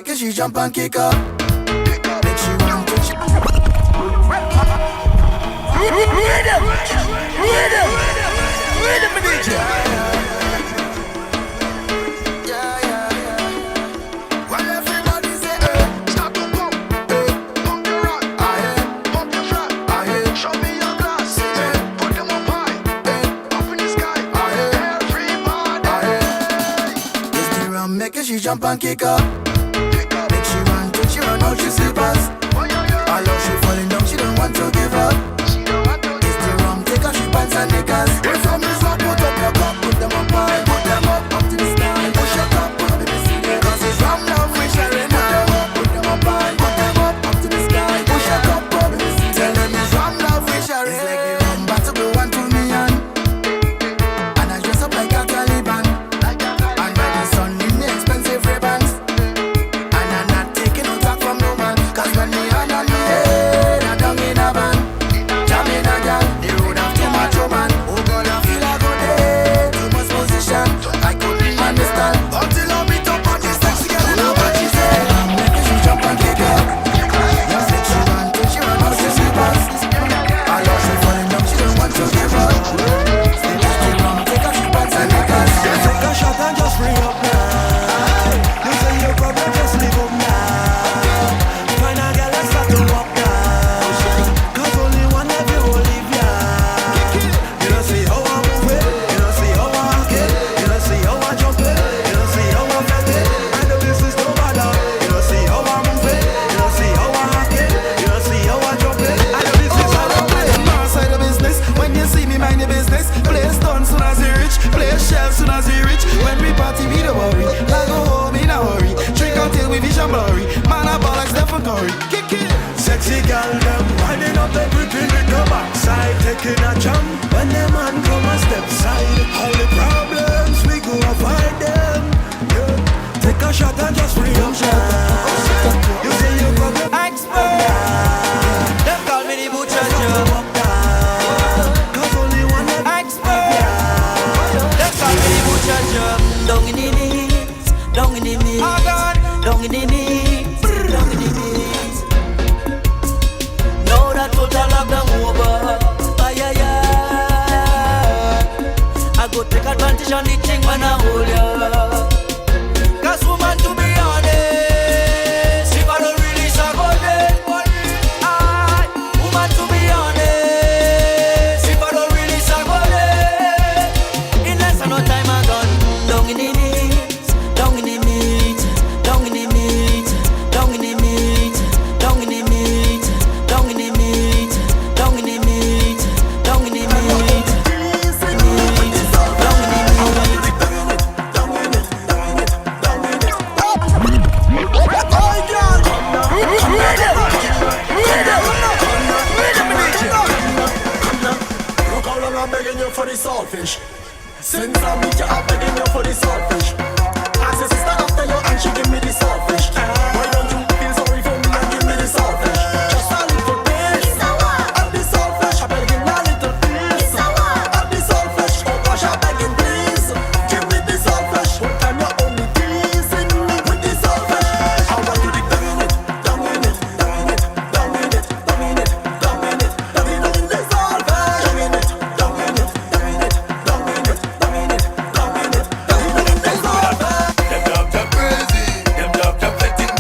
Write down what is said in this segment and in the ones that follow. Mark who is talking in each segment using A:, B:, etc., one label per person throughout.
A: make it she jump and kick up. Make she run to she. Rhythm, DJ. She jump and kick up. Make she run till she run out she slippers. Although she falling down, she don't want to give up. It's the rum, take off she pants and knickers. If you miss up, put up your cup, put them up high, put them up to the sky. Push your cup, let me see them. Cause it's rum love we sharing now. Put them up high, put them up to the sky. Push your cup, let me see them. Tell them it's rum love we sharing. It's like the rum battle go 1 to me and I dress up like a Taliban.
B: Sexy girl, them winding up everything with the backside, taking a jump. When the man come a step side, all the problems we go avoid them. Yeah. Take a shot and just free up. You say you problem expert. Them call me the butcher job. Cause only one expert. Them call me the butcher job. Down in the knees, down in the knees, down in the knees, down in the knees. Total lockdown over. Ay, ay, ay. I go take advantage on the thing when I hold ya. Cause woman, to be honest, if I don't release a golden aye, woman, to be honest, if I don't release a golden, in less than no time I gone. Down in the knees, down in the meat, down in the meat, down in the meat, down in the meat, down in the meat.
C: For the saltfish. Since I meet you, I'm begging you for the saltfish. Ask your sister after you and she give me the saltfish. Why don't you feel sorry for me and give me the saltfish? Just a little piece of the saltfish. I'm begging a little piece of the saltfish. Oh gosh, I'm begging please, give me the saltfish. One time you're only teasing me with the saltfish. I want you to down in it, down in it, down in it, down in it, down in it, down in it, down in the saltfish. Down in it, down in it. Them doctor crazy, them doctor petting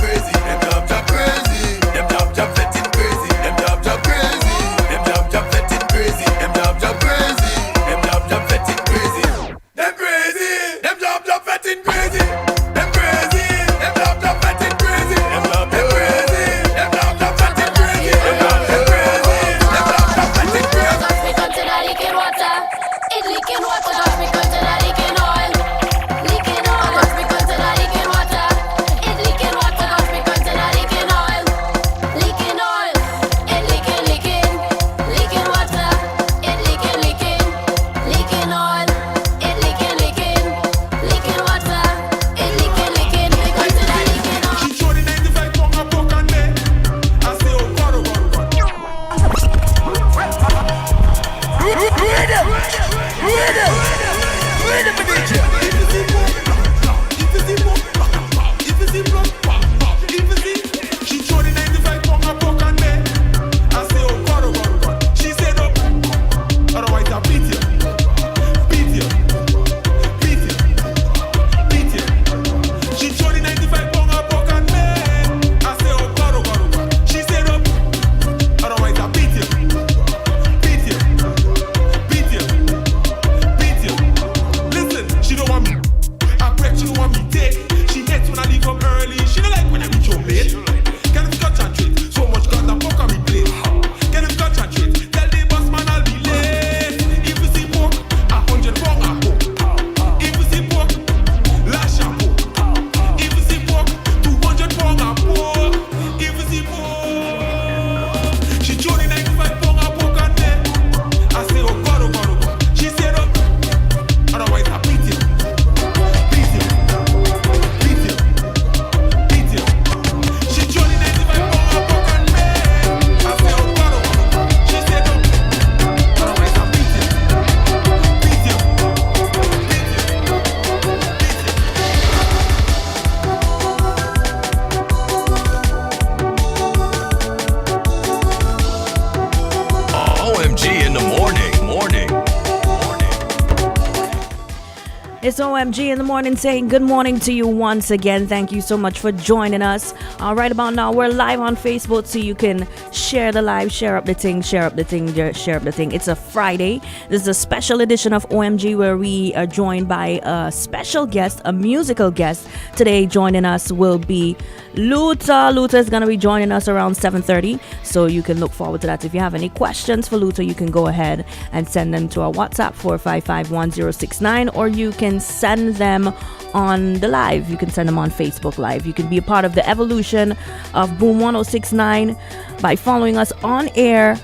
D: It's OMG in the morning saying good morning to you once again. Thank you so much for joining us. Right about now, we're live on Facebook, so you can share the live, share up the thing, share up the thing, share up the thing. It's a Friday. This is a special edition of OMG where we are joined by a special guest, a musical guest. Today joining us will be Luther. Luther is going to be joining us around 7:30, so you can look forward to that. If you have any questions for Luther, you can go ahead and send them to our WhatsApp 4551069, or you can send them on the live. You can send them on Facebook Live. You can be a part of the evolution of Boom 1069 by following us on air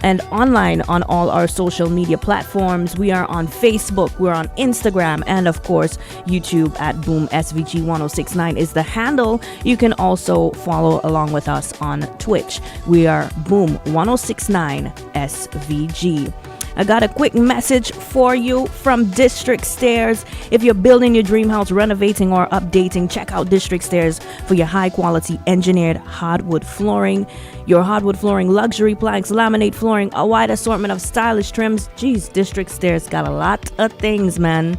D: and online on all our social media platforms. We are on Facebook, we're on Instagram, and of course YouTube at Boom SVG 1069 is the handle. You can also follow along with us on Twitch. We are Boom 1069 SVG. I got a quick message for you from District Stairs. If you're building your dream house, renovating or updating, check out District Stairs for your high quality engineered hardwood flooring. Your hardwood flooring, luxury planks, laminate flooring, a wide assortment of stylish trims. Geez, District Stairs got a lot of things, man.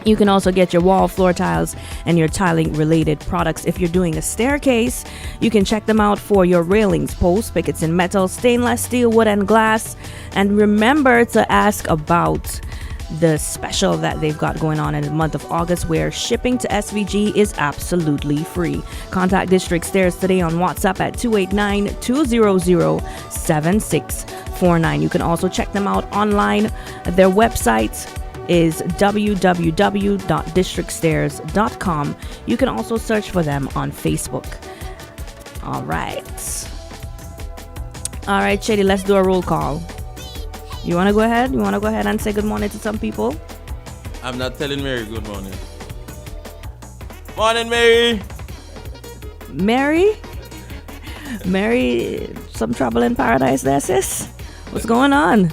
D: You can also get your wall, floor tiles, and your tiling related products. If you're doing a staircase, you can check them out for your railings, posts, pickets in metal, stainless steel, wood, and glass. And remember to ask about the special that they've got going on in the month of August, where shipping to SVG is absolutely free. Contact District Stairs today on WhatsApp at 289-200-7649. You can also check them out online. Their website is www.districtstairs.com. You can also search for them on Facebook. All right, Shady, let's do a roll call. You want to go ahead? You want to go ahead and say good morning to some people?
E: I'm not telling Mary good morning. Morning, Mary.
D: Mary, some trouble in paradise there, sis? What's going on?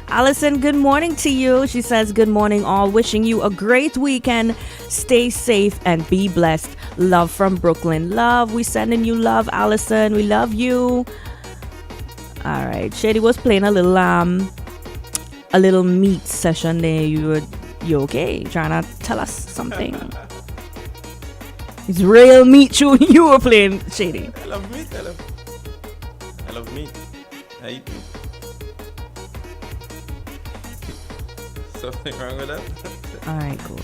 D: Allison, good morning to you. She says, good morning all. Wishing you a great weekend. Stay safe and be blessed. Love from Brooklyn. Love. We sending you love, Allison. We love you. All right. Shady was playing a little meat session there. You okay? Trying to tell us something? It's real meat tune you were playing, Shady.
E: I love meat. I love meat. I eat meat. Something wrong with that?
D: All right, cool.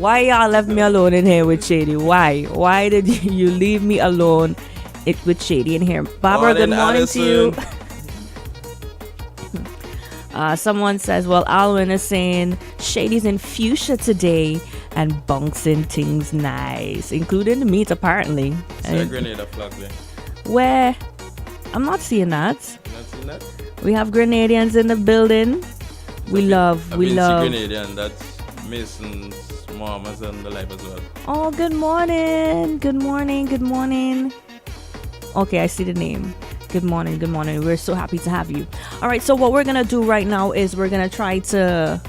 D: Why y'all left me alone in here with Shady? Why did you leave me alone with Shady in here? Barbara, good morning to you. Someone says, well, Alwyn is saying Shady's in fuchsia today and bouncing things nice, including the meat apparently.
E: See a grenade flag there.
D: Where? I'm not seeing that.
E: You not seeing that?
D: We have Grenadians in the building. We love.
E: Grenadian, that's Mason's mom is on the live as well.
D: Oh, good morning. Okay, I see the name. Good morning. We're so happy to have you. All right, so what we're going to do right now is we're going to try to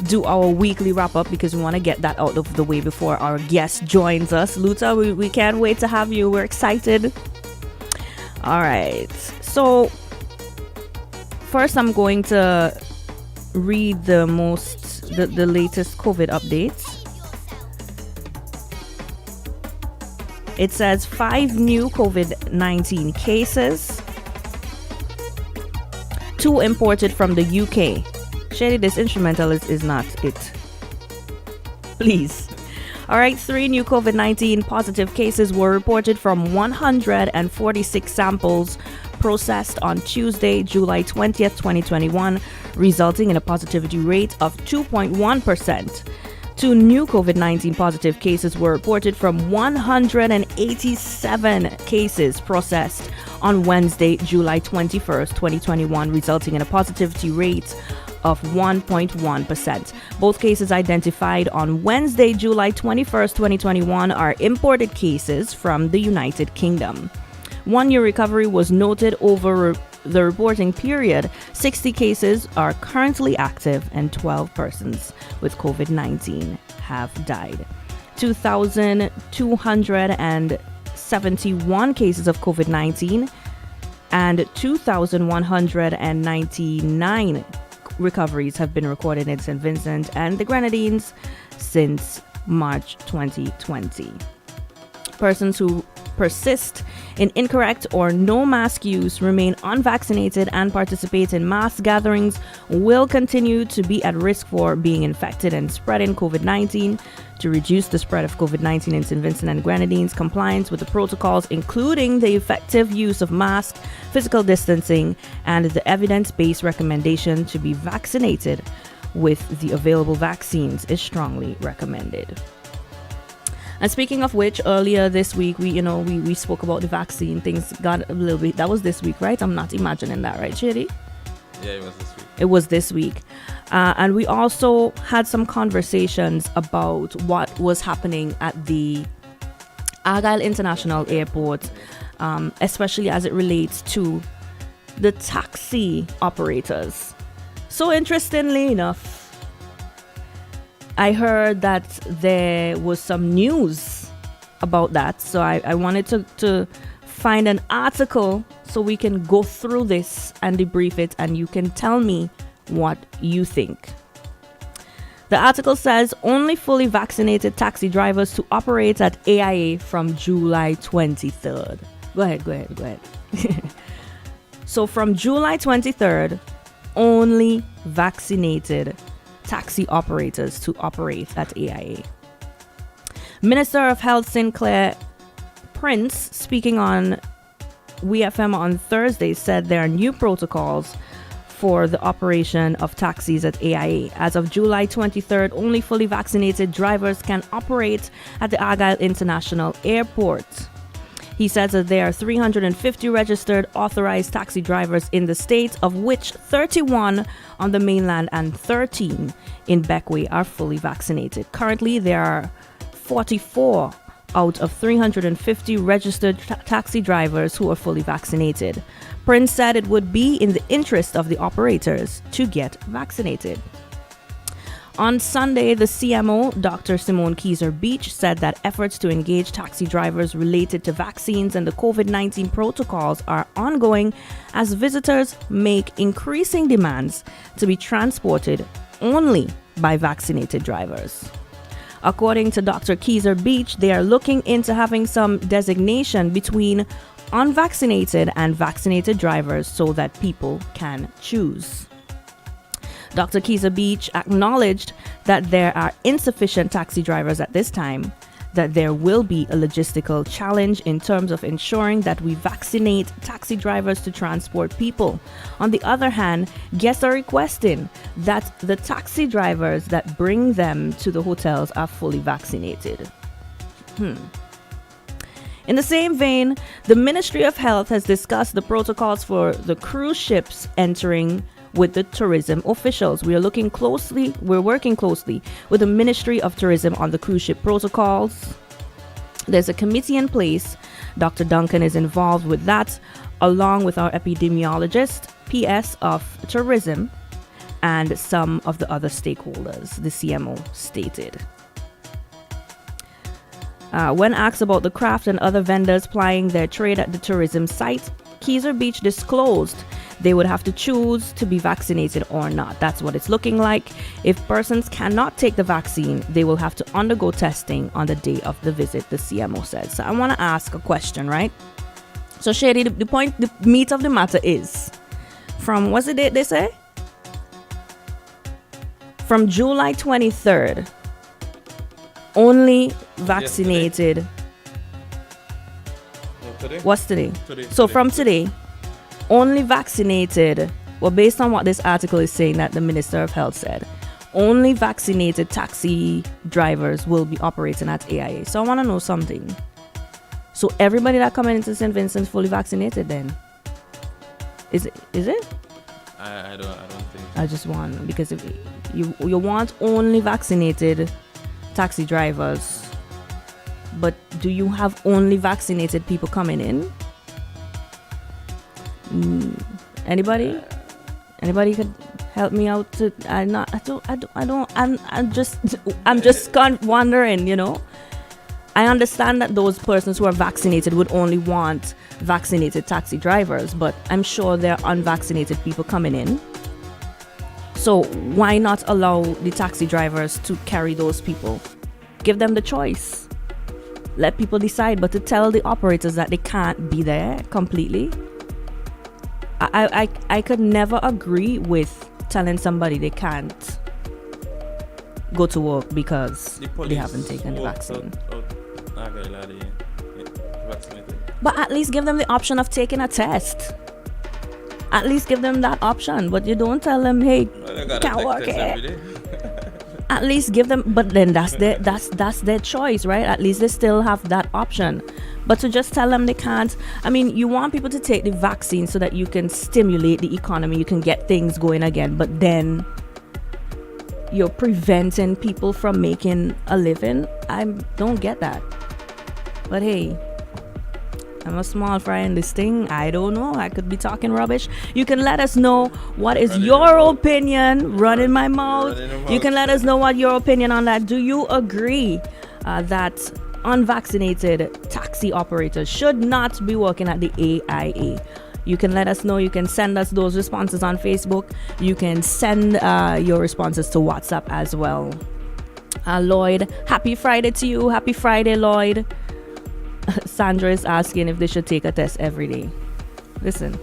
D: do our weekly wrap up because we want to get that out of the way before our guest joins us. Luther, we can't wait to have you. We're excited. All right, so first I'm going to read the latest COVID updates. It says 5 new COVID-19 cases, 2 imported from the UK. Shady, this instrumental is not it. Please. All right, 3 new COVID-19 positive cases were reported from 146 samples processed on Tuesday, July 20th, 2021, resulting in a positivity rate of 2.1%. 2 new COVID-19 positive cases were reported from 187 cases processed on Wednesday, July 21st, 2021, resulting in a positivity rate of 1.1%. Both cases identified on Wednesday, July 21st, 2021 are imported cases from the United Kingdom. 1 year recovery was noted over the reporting period. 60 cases are currently active and 12 persons with COVID-19 have died. 2,271 cases of COVID-19 and 2,199 recoveries have been recorded in St. Vincent and the Grenadines since March 2020. Persons who persist in incorrect or no mask use, remain unvaccinated, and participate in mass gatherings will continue to be at risk for being infected and spreading COVID-19. To reduce the spread of COVID-19 in St. Vincent and Grenadines, compliance with the protocols, including the effective use of masks, physical distancing, and the evidence-based recommendation to be vaccinated with the available vaccines is strongly recommended. And speaking of which, earlier this week, we spoke about the vaccine. Things got a little bit, that was this week, right? I'm not imagining that, right, Shady?
E: Yeah, it was this week.
D: It was this week. And we also had some conversations about what was happening at the Argyle International Airport, especially as it relates to the taxi operators. So interestingly enough, I heard that there was some news about that. So I wanted to find an article so we can go through this and debrief it, and you can tell me what you think. The article says only fully vaccinated taxi drivers to operate at AIA from July 23rd. Go ahead. So from July 23rd, only vaccinated taxi operators to operate at AIA. Minister of Health Sinclair Prince, speaking on WeFM on Thursday, said there are new protocols for the operation of taxis at AIA. As of July 23rd, only fully vaccinated drivers can operate at the Argyle International Airport. He says that there are 350 registered authorized taxi drivers in the state, of which 31 on the mainland and 13 in Beckway are fully vaccinated. Currently, there are 44 out of 350 registered taxi drivers who are fully vaccinated. Prince said it would be in the interest of the operators to get vaccinated. On Sunday, the CMO, Dr. Simone Kieser-Beach, said that efforts to engage taxi drivers related to vaccines and the COVID-19 protocols are ongoing as visitors make increasing demands to be transported only by vaccinated drivers. According to Dr. Kieser-Beach, they are looking into having some designation between unvaccinated and vaccinated drivers so that people can choose. Dr. Kieser-Beach acknowledged that there are insufficient taxi drivers at this time, that there will be a logistical challenge in terms of ensuring that we vaccinate taxi drivers to transport people. On the other hand, guests are requesting that the taxi drivers that bring them to the hotels are fully vaccinated. In the same vein, the Ministry of Health has discussed the protocols for the cruise ships entering with the tourism officials. We're working closely with the Ministry of Tourism on the cruise ship protocols. There's a committee in place. Dr. Duncan is involved with that, along with our epidemiologist, PS of Tourism, and some of the other stakeholders, the CMO stated. When asked about the craft and other vendors plying their trade at the tourism site, Kieser-Beach disclosed they would have to choose to be vaccinated or not. That's what it's looking like. If persons cannot take the vaccine, they will have to undergo testing on the day of the visit, the CMO said. So I want to ask a question, right? So Shady, the meat of the matter is, from, what's the date they say? From July 23rd, only vaccinated.
E: Today?
D: What's today?
E: Today.
D: From today, only vaccinated, well, based on what this article is saying that the Minister of Health said, only vaccinated taxi drivers will be operating at AIA. So I want to know something. So everybody that coming into St. Vincent fully vaccinated then? Is it?
E: I don't think.
D: I just want, because if you want only vaccinated taxi drivers, but do you have only vaccinated people coming in? Anybody could help me out to, I'm just wondering, I understand that those persons who are vaccinated would only want vaccinated taxi drivers, but I'm sure there are unvaccinated people coming in. So why not allow the taxi drivers to carry those people? Give them the choice. Let people decide, but to tell the operators that they can't be there completely, I could never agree with telling somebody they can't go to work because they haven't taken the vaccine. But at least give them the option of taking a test. At least give them that option. But you don't tell them, hey, you can't work here. At least give them, but then that's their choice, right? At least they still have that option. But to just tell them they can't, I mean, you want people to take the vaccine so that you can stimulate the economy, you can get things going again, but then you're preventing people from making a living. I don't get that. But hey, I'm a small fry in this thing. I don't know. I could be talking rubbish. You can let us know what is your opinion. Run in my mouth. You can let us know what your opinion on that. Do you agree that unvaccinated taxi operators should not be working at the AIA? You can let us know. You can send us those responses on Facebook. You can send your responses to WhatsApp as well. Lloyd, happy Friday to you. Happy Friday, Lloyd. Sandra is asking if they should take a test every day. Listen,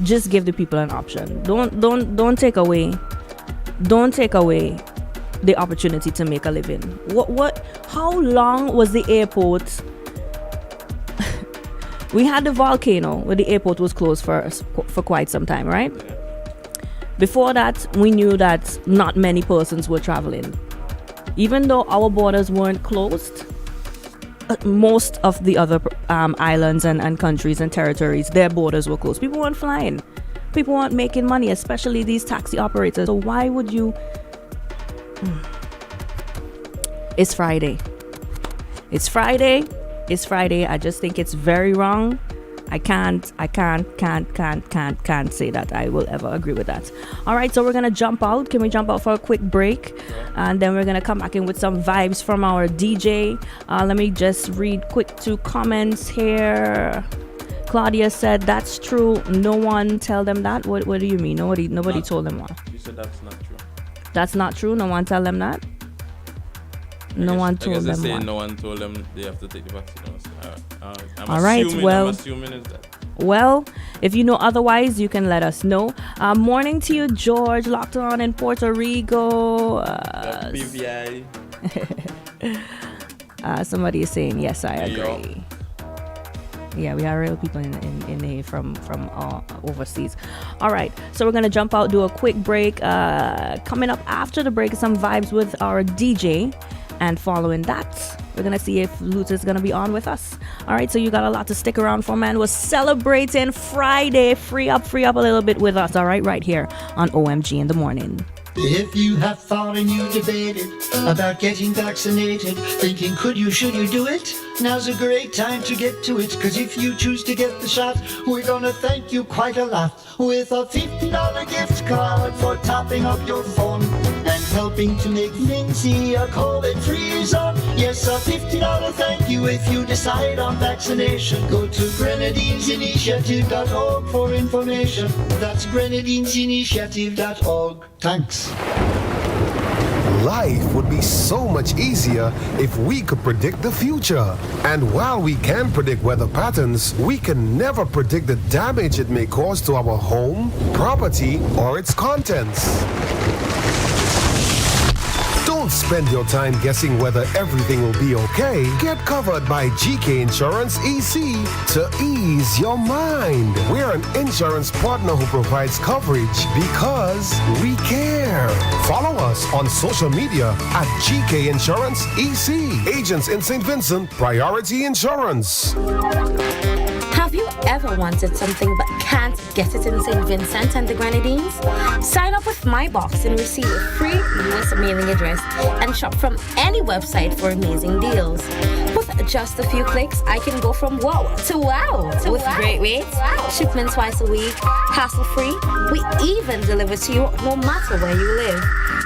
D: just give the people an option. Don't take away the opportunity to make a living. How long was the airport? We had the volcano where the airport was closed for quite some time, right? Before that, we knew that not many persons were traveling. Even though our borders weren't closed, most of the other islands and countries and territories, their borders were closed. People weren't flying. People weren't making money, especially these taxi operators. So why would you? It's Friday. It's Friday. I just think it's very wrong. I can't say that I will ever agree with that. All right, so we're gonna jump out. Can we jump out for a quick break? And then we're gonna come back in with some vibes from our DJ. Let me just read quick 2 comments here. Claudia said, that's true. No one tell them that. What do you mean? Nobody told them what?
E: You said that's not true.
D: That's not true? No one tell them that? No one told them what?
E: No one told them they have to take the vaccine.
D: I'm assuming is that. Well, if you know otherwise, you can let us know. Morning to you, George, locked on in Puerto Rico.
E: BVI.
D: Somebody is saying, yes, I agree. Yeah, we are real people in here from overseas. All right, so we're going to jump out, do a quick break. Coming up after the break, some vibes with our DJ. And following that, we're going to see if Luther's going to be on with us. All right, so you got a lot to stick around for, man. We're celebrating Friday. Free up a little bit with us, all right, right here on OMG in the morning.
F: If you have thought and you debated about getting vaccinated, thinking should you do it? Now's a great time to get to it, cause if you choose to get the shot, we're gonna thank you quite a lot with a $50 gift card for topping up your phone and helping to make Lindsay a COVID-free zone. Yes, a $50 thank you if you decide on vaccination. Go to grenadinesinitiative.org for information. That's grenadinesinitiative.org. Thanks.
G: Life would be so much easier if we could predict the future. And while we can predict weather patterns, we can never predict the damage it may cause to our home, property, or its contents. Don't spend your time guessing whether everything will be okay. Get covered by GK Insurance EC to ease your mind. We're an insurance partner who provides coverage because we care. Follow us on social media at GK Insurance EC. Agents in St. Vincent, Priority Insurance.
H: Have you ever wanted something but can't get it in St. Vincent and the Grenadines? Sign up with My Box and receive a free US mailing address and shop from any website for amazing deals. With Just a few clicks, I can go from whoa to wow. With great rates, shipment twice a week, hassle-free. We even deliver to you no matter where you live.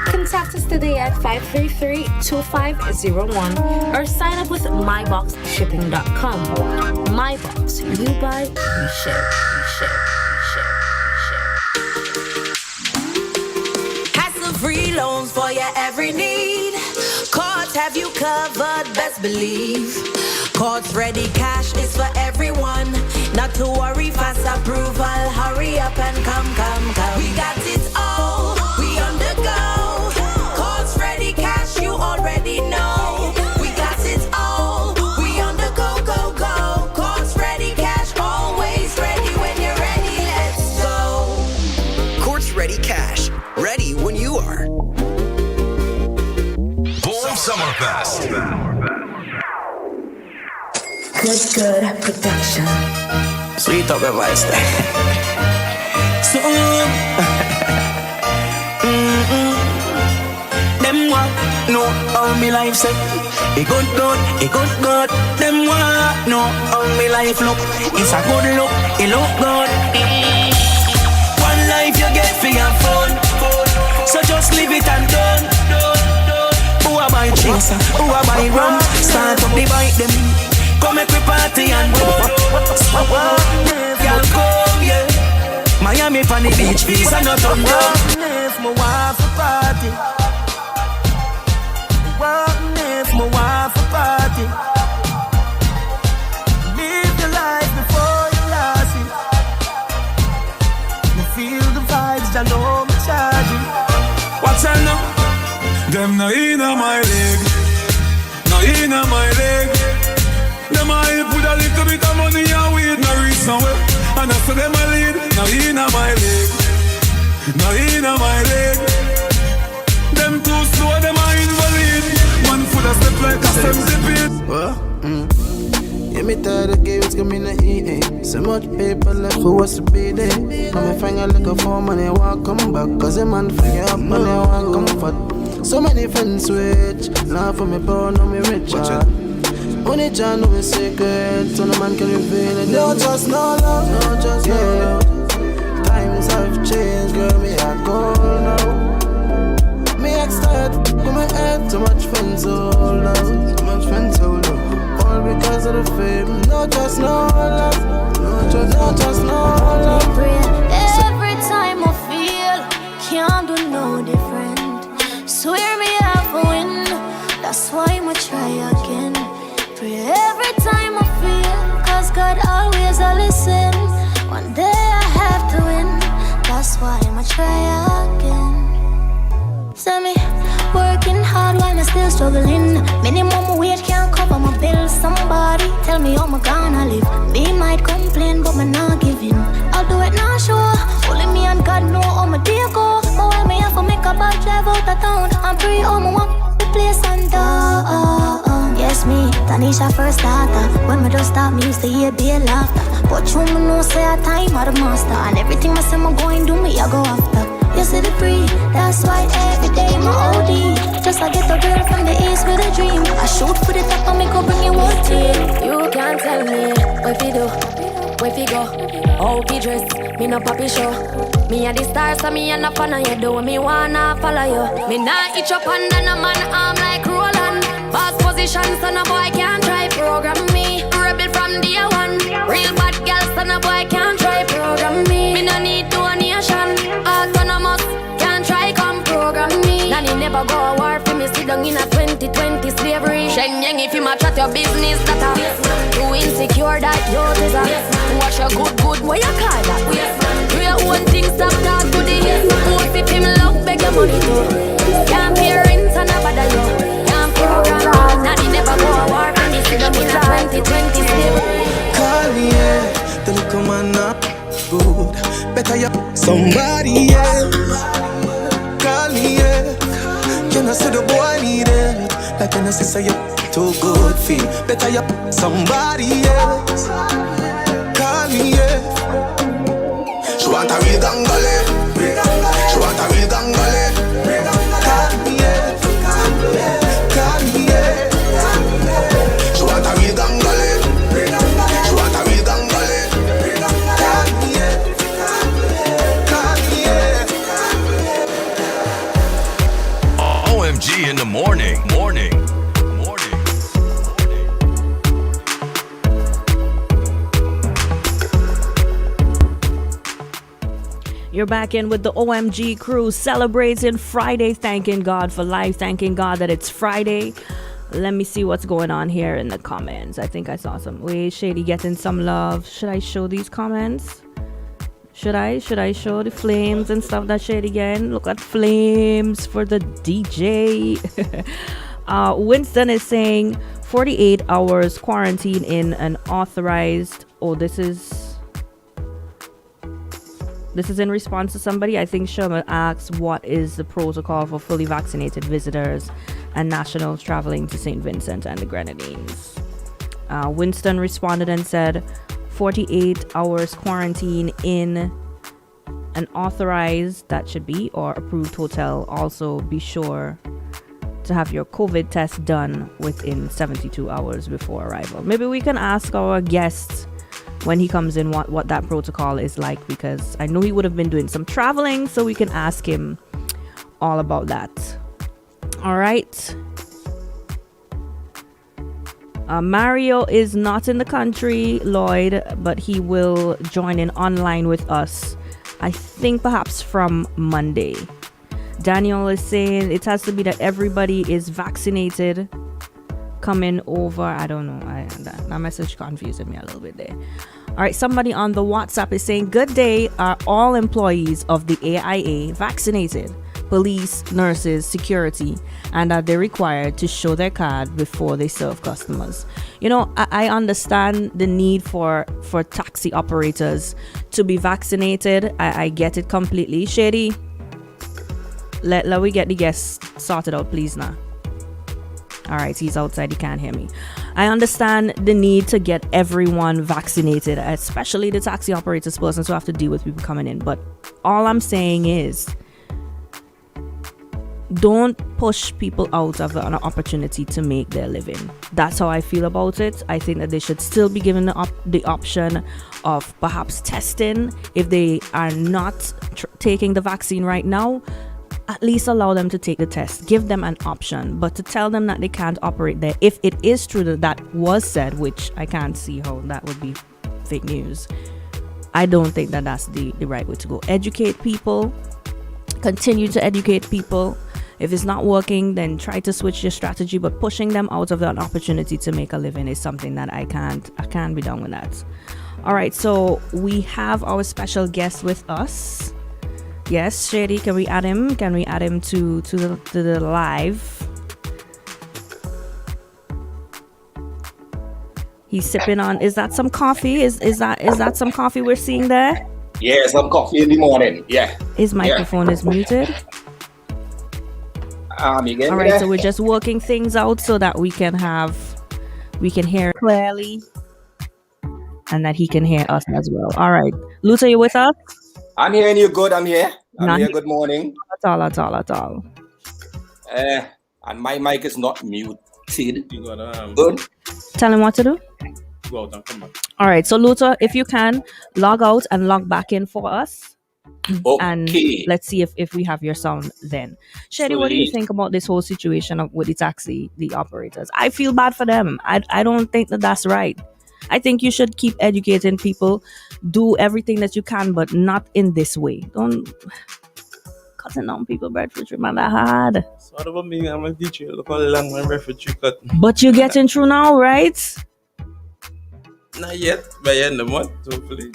H: Contact us today at 533-2501 or sign up with myboxshipping.com. MyBox, you buy, we ship, we ship, we ship.
I: Hassle-free loans for your every need. Cards have you covered, best believe. Cards ready, cash is for everyone. Not to worry, fast approval. Hurry up and come. We got it all, we on the go. Cards ready, cash, you already know. We got it all, we on the go. Cards ready, cash, always ready. When you're ready, let's go.
J: Cards ready, cash, ready when you are.
K: Summerfest.
I: Good production.
C: Sweet up your voice there. So, them want know how me life set. It good. Them want know how me life look. It's a good look, it look good. One life you get for your phone. So just leave it and done. Who a buy chaser? Who a buy rum? Start up the bite them. Come make we party and go. Girl come yeah. Miami from the beach, visa not on down. If my wife a party, if my wife a party, live your life before you lost it. You feel the vibes, I know me charging.
B: What's that now? Them no inna my leg, no inna my leg. Them a help with a little bit of money and weed, no reach nowhere. And I say them a lead, no inna my leg, no inna my leg. Them too slow, them a invalid. Man full of step like a centipede.
C: Yeah, me tired of games coming to eat. So much paper left for what's to be there. Now me finger like a phone and they won't come back. Cause the man fling up and they won't comfort. So many friends switch. Now for me poor, now me rich. Only John know me secret. So no man can reveal it. No just no love, no just no love. Times have changed, girl, me a cold now. Me ex-tired, come my head. Too much friends so love, too much friends so love. All because of the fame. No just no love, no just no love.
L: Every time I feel, can't do no different. Swear me half a win, that's why I'ma try again. Pray every time I feel, cause God always a listen. One day I have to win, that's why I'ma try again. Tell me, working hard while I'm still struggling. Minimum wage can't cover my bills. Somebody tell me how I'm gonna live. Me might complain, but me not giving. I'll do it now, sure. Only me and God know how my day go. But while me have to make a bad drive out of town, I'm free, how me walk the place and yes, me, Tanisha first starter. When me just start, me used to hear be laughter. But you me know say a time are the master. And everything I say me going do me, I go after. You see the free, that's why every day my OD. Just I get a girl from the east with a dream. I shoot for the top and me go bring you one team.
M: You can't tell me what you do, where you go, how you dress. Me no papi show. Me a the star, so me a no fan of you. Do me wanna follow you. Me nah itch up under no man arm like Roland. Boss position, so no boy can't try program me. Rebel from day one. Real bad girl, so no boy can't try program me. Me no need donation. Autonomous, can't try come program me. Nanny never go a war for me. Sit down in a 2020 slavery. Shenyang if you match at your business, that a too insecure that yours is a. Watch your good, what you call that? Do your own thing, stop talk to the most if him love, beg your money too. Can't pay rent and a bother you. Can't program, nanny never go a war for me. Sit down in a 2020 slavery.
C: Call me, yeah. The little man not good. Better you somebody else. Call me, yeah. Can I say the boy need it? Like when I say you too good feel. Better you somebody else. Call me, yeah. She want a real gangale. She want a real gangale. Call me, yeah. Call me, yeah. She want a real
D: You're back in with the OMG crew celebrating Friday, thanking God for life, thanking God that it's Friday. Let me see what's going on here in the comments. I think I saw some. Wait, Shady getting some love. Should I show these comments? Should I show the flames and stuff that Shady getting? Look at flames for the DJ. Winston is saying 48 hours quarantine in an authorized. Oh, this is in response to somebody. I think Sherman asks, what is the protocol for fully vaccinated visitors and nationals traveling to St. Vincent and the Grenadines? Winston responded and said 48 hours quarantine in an authorized, that should be, or approved hotel. Also be sure to have your COVID test done within 72 hours before arrival. Maybe we can ask our guest when he comes in what that protocol is like, because I know he would have been doing some traveling, so we can ask him all about that. All right. Mario is not in the country, Lloyd, but he will join in online with us, I think perhaps from Monday. Daniel is saying it has to be that everybody is vaccinated coming over. I don't know. That message confused me a little bit there. All right, somebody on the WhatsApp is saying, good day, are all employees of the AIA vaccinated? Police, nurses, security, and are they required to show their card before they serve customers? You know, I understand the need for taxi operators to be vaccinated. I get it completely. Shady, let we get the guests sorted out, please, now. All right, he's outside, he can't hear me. I understand the need to get everyone vaccinated, especially the taxi operators, persons who have to deal with people coming in. But all I'm saying is, don't push people out of an opportunity to make their living. That's how I feel about it. I think that they should still be given the option of perhaps testing. If they are not taking the vaccine right now, at least allow them to take the test. Give them an option. But to tell them that they can't operate there, if it is true that that was said, which I can't see how that would be fake news, I don't think that that's the right way to go. Educate people. Continue to educate people. If it's not working, then try to switch your strategy. But pushing them out of that opportunity to make a living is something that I can't be done with that. All right, so we have our special guest with us. Yes, Shady, can we add him? Can we add him to the live? He's sipping on. Is that some coffee? Is that some coffee we're seeing there?
N: Yeah, some coffee in the morning. Yeah.
D: His microphone is muted. All right, so we're just working things out so that we can hear clearly, and that he can hear us as well. All right, Luther, you with us?
N: I'm hearing you good. I'm here. Good morning.
D: At all.
N: And my mic is not muted.
E: Good.
D: Tell him what to do.
E: Go out and come back.
D: All right, so Luther, if you can, log out and log back in for us.
N: Okay.
D: And let's see if we have your sound then. Sherry, what do you think about this whole situation with the operators? I feel bad for them. I don't think that that's right. I think you should keep educating people. Do everything that you can, but not in this way. Don't cutting down people breadfruit, man. That hard.
E: So what about me? I'm a teacher. Look how long my breadfruit cut.
D: But you're getting through now, right?
E: Not yet. By the end of the month, hopefully.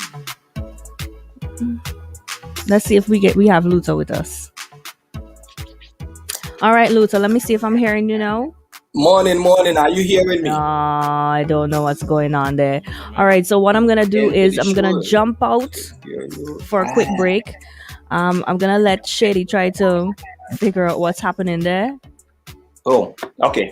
D: Let's see if we have Luther with us. All right, Luther. Let me see if I'm hearing you now.
N: Morning. Are you hearing me?
D: I don't know what's going on there. All right, so what I'm gonna do is I'm gonna jump out for a quick break. I'm gonna let Shady try to figure out what's happening there.
N: Oh, okay.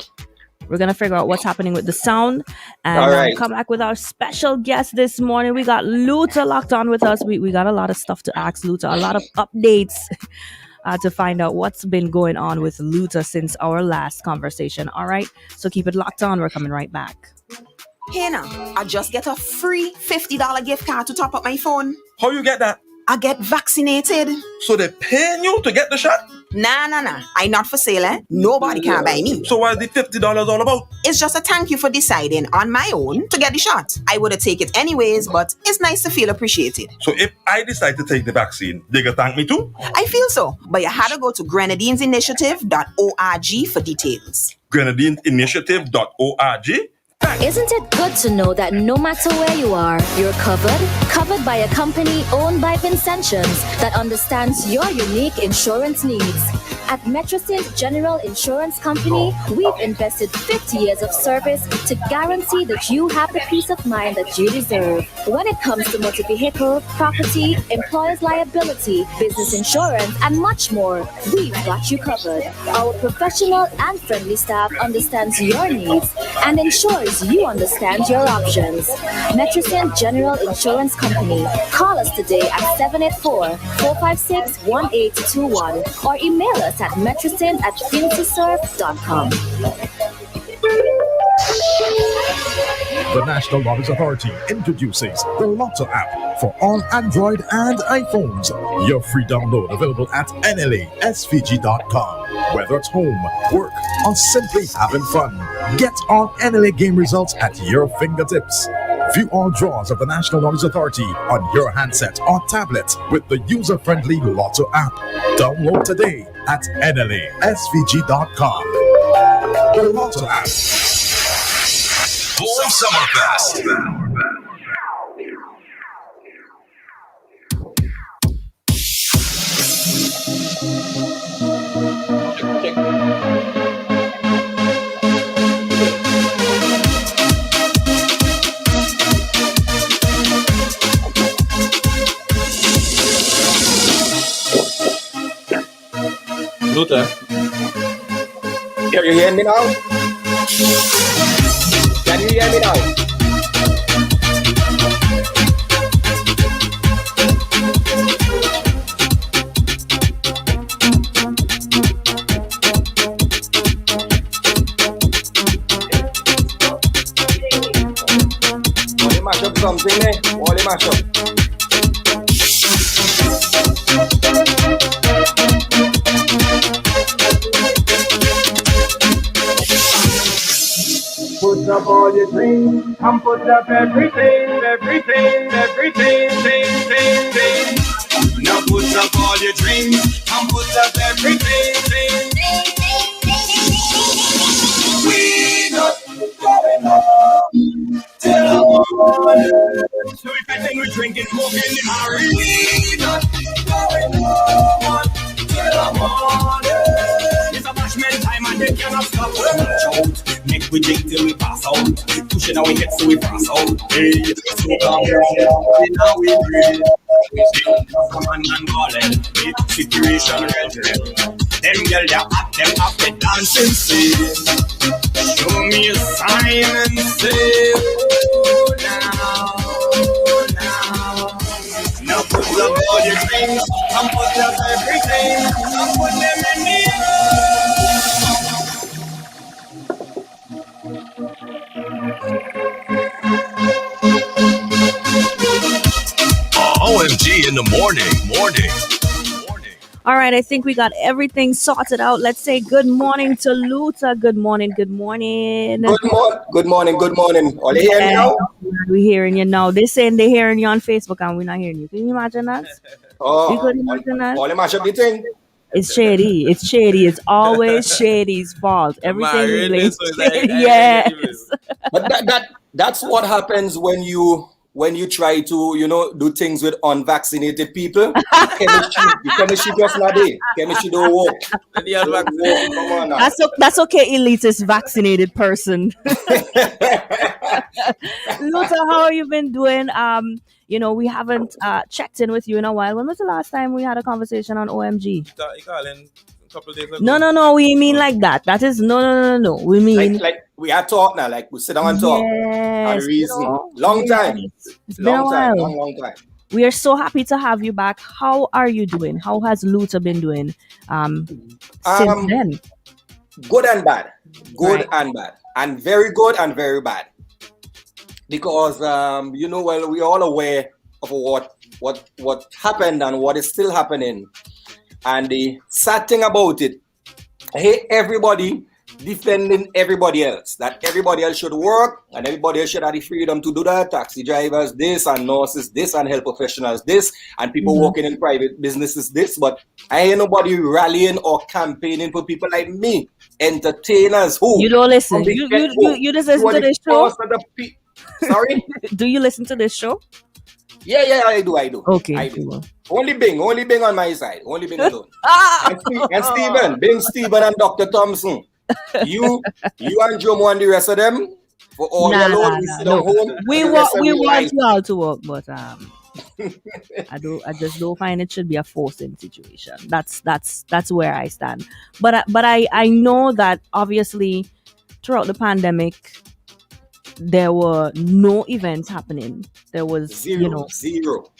D: We're gonna figure out what's happening with the sound, and come back with our special guest this morning. We got Luther locked on with us. We got a lot of stuff to ask Luther, a lot of updates. To find out what's been going on with Luther since our last conversation. All right, so keep it locked on. We're coming right back.
O: Hey now, I just get a free $50 gift card to top up my phone.
E: How you get that?
O: I get vaccinated.
P: So they're paying you to get the shot?
O: Nah. I not for sale, eh? Nobody can buy me.
P: So what's the $50 all about?
O: It's just a thank you for deciding on my own to get the shot. I would have taken it anyways, but it's nice to feel appreciated.
P: So if I decide to take the vaccine, they gonna thank me too?
O: I feel so, but you had to go to grenadinesinitiative.org for details.
P: Grenadinesinitiative.org?
Q: Isn't it good to know that no matter where you are, you're covered? Covered by a company owned by Vincentians that understands your unique insurance needs. At Metrosint General Insurance Company, we've invested 50 years of service to guarantee that you have the peace of mind that you deserve. When it comes to motor vehicle, property, employer's liability, business insurance, and much more, we've got you covered. Our professional and friendly staff understands your needs and ensures you understand your options. Metrosint General Insurance Company. Call us today at 784-456-1821 or email us at metrosint@finityserve.com.
R: The National Lottery Authority introduces the Lotto app for all Android and iPhones. Your free download available at nlasvg.com. Whether at home, work, or simply having fun, get all NLA game results at your fingertips. View all draws of the National Lottery Authority on your handset or tablet with the user-friendly Lotto app. Download today at nlasvg.com. The Lotto app.
K: Full Summerfest.
N: Luther. Can you hear me now? Can you hear me now? Only mash up something, eh? Only mash up.
B: Put up all your dreams and put up everything. Now put up all your dreams and put up everything. We not going home till the morning. So if I think we're drinking, smoking, and married, we not going home till the morning. It's a bashment time and they cannot stop. We're march out. Make we drink till we pass out. Pushing our heads so we pass out. Hey, so come here, now we breathe. We still come on and ballin'. Situation red. Them girl they hot, them up the dancing scene. Show me a sign and say, oh now put up all your dreams and put up everything and put them in the air.
K: OMG in the morning.
D: All right, I think we got everything sorted out. Let's say good morning to Luther. Good morning.
N: Good morning. Are you hearing me now?
D: We're hearing you now. They're saying they're hearing you on Facebook and we're not hearing you. Can you imagine that? You could imagine that?
N: Only mash up the thing.
D: It's shady. It's always Shady's fault. Everything relates. Yes.
N: But that's what happens when you try to, do things with unvaccinated people. The chemistry just not there. Chemistry don't work.
D: That's okay, elitist vaccinated person. Luther, how have you been doing? We haven't checked in with you in a while. When was the last time we had a conversation on OMG?
E: You calling a couple of days ago?
D: No. We mean like that. That is no. We mean
N: like we are talk now. Like we sit down and talk.
D: Yes,
N: A reason. Long time.
D: It's been a while.
N: Long time.
D: We are so happy to have you back. How are you doing? How has Luther been doing since then?
N: Good and bad. And bad. And very good and very bad. Because, we're all aware of what happened and what is still happening. And the sad thing about it, I hate everybody defending everybody else, that everybody else should work and everybody else should have the freedom to do that. Taxi drivers this, and nurses this, and health professionals this, and people working in private businesses this. But I ain't nobody rallying or campaigning for people like me, entertainers who
D: you don't listen. You just listen to this show.
N: Sorry,
D: do you listen to this show?
N: Yeah, I do.
D: Okay,
N: I do. Only Bing on my side. Only Bing alone. And Stephen and Dr. Thompson. You and Jomo and the rest of them, for all your load, we sit at home.
D: We want y'all to work, but I just don't find it should be a forcing situation. That's where I stand. But I know that obviously throughout the pandemic there were no events happening. There was
N: zero.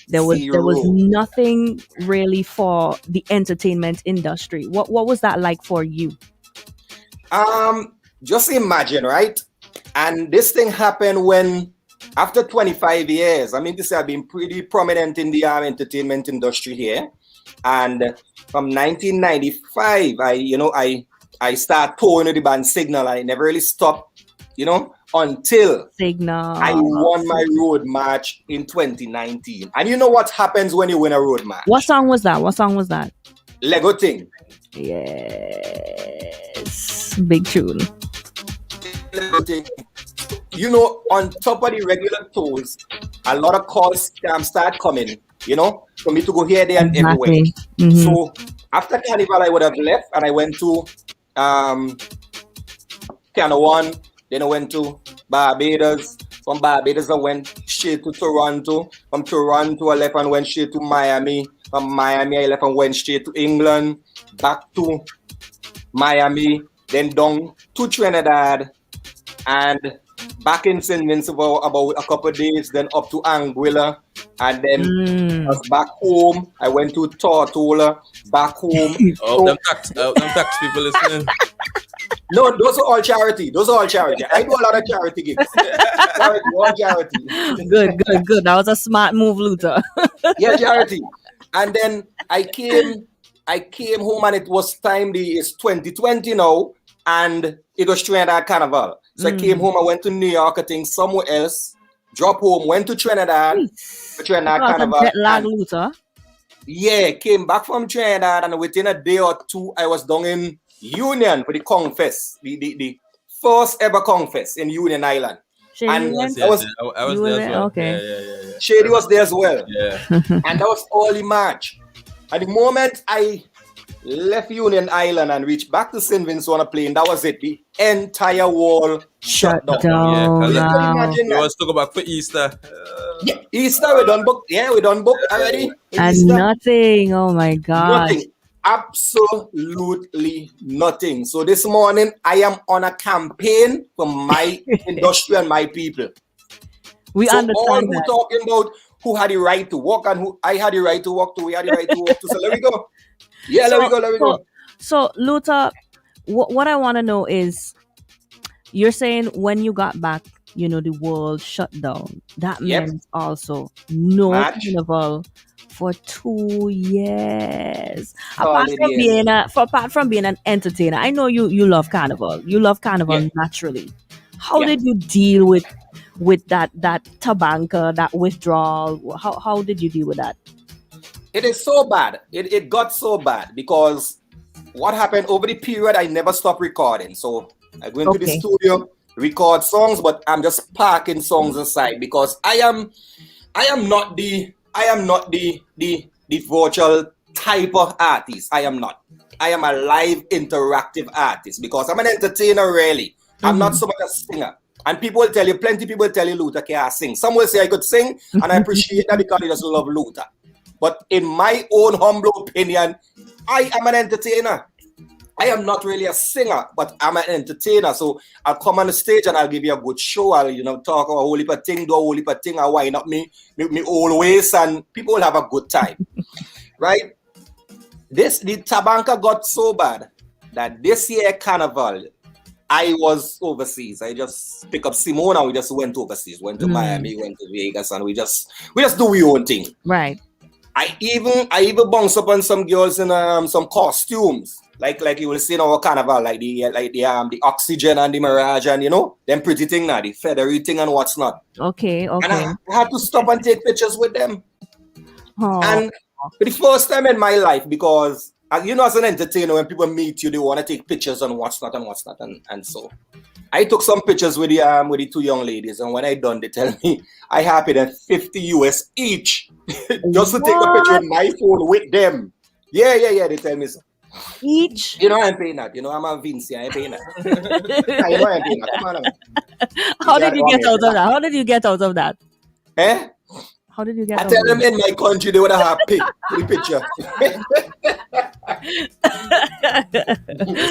D: There was nothing really for the entertainment industry. What was that like for you?
N: Just imagine, right? And this thing happened when, after 25 years, I mean, this has been pretty prominent in the entertainment industry here. And from 1995, I started touring with the band Signal. I never really stopped, until
D: Signal.
N: I won my road march in 2019. And you know what happens when you win a road march?
D: What song was that?
N: Lego Thing.
D: Yes. Big tune.
N: Lego Thing. On top of the regular tours, a lot of calls start coming, for me to go here, there, and everywhere.
D: Mm-hmm.
N: So after Carnival, I would have left and I went to One. Then I went to Barbados. From Barbados, I went straight to Toronto. From Toronto, I left and went straight to Miami. From Miami, I left and went straight to England. Back to Miami. Then down to Trinidad. And back in St. Vincent for about a couple of days. Then up to Anguilla. And then I was back home. I went to Tortola. Back home.
E: Them tax people listening.
N: No, those are all charity. I do a lot of charity gigs. All charity.
D: Good. That was a smart move, Luther.
N: Yeah, charity. And then I came home and it was time. It's 2020 now, and it was Trinidad Carnival. So I came home. I went to New York. I think somewhere else. Drop home. Went to Trinidad. Trinidad Carnival.
D: Jet lag, Luther.
N: Yeah, came back from Trinidad, and within a day or two, I was down in Union for the Kongfest, the first ever Kongfest in Union Island.
D: Shady
N: and
D: went?
N: I was
E: there as well.
D: Okay.
E: Yeah.
N: Shady was there as well.
E: Yeah.
N: And that was early March. At the moment I left Union Island and reached back to St. Vincent on a plane, that was it. The entire wall shut down.
E: Yeah, we was talking about for Easter.
N: Yeah, Easter we done book. Yeah, we done book already.
D: And
N: Easter.
D: Nothing. Oh my God.
N: Nothing. Absolutely nothing. So this morning I am on a campaign for my industry and my people.
D: We
N: so
D: understand
N: all
D: that.
N: who talking about who had the right to walk and who I had the right to walk to, we had the right to walk to. So let me go. Yeah, let me go.
D: So Luther, what I want to know is, you're saying when you got back, the world shut down. That meant also no carnival for 2 years. Apart from being an entertainer, I know you love carnival. You love carnival naturally. How did you deal with that tabanka, that withdrawal? How did you deal with that?
N: It is so bad. It got so bad because what happened over the period, I never stopped recording. So I go into the studio, record songs, but I'm just parking songs aside because I am not the virtual type of artist. I am not. I am a live interactive artist because I'm an entertainer really. I'm not so much a singer. And people will tell you, plenty of people will tell you Luther can't sing. Some will say I could sing and I appreciate that because they just love Luther. But in my own humble opinion, I am an entertainer. I am not really a singer, but I'm an entertainer. So I'll come on the stage and I'll give you a good show. I'll, talk a whole heap of thing, do a whole heap of thing. I'll wind up me always, and people will have a good time. Right? The tabanka got so bad that this year Carnival, I was overseas. I just pick up Simone and we just went overseas. Went to Miami, went to Vegas, and we just do our own thing.
D: Right.
N: I even bounce up on some girls in some costumes. Like you will see in our carnival, like the oxygen and the mirage and them pretty thing now, the feathery thing and what's not.
D: Okay.
N: And I had to stop and take pictures with them.
D: Oh.
N: And for the first time in my life, because as an entertainer, when people meet you, they want to take pictures on what's not and so I took some pictures with the two young ladies, and when I done, they tell me I happy than $50 US each just to take a picture with my phone with them. Yeah, they tell me so.
D: Each?
N: I'm paying that. I'm a Vinci, I ain't paying that. I ain't paying that. Come on.
D: How did you get out of that? How did you get out of that?
N: Eh?
D: How did you get
N: I
D: out
N: tell
D: of
N: them
D: that?
N: in my country they would have paid the picture.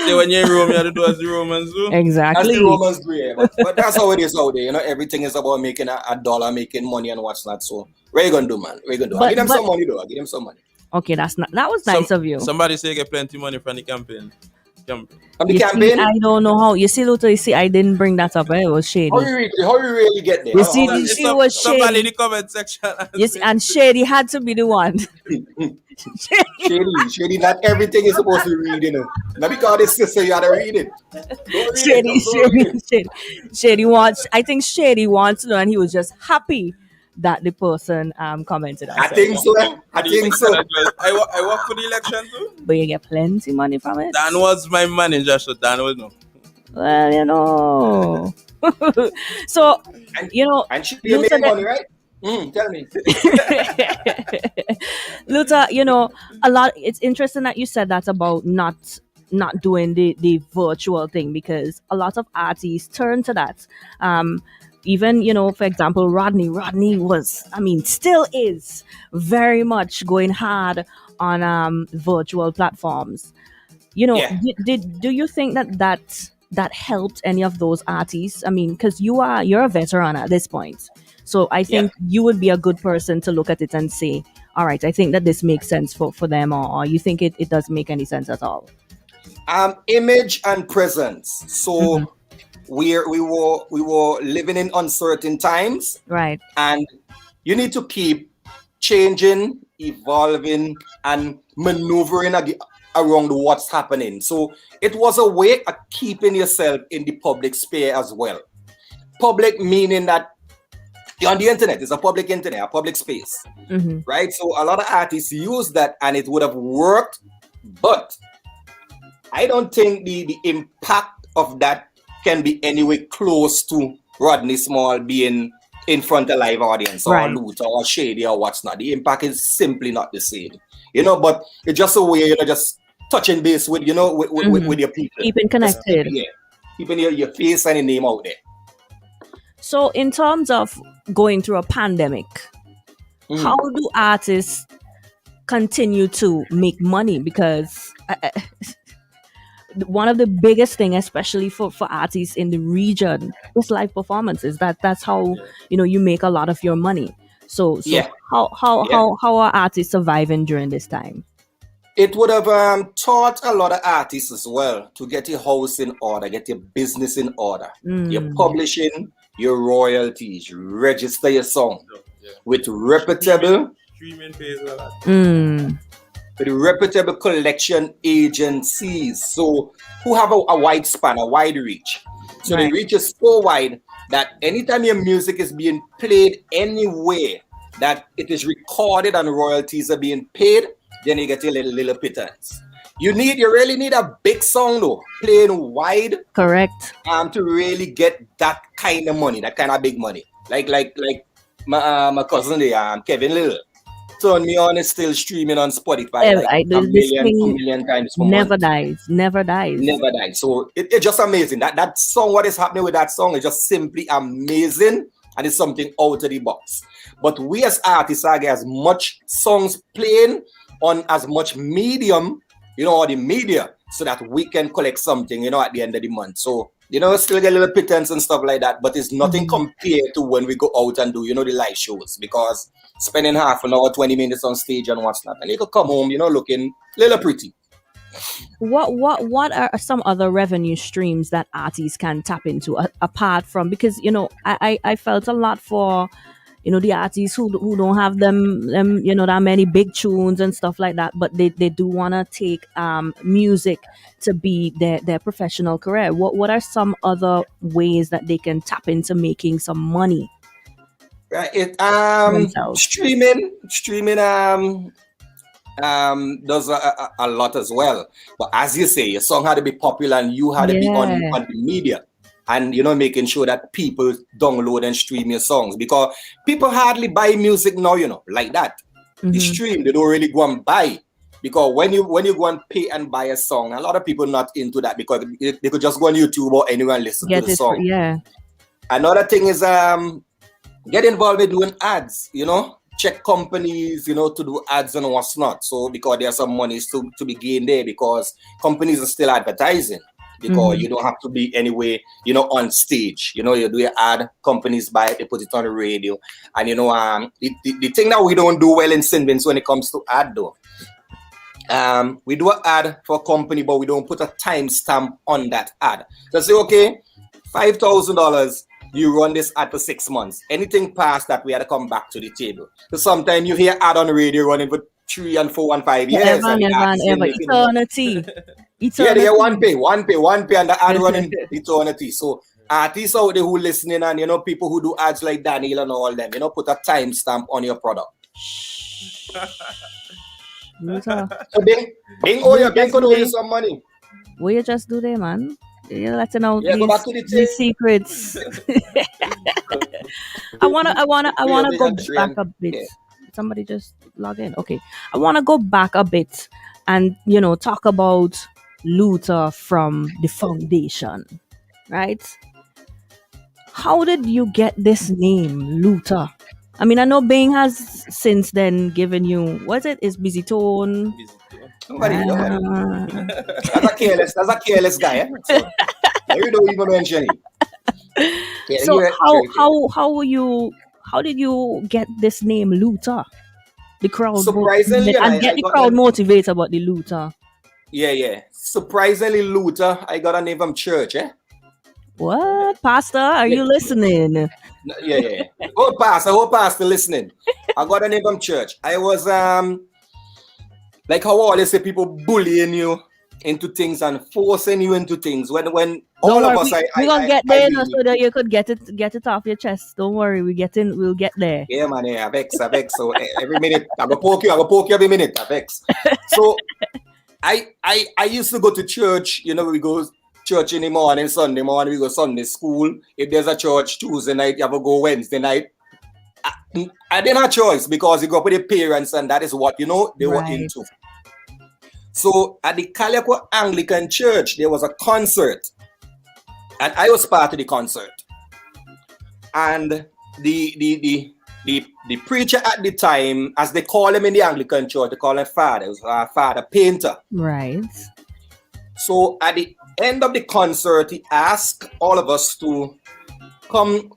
E: See, when you're in Rome, you have to do as the Romans do.
D: Exactly.
N: That's the Romans do, yeah. But that's how it is out there. Everything is about making a dollar, making money and what's not. So what you gonna do, man? What you gonna do? I give them some money though. I give them some money.
D: Okay, that was nice of you.
E: Somebody say you get plenty money from the campaign.
N: From the campaign?
D: See, I don't know how. You see, Luther, I didn't bring that up. It was shady.
N: How you really get there?
D: You see, it was shady.
E: Somebody in the comment section.
D: Yes, and shady had to be the one.
N: Shady, not everything is supposed to be read, Not because it's sister, you gotta read it.
D: Shady wants. I think Shady wants to know, and he was just happy that the person commented.
N: I think so. I
E: work for the election too.
D: But you get plenty money from it.
E: Dan was my manager, so Dan will know.
D: Well, so
N: and she made money, right? Tell me.
D: Luther, a lot. It's interesting that you said that about not doing the virtual thing, because a lot of artists turn to that. Even, for example, Rodney was, still is very much going hard on virtual platforms. Do you think that helped any of those artists? Because you're a veteran at this point. So I think you would be a good person to look at it and say, all right, I think that this makes sense for them, or you think it doesn't make any sense at all?
N: Image and presence. So we were living in uncertain times,
D: right?
N: And you need to keep changing, evolving, and maneuvering around what's happening. So it was a way of keeping yourself in the public sphere as well. Public meaning that you're on the internet. It's a public internet, a public space, right? So a lot of artists use that, and it would have worked, but I don't think the impact of that can be anywhere close to Rodney Small being in front of a live audience, or Luther or Shady or what's not. The impact is simply not the same, but it's just a way, just touching base with, with your people.
D: Keeping connected.
N: Keeping your face and your name out there.
D: So in terms of going through a pandemic, how do artists continue to make money? Because one of the biggest thing, especially for artists in the region, is live performances. That's how you make a lot of your money. So how are artists surviving during this time?
N: It would have taught a lot of artists as well to get your house in order, get your business in order. Your publishing, your royalties, register your song with reputable with reputable collection agencies, so who have a wide span, a wide reach. So the reach is so wide that anytime your music is being played anywhere that it is recorded and royalties are being paid, then you get your little pittance. You really need a big song though, playing wide.
D: Correct.
N: To really get that kind of money, that kind of big money. Like my cousin there, Kevin Little. Turn Me On is still streaming on Spotify. $1 million times per
D: never
N: month.
D: Never dies.
N: So it's just amazing. That song, what is happening with that song is just simply amazing, and it's something out of the box. But we as artists get as much songs playing on as much medium, or the media, so that we can collect something, at the end of the month. So, still get a little pittance and stuff like that, but it's nothing compared to when we go out and do, the live shows, because spending half an hour, 20 minutes on stage and what's not, and you could come home, looking a little pretty.
D: What are some other revenue streams that artists can tap into apart from, because I felt a lot for the artists who don't have them that many big tunes and stuff like that, but they do want to take music to be their professional career. What are some other ways that they can tap into making some money?
N: Right.
D: Themselves.
N: Streaming does a lot as well. But as you say, your song had to be popular and you had to be on the media, and making sure that people download and stream your songs, because people hardly buy music now, like that. The stream, they don't really go and buy, because when you go and pay and buy a song, a lot of people not into that, because they could just go on YouTube or anyone listen to the song. Another thing is get involved with doing ads, check companies, to do ads and what's not. So because there's some monies to be gained there, because companies are still advertising, because you don't have to be anyway, on stage. You do your ad, companies buy it, they put it on the radio. And the thing that we don't do well in St. Vince when it comes to ad though, we do an ad for a company, but we don't put a timestamp on that ad. So say, okay, $5,000, you run this ad for 6 months. Anything past that, we had to come back to the table. So sometimes you hear ad on the radio running for 3 and 4 and 5 years.
D: Ever. Eternity.
N: Yeah, they get one pay, and the ad running eternity. So artists out there who listening, and people who do ads like Daniel and all them, put a timestamp on your product. So Bing could owe you some money.
D: What you just do there, man? You're letting out
N: go back to
D: these secrets. I wanna go back a bit. Yeah. Somebody just log in. Okay, I wanna go back a bit and talk about Luther from the foundation, right? How did you get this name, Luther? I mean, I know Bing has since then given you, it's Busy Tone.
N: Nobody. That's a careless guy. Eh? So, you don't even mention it. Yeah,
D: so how did you get this name, Luther? The crowd
N: surprisingly,
D: and get the crowd motivated about the Luther.
N: Yeah. Surprisingly, Luther, I got a name from church.
D: What, Pastor? Are you listening?
N: Yeah. Oh, Pastor, listening. I got a name from church. I was like how all they say, people bullying you into things and forcing you into things. When all of us,
D: we're gonna get there so that you could get it off your chest. Don't worry, we'll get there.
N: Yeah, man. I vex. So every minute I go poke you every minute. I vex. So I used to go to church. We go church in the morning, Sunday morning we go Sunday school. If there's a church Tuesday night, you have to go Wednesday night. I didn't have a choice, because you go up with the parents, and that is what they were into. So at the Calico Anglican Church, there was a concert, and I was part of the concert. And the preacher at the time, as they call him in the Anglican Church, they call him Father. It was Father Painter.
D: Right.
N: So at the end of the concert, he asked all of us to come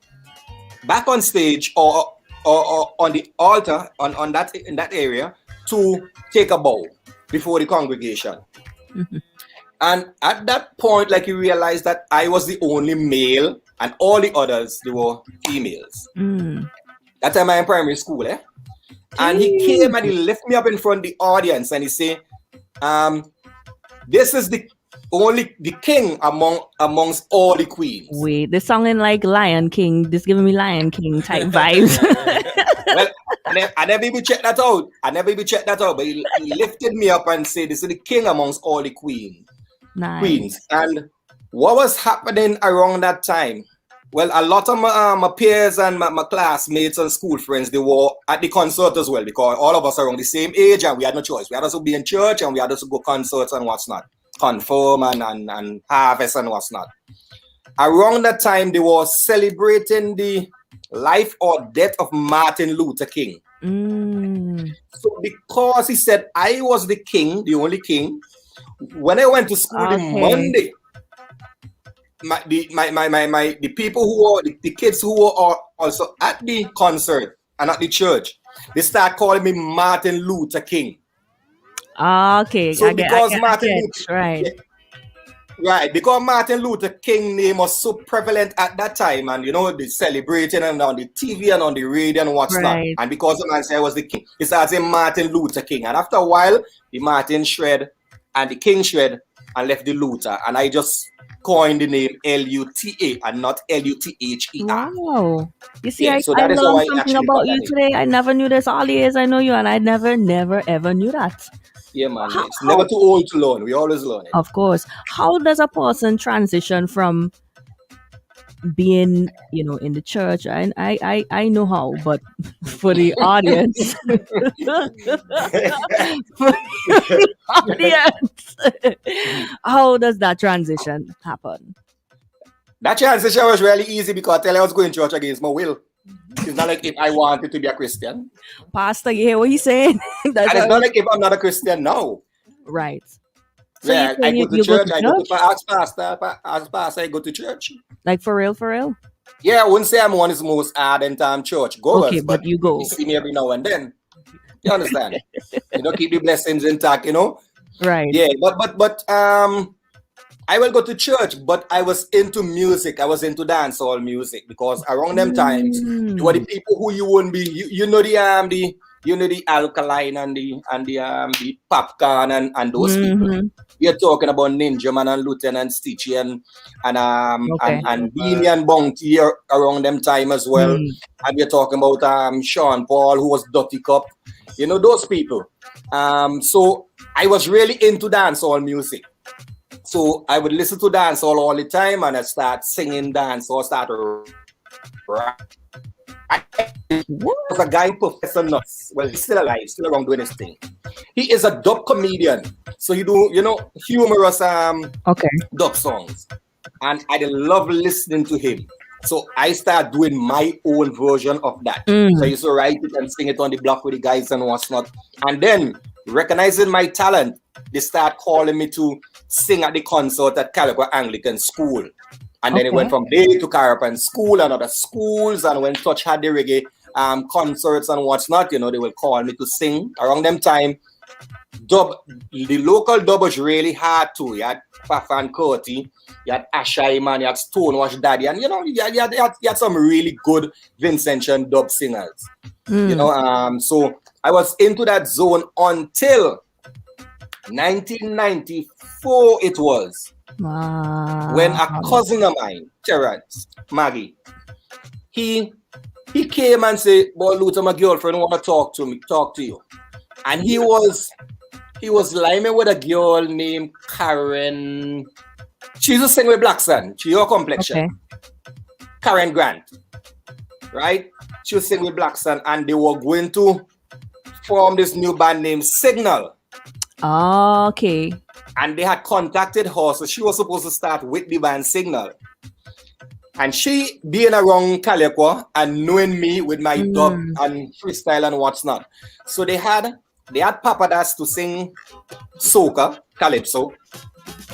N: back on stage or on the altar on that in that area to take a bow before the congregation. And at that point, like, he realized that I was the only male and all the others, they were females. That time I'm in primary school, and he came and he lifted me up in front of the audience and he said, this is the king amongst all the queens.
D: Wait, this sounding like Lion King. This giving me Lion King type vibes.
N: Well, I never even checked that out. But he lifted me up and said, this is the king amongst all the queens.
D: Nice.
N: And what was happening around that time? Well, a lot of my peers and my classmates and school friends, they were at the concert as well, because all of us are around the same age and we had no choice. We had to be in church and we had to go concerts and what's not. Confirm and harvest and what's not. Around that time, they were celebrating the life or death of Martin Luther King. So because he said I was the king, the only king, when I went to school on Monday, the people who were the kids who were also at the concert and at the church, they start calling me Martin Luther King.
D: Okay,
N: So
D: I get, I
N: because
D: get, I get. Right.
N: Right, because Martin Luther King name was so prevalent at that time, and they celebrating and on the TV and on the radio and what's not.
D: Right.
N: And because the man said I was the king, he started saying Martin Luther King. And after a while, the Martin shred and the King shred and left the Luther. And I just coined the name Luta and not Luther.
D: Wow. You see,
N: Yeah, so
D: I
N: that is how
D: learned
N: I
D: something
N: actually got
D: about
N: that
D: you
N: name.
D: today. I never knew this. All the years I know you, and I never, ever knew that.
N: Yeah, man. It's never too old to learn. We always learn it.
D: Of course. How does a person transition from being, in the church? I know how, but for the audience, for the audience, how does that transition happen?
N: That transition was really easy because I tell you I was going to church against my will. It's not like if I wanted to be a Christian.
D: Pastor, you hear what he's saying?
N: And it's not like if I'm not a Christian now.
D: Right. So
N: yeah, I go to
D: you
N: church.
D: go to
N: I go to ask pastor. I go to church.
D: Like for real?
N: Yeah, I wouldn't say I'm one of the most ardent church goers.
D: Okay, but you go.
N: You see me every now and then. You understand? Keep the blessings intact.
D: Right.
N: Yeah, but I will go to church, but I was into music. I was into dancehall music because around them times, you were the people who you wouldn't be. The Alkaline and the Popcorn and those people. You're talking about Ninja Man and Lieutenant Stitchy and Beanie and Bounty around them time as well. And you're talking about Sean Paul, who was Dirty Cup. Those people. So I was really into dancehall music. So I would listen to dancehall all the time, and I start singing dancehall, start There was a guy, Professor Nuts. Well, he's still alive, still around doing his thing. He is a dub comedian. So he do, humorous dub songs. And I love listening to him. So I start doing my own version of that. So I used to write it and sing it on the block with the guys and what's not. And then, recognizing my talent, they start calling me to sing at the concert at Calico Anglican School. And then it went from there to Carapan School and other schools. And when Touch had the reggae concerts and what's not, they will call me to sing. Around them time, the local dub was really hard too. You had Fafa and Curti, you had Ashai Man, you had Stonewash Daddy, and you had some really good Vincentian dub singers. So I was into that zone until 1994 it was.
D: Wow.
N: When a cousin of mine, Terrence, Maggie, he came and said, "Boy, Luther, my girlfriend want to talk to you." And he was liming with a girl named Karen. She used to sing with Black Sun. She your complexion.
D: Okay.
N: Karen Grant. Right? She was singing with Black Sun, and they were going to form this new band named Signal.
D: Okay.
N: And they had contacted her, so she was supposed to start with the band Signal. And she being around Calico and knowing me with my dub and freestyle and what's not. So they had Papa Das to sing soca, calypso.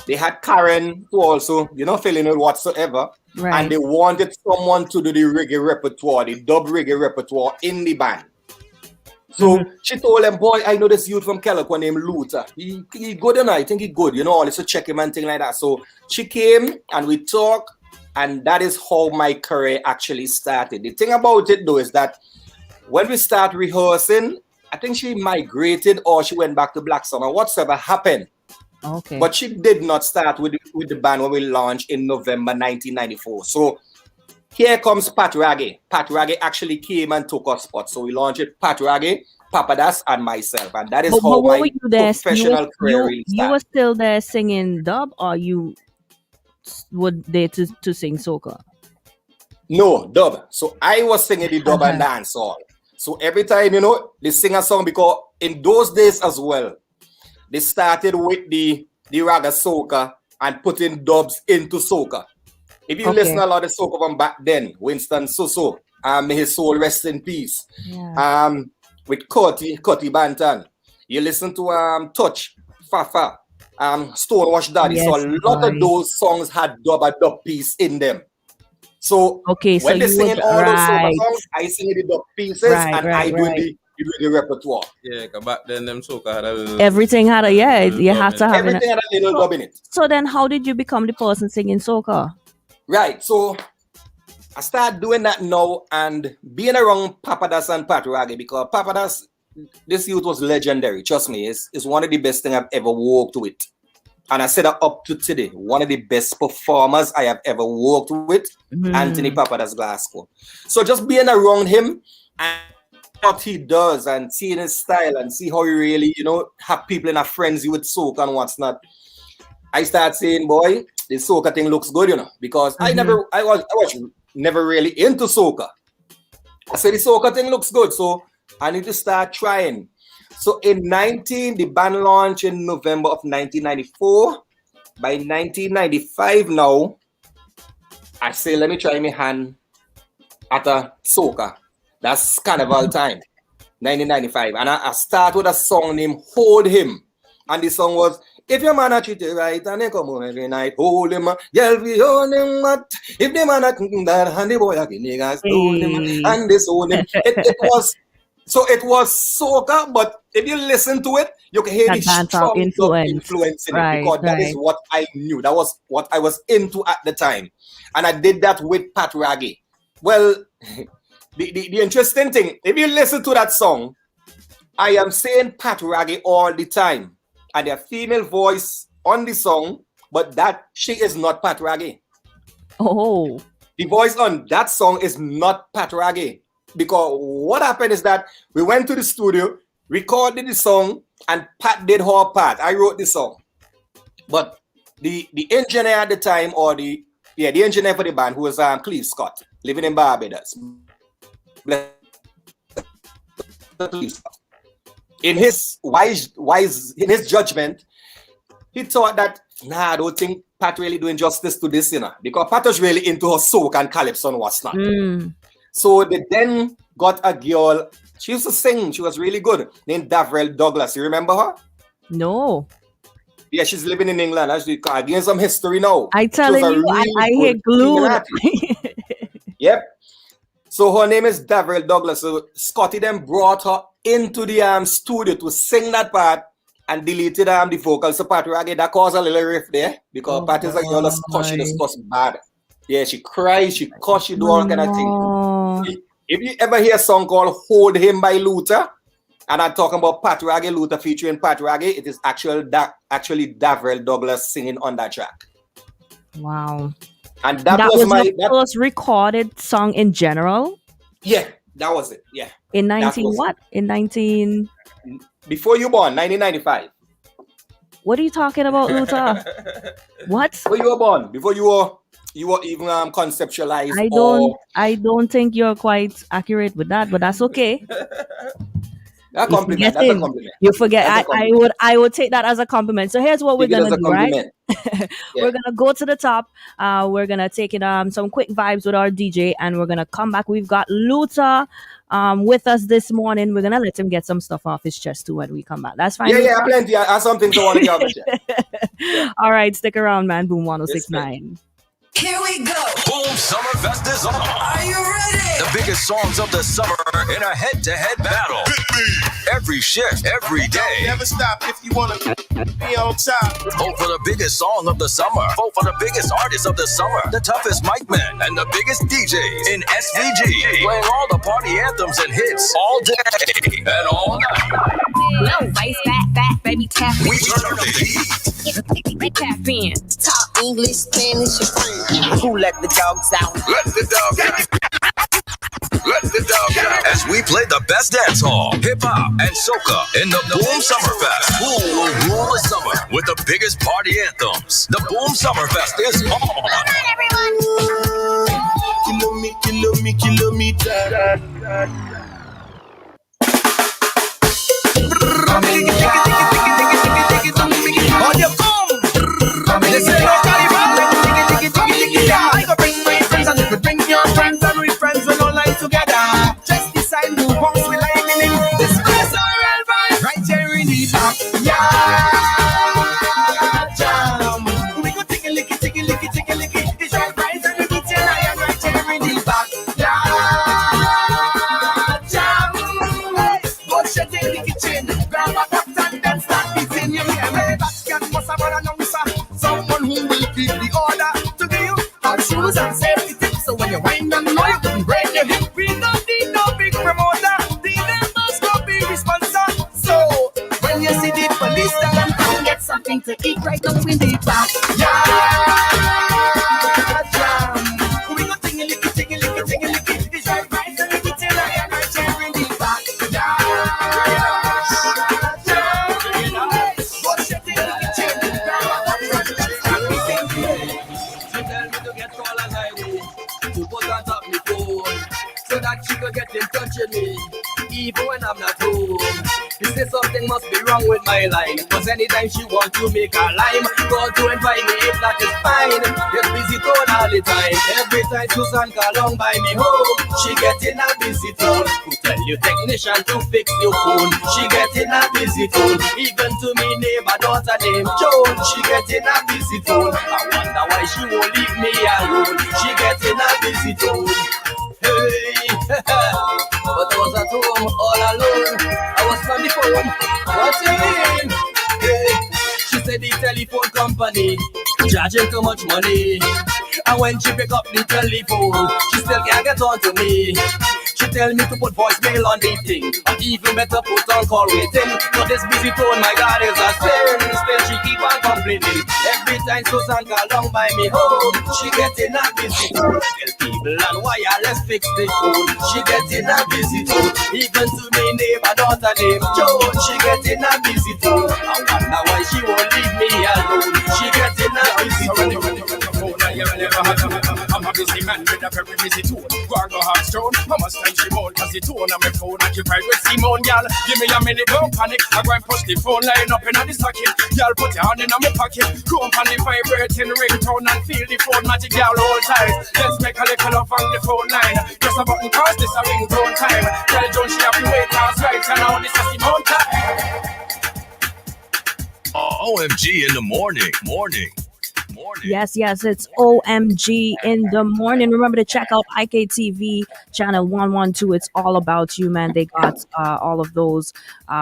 N: They had Karen to also, fill in with whatsoever.
D: Right.
N: And they wanted someone to do the reggae repertoire, the dub reggae repertoire in the band. So she told them, "Boy, I know this youth from Calico named Luther. He good and I think he good, let's check him and thing like that." So she came and we talked, and that is how my career actually started. The thing about it though is that when we start rehearsing, I think she migrated or she went back to Black Sun or whatsoever happened.
D: Okay.
N: But she did not start with the band when we launched in November 1994. So here comes Pat Raggy. Pat Raggy actually came and took our spot. So we launched it, Pat Raggy, Papa Das, and myself. And that is how my professional career really started.
D: You were still there singing dub, or you were there to sing soca?
N: No, dub. So I was singing the dub and dancehall. So every time, they sing a song, because in those days as well, they started with the raga soca and putting dubs into soca. If you listen a lot of soca from back then, Winston Soso, may his soul rest in peace.
D: Yeah.
N: With Curti Banton, you listen to Touch, Fafa, Stonewash Daddy. So a lot of those songs had dub piece in them. So when they singing all those soca songs, I sing the dub pieces and I do the the repertoire.
E: Yeah, 'cause back then them soca had a little,
D: Everything had a you have to have
N: everything had a little dub in it.
D: So then, how did you become the person singing soca?
N: Right. So I started doing that now and being around Papadas and Paturage, because Papadas, this youth was legendary. Trust me, it's one of the best things I've ever worked with. And I said that up to today, one of the best performers I have ever worked with, Anthony Papadas Glasgow. So just being around him and what he does and seeing his style and see how he really, have people in a frenzy with soca and what's not. I start saying, boy, the soca thing looks good, because I was never really into soca. I said the soca thing looks good, so I need to start trying. So the band launched in November of 1994. By 1995 now, I say, let me try my hand at a soca. That's carnival time, 1995. And I start with a song named Hold Him. And the song was, if your man a treat you right and they come home every night, hold him, yell for hold him, if the man a that and the boy a niggas hold him and this hold him. It was soca, but if you listen to it, you can hear the strong influence in it, because that is what I knew. That was what I was into at the time. And I did that with Pat Raggy. Well, the interesting thing, if you listen to that song, I am saying Pat Raggy all the time. And a female voice on the song, but that she is not Pat Raggy.
D: Oh.
N: The voice on that song is not Pat Raggy. Because what happened is that we went to the studio, recorded the song, and Pat did her part. I wrote the song. But the engineer at the time, or the engineer for the band, who was Cleve Scott, living in Barbados. In his in his judgment, he thought that, I don't think Pat really doing justice to this, because Pat was really into her soca and calypso and what's not. So they then got a girl, she used to sing, she was really good, named Davrell Douglas. You remember her?
D: No.
N: Yeah, she's living in England. Actually, again, some history now.
D: I telling you, really I hear glued.
N: Yep. So her name is Davrell Douglas. So Scotty then brought her into the studio to sing that part and deleted the vocals. So Pat Raggy, that caused a little rift there, because Pat is a girl that's cuss bad. Yeah, she cries, she cuss, she do all kind of things. If you ever hear a song called Hold Him by Luther, and I'm talking about Pat Raggy, Luther featuring Pat Raggy, it is actually Davrell Douglas singing on that track.
D: Wow.
N: And that was
D: the first recorded song in general?
N: Yeah, that was it. Yeah.
D: In 19...
N: Before you born, 1995.
D: What are you talking about, Luther? What?
N: Before you were born, before you were even conceptualized.
D: I don't think you're quite accurate with that, but that's okay.
N: That's a compliment.
D: You forget. I would take that as a compliment. So here's what we're gonna do, right? We're gonna go to the top. We're gonna take it some quick vibes with our DJ, and we're gonna come back. We've got Luther with us this morning. We're gonna let him get some stuff off his chest too when we come back. That's fine.
N: Yeah, plenty. I have something to want to get off the
D: All right, stick around, man. Boom 106.9.
J: Here we go.
K: Boom Summerfest is on.
J: Are you ready?
K: The biggest songs of the summer in a head-to-head battle. Every shift, every day.
S: Never stop if you want to be on top.
K: Vote for the biggest song of the summer. Vote for the biggest artist of the summer. The toughest mic men and the biggest DJs in SVG. Playing all the party anthems and hits all day and all night.
T: Low bass, back, baby, tap in.
K: We turn up the heat.
T: Tap in.
U: Talk English, Spanish, or French. Who let the dogs out?
K: Let the dog out. Let the dog out. As we play the best dance hall, hip hop, and soca in the Boom Summerfest. Who will rule the summer with the biggest party anthems? The Boom Summerfest is on.
S: Kilometer.
C: On your come, they say no carnival. I go bring my friends and you could bring your friends, and we friends will all lie together. Just decide who wants we lining in this place alright vibe right here in the back. Yeah, jam. We go take a licky. It's right and we beat you lion right here in the back. Yeah, and then start beating you. Yeah, that can must have an announcer, someone who will keep the order to give you hot shoes and safety tips. So when you wind and know you can break your hip, we don't need no big promoter. The members go be responsible. So when you see the police, tell them come get something to eat right now in the back. We go ting-a-licky, ting-a-licky, ting-a-licky. It's right, right, so we get it right and right here in the back. Go shut it, licky, change it,
A: she tell me to get call and ID, to put on top my phone, so that she could get in touch with me, even when I'm not home. She say something must be wrong with my line, cause anytime she want to make a lime, call to invite me if that is fine. Get busy tone all the time. Every time Susan call on by me home, she get in a busy tone. Who tell you technician to fix your phone? She get in a busy tone. Even to me neighbor daughter named Joan, she get in a busy tone. I wonder why she won't leave me alone. She get in a busy tone. Hey, but I was at home all alone. I was on the phone. What you mean? Hey, she said the telephone company charging too much money. And when she pick up the telephone, she still can't get on to me. She tell me to put voicemail on the thing, or even better put on call waiting. But this busy tone, my God, is a sin. Still she keep on complaining. Every time Susan call down by me home, she get in a busy tone. Tell people and wireless fix the phone. She get in a busy tone. Even to me neighbor daughter named Joan, she get in a busy tone. I wonder why she won't leave me alone. She get in a busy tone.
V: I'm a busy man with a very busy tone. Go hard stone. How much time she moan? Cause the tone on my phone occupied with Simone, y'all. Give me a minute, don't panic. I go and push the phone line up in the socket. Y'all put your hand in my pocket. Go up on the vibrating ringtone and feel the phone magic, y'all hold tight. Let's make a little love on the phone line. Press a button cause this a ringtone time. Tell Joan she have to wait house right. And now this is Simone time.
K: OMG in the morning.
D: Yes, it's OMG in the morning. Remember to check out IKTV channel 112. It's all about you, man. They got all of those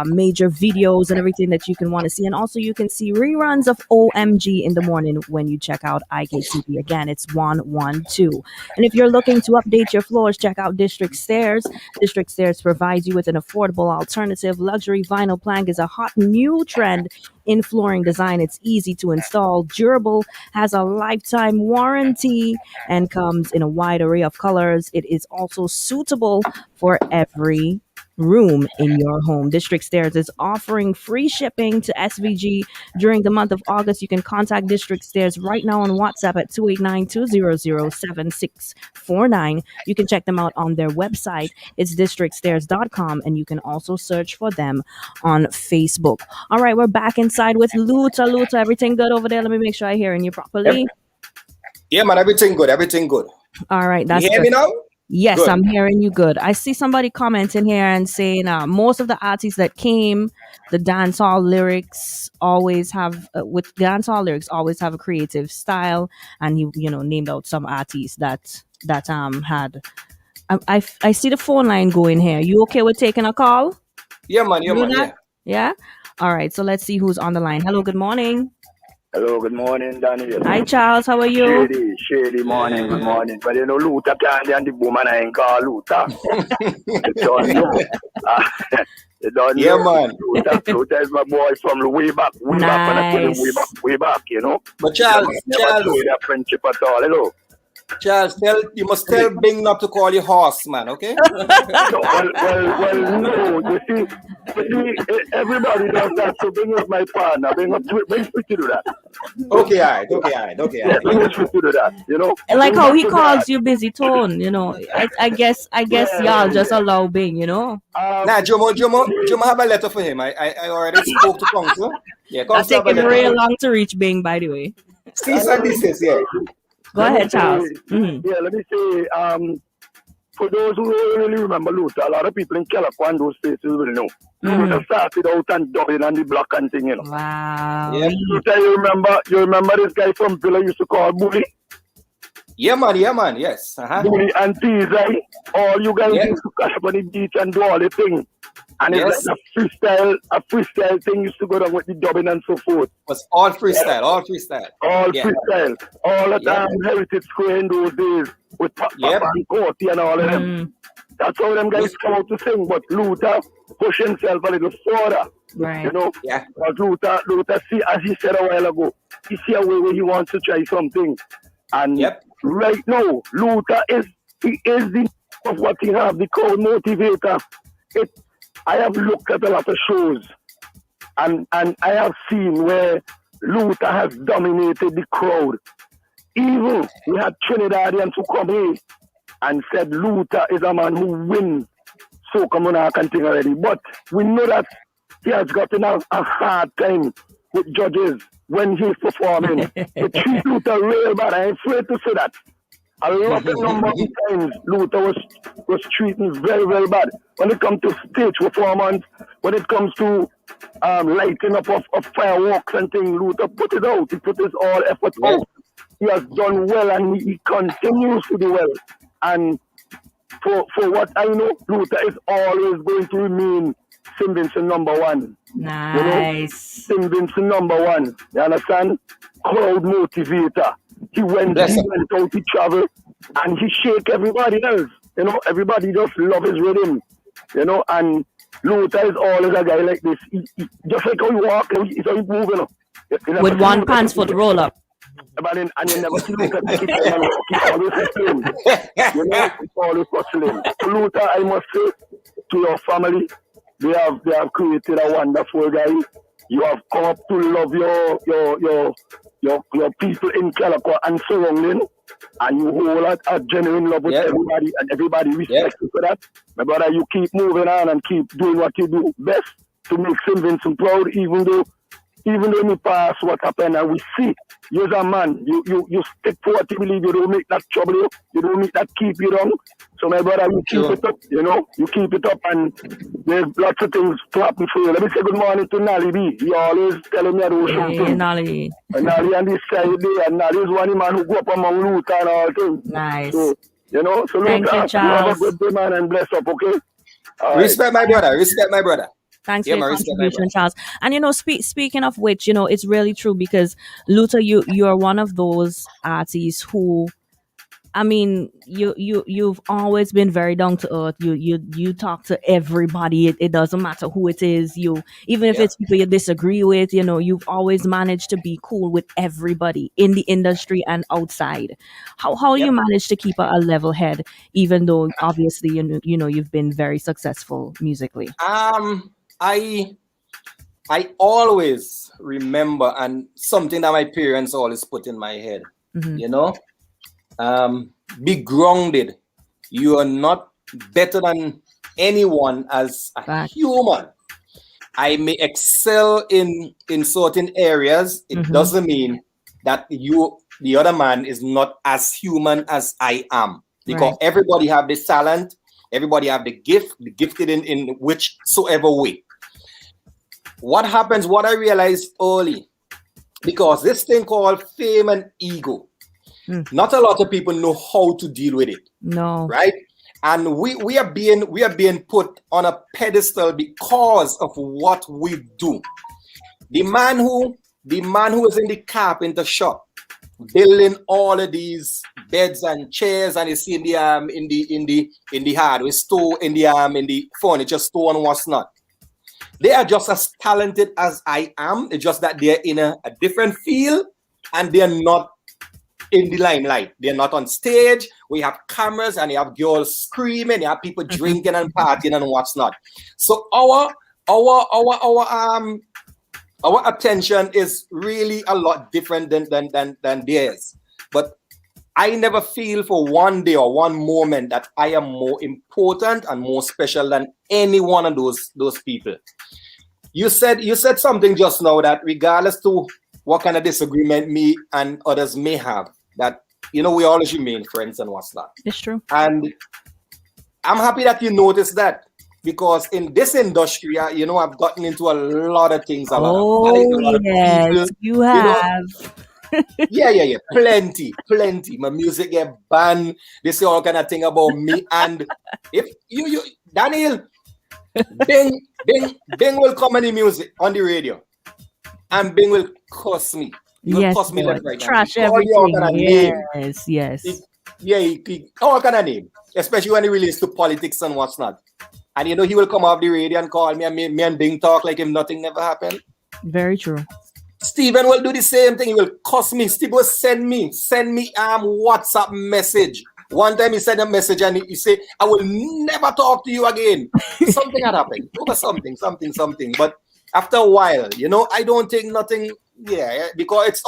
D: major videos and everything that you can want to see. And also you can see reruns of OMG in the morning when you check out IKTV. Again, it's 112. And if you're looking to update your floors, check out District Stairs. District Stairs provides you with an affordable alternative. Luxury vinyl plank is a hot new trend in flooring design. It's easy to install, durable, has a lifetime warranty, and comes in a wide array of colors. It is also suitable for every room in your home. District Stairs is offering free shipping to SVG during the month of August. You can contact District Stairs right now on WhatsApp at 289-200-7649. You can check them out on their website. It's districtstairs.com, and you can also search for them on Facebook. All right, we're back inside with Luta. Luta, everything good over there? Let me make sure I'm hearing you properly.
N: Yeah, man, everything good.
D: All right, that's
N: you hear
D: good.
N: me now?
D: Yes,
N: Good.
D: I'm hearing you good. I see somebody commenting here and saying most of the artists that came, the dancehall lyrics always have a creative style, and he named out some artists that had. I see the phone line going here. You okay with taking a call?
N: Yeah, man.
D: Yeah. All right. So let's see who's on the line. Hello. Good morning.
W: Hello, good morning, Daniel.
D: Hi, Charles. How are you?
W: Shady morning, good morning. But Luther can't and the woman I ain't call Luther. You don't know. You don't
N: Yeah,
W: know.
N: man.
W: Luther is my boy from the way back. Way back,
N: But Charles,
W: never showed that friendship at all,
N: Charles, you must tell Bing not to call you horse, man, okay?
W: Well, no. You see, everybody does that. So Bing is my partner. Bing fit to do that.
N: Okay, all right.
W: Yeah, Bing is fit to do that,
D: Like how he calls you busy tone, I guess y'all just allow Bing,
N: Nah, Jomo have a letter for him. I already spoke to Council. Yeah,
D: That's taking real long to reach Bing, by the way.
N: Cease and desist, yeah.
D: Go ahead, Charles.
W: Yeah, let me say, for those who don't really remember Luther, a lot of people in California, those places will know. Luther started out and dubbing and the block and thing,
D: Wow.
W: Yeah. Luther, you remember this guy from Villa used to call Bully?
N: Yeah, man, yes.
W: Bully and Tease, right? All you guys used to catch up on the beach and do all the things. And it's like a freestyle thing used to go down with the dubbing and so forth.
N: It was all freestyle, all freestyle.
W: All freestyle. All the time, Heritage Square in those days with Papa and Corty and all of them. That's how them guys come out to sing. But Luther push himself a little further.
D: Right.
W: You know?
N: Yeah.
W: Because Luther see, as he said a while ago, he see a way where he wants to try something. And right now, Luther is the of what he have, the crowd motivator. I have looked at a lot of shows and I have seen where Luther has dominated the crowd. Even we had Trinidadians who come here and said Luther is a man who wins Soca Monarch and thing already. But we know that he has gotten a hard time with judges when he's performing. They treat Luther real bad. I'm afraid to say that. A lot of number of times Luther was treating very, very bad. When it comes to stage performance, when it comes to lighting up of fireworks and things, Luther put it out. He put his all effort out. He has done well and he continues to do well. And for what I know, Luther is always going to remain St. Vincent number one.
D: Nice.
W: You know? St. Vincent number one. You understand? Crowd motivator. He went out, he traveled, and he shake everybody else. You know, everybody just love his rhythm. You know, and Luther is always a guy like this. He just like how he walk, he's how he move, you know.
D: With one pants foot roll up.
W: But then, and you never see Luther keep always hustling. You know, he's always hustling. So Luther, I must say, to your family, they have created a wonderful guy. You have come up to love your people in Calico and surrounding, and you hold a genuine love with everybody, and everybody respects you for that. My brother, you keep moving on and keep doing what you do best to make St. Vincent proud, even though we pass what happened and we see you're a man, you stick for what you believe, you don't make that trouble you don't make that keep you down. So my brother, you keep it up, you know, you keep it up, and there's lots of things to happen for you. Let me say good morning to Nally B. He always telling me those things.
D: Nally.
W: And Nally on this side there, and Nally is one man who grew up among Luther and all things.
D: Nice.
W: So, you know, so
D: thank
W: Luther,
D: you, Charles.
W: have a good day, man, and bless up, okay?
N: Respect my brother, respect my brother.
D: Thanks for your contribution, Charles. And you know, speaking of which, you know, it's really true because Luther, you are one of those artists who, I mean, you've always been very down to earth. You talk to everybody. It doesn't matter who it is. Even if it's people you disagree with, you know, you've always managed to be cool with everybody in the industry and outside. How you manage to keep a level head, even though obviously you know you've been very successful musically.
N: I always remember, and something that my parents always put in my head, you know, be grounded. You are not better than anyone as a human. I may excel in certain areas. It doesn't mean that the other man, is not as human as I am, because everybody have this talent. Everybody have the gifted in whichsoever way. What happens, what I realized early, because this thing called fame and ego, not a lot of people know how to deal with it.
D: No.
N: Right? And we are being put on a pedestal because of what we do. The man who is in the carpenter shop building all of these beds and chairs, and you see in the hardware store, in the furniture store and what's not. They are just as talented as I am. It's just that they're in a different field and they're not in the limelight. They're not on stage. We have cameras and you have girls screaming. You have people drinking and partying and what's not. So our attention is really a lot different than theirs. But I never feel for one day or one moment that I am more important and more special than any one of those people. You said something just now that regardless to what kind of disagreement me and others may have, that, you know, we always remain friends and what's that.
D: It's true.
N: And I'm happy that you noticed that, because in this industry, you know, I've gotten into a lot of things. A lot of people,
D: you have.
N: You know, yeah. Plenty. My music get banned. They say all kind of thing about me. And if you Daniel, Bing will come on the music on the radio, and Bing will cuss me. He will
D: Yes,
N: cuss me
D: boy.
N: left, right, and
D: Trash
N: call me all kind of name.
D: everything. Yes.
N: He all kind of name, especially when it relates to politics and what's not. And you know he will come off the radio and call me, and me and Bing talk like if nothing never happened.
D: Very true.
N: Steven will do the same thing. He will cuss me. Steve will send me WhatsApp message. One time he sent a message and he said, I will never talk to you again. Something had happened. Over something. But after a while, you know, I don't take nothing, because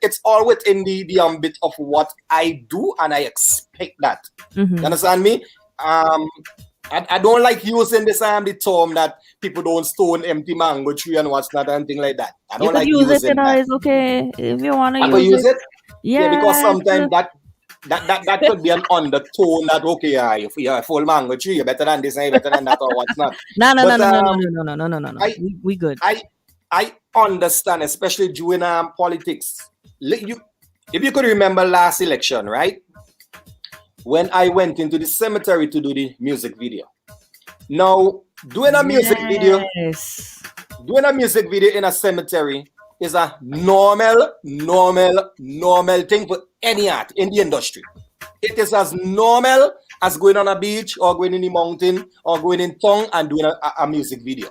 N: it's all within the ambit of what I do, and I expect that.
D: Mm-hmm.
N: You understand me? I don't like using this the term that people don't stone empty mango tree and what's not and thing like that. I don't like
D: use
N: using
D: it,
N: that.
D: it's okay if you want
N: I
D: to
N: could
D: use
N: use it.
D: Yeah,
N: because sometimes that could be an undertone that if you're a full mango tree, you're better than this and you're better than that or what's not.
D: No. We good.
N: I understand, especially during politics. If you could remember last election, right? When I went into the cemetery to do the music video. Now, doing a music video in a cemetery is a normal thing for any art in the industry. It is as normal as going on a beach or going in the mountain or going in town and doing a music video.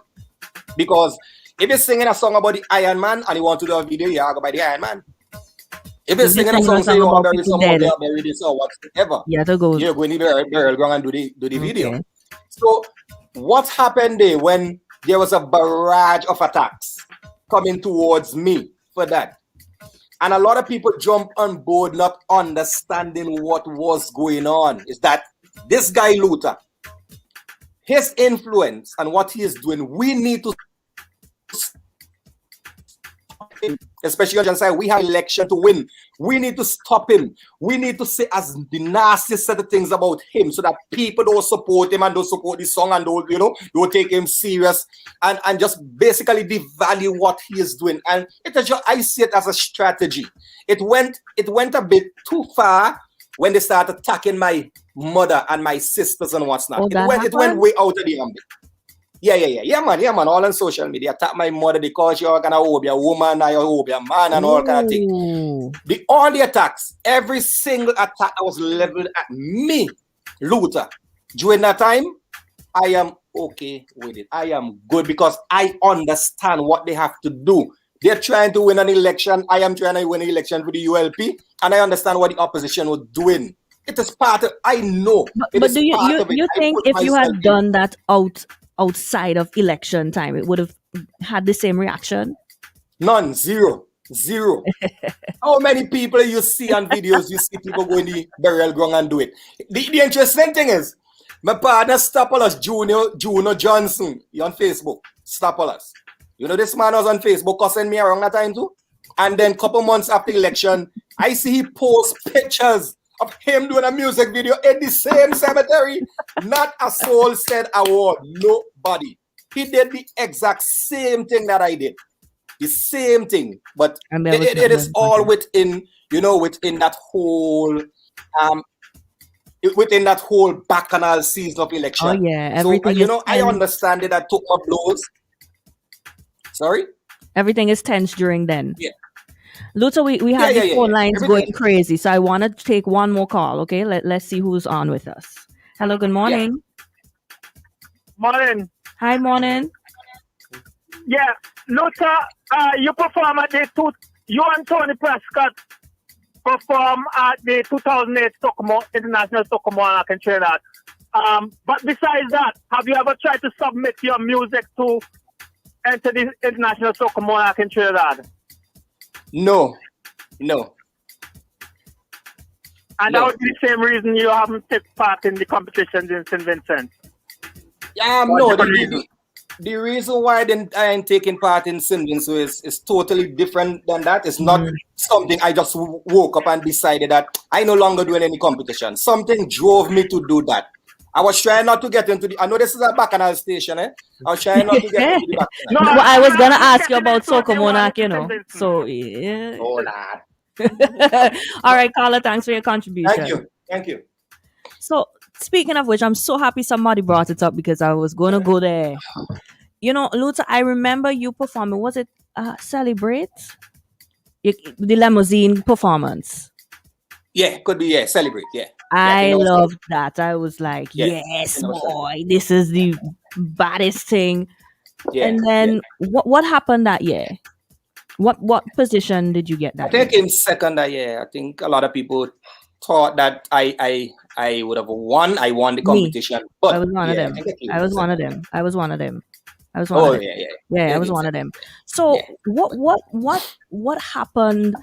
N: Because if you're singing a song about the Iron Man and you want to do a video, you have to go by the Iron Man. If you're singing a song say you want to bury someone, you bury this or whatever.
D: You're
N: going to the burial ground and do the video. So what happened there when there was a barrage of attacks coming towards me for that? And a lot of people jump on board not understanding what was going on. Is that this guy Luther, his influence and what he is doing, we need to, especially on the side, we have election to win. We need to stop him. We need to say as the nastiest set of things about him so that people don't support him and don't support the song and don't take him serious and just basically devalue what he is doing. And I see it as a strategy. It went a bit too far when they started attacking my mother and my sisters and what's not. It went way out of the ambit. Yeah, man. All on social media. Attack my mother because you're gonna be a woman or you're be a man and all kind of thing. All the attacks, every single attack that was leveled at me, Luther, during that time, I am okay with it. I am good because I understand what they have to do. They're trying to win an election. I am trying to win an election for the ULP, and I understand what the opposition was doing. It is part of. I know.
D: But do you think if you had done that outside of election time, it would have had the same reaction?
N: None. Zero. How many people you see on videos, you see people go in the burial ground and do it? The interesting thing is, my partner Stapolus Juno Johnson, he on Facebook. Stapolus. You know this man was on Facebook cussing me around that time too? And then a couple months after election, I see he posts pictures of him doing a music video in the same cemetery. Not a soul said a word. Nobody. He did the exact same thing that I did. The same thing. But it is all within that whole within that whole bacchanal season of election.
D: Oh yeah. Everything
N: I understand it. I took my blows. Sorry?
D: Everything is tense during then.
N: Yeah.
D: Luther, we have the phone lines going crazy, so I want to take one more call, okay? Let's see who's on with us. Hello, good morning.
W: Morning.
D: Hi, morning.
W: Yeah, Luther, you perform at you and Tony Prescott perform at the 2008 International Stockholm Monarch in Trinidad. But besides that, have you ever tried to submit your music to enter the International Stockholm Monarch in Trinidad?
N: No.
W: And that would be the same reason you haven't taken part in the competitions in St. Vincent?
N: No. The reason why I ain't taking part in St. Vincent is totally different than that. It's not something I just woke up and decided that I no longer doing any competition. Something drove me to do that. I was trying not to get into I know this is a bacchanal station, I was trying not to get into the bacchanal.
D: No, I was gonna ask you about Soca Monarch, So yeah.
N: Oh lad.
D: All right, caller, thanks for your contribution.
N: Thank you.
D: So Speaking of which, I'm so happy somebody brought it up because I was going to go there. You know, Luther, I remember you performing. Was it Celebrate? The limousine performance.
N: Yeah, could be, yeah, Celebrate, yeah.
D: I loved that. I was like,
N: Yeah,
D: yes, boy, this is the baddest thing.
N: Yeah,
D: And then what happened that year? What position did you get that
N: I think I
D: year?
N: came second that year. I think a lot of people thought that I would have won. I won the
D: Me.
N: competition, but
D: I was one of
N: yeah, I
D: them.
N: think I came
D: I was one
N: second.
D: of them. I was one of them. I was one
N: Oh
D: of them.
N: yeah, yeah,
D: Yeah, I was
N: came
D: one of
N: second.
D: them. So what happened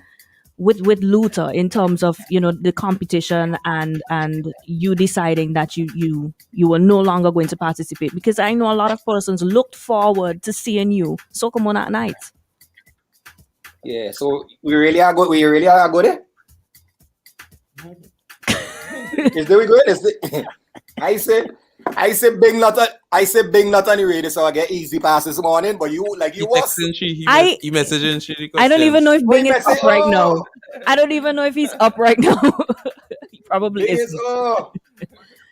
D: with Luther in terms of, you know, the competition and you deciding that you were no longer going to participate? Because I know a lot of persons looked forward to seeing you Soca Monarch night.
N: Yeah, so we really are good. We really are good. Eh? Is there we good? Is there, I said big nut on the radio, so I get easy pass this morning. But you was.
E: He messaging she.
D: I don't even know if Bing is
N: message?
D: up right now.
N: Oh.
D: I don't even know if he's up right now. He probably
N: Bing
D: is.
N: is up.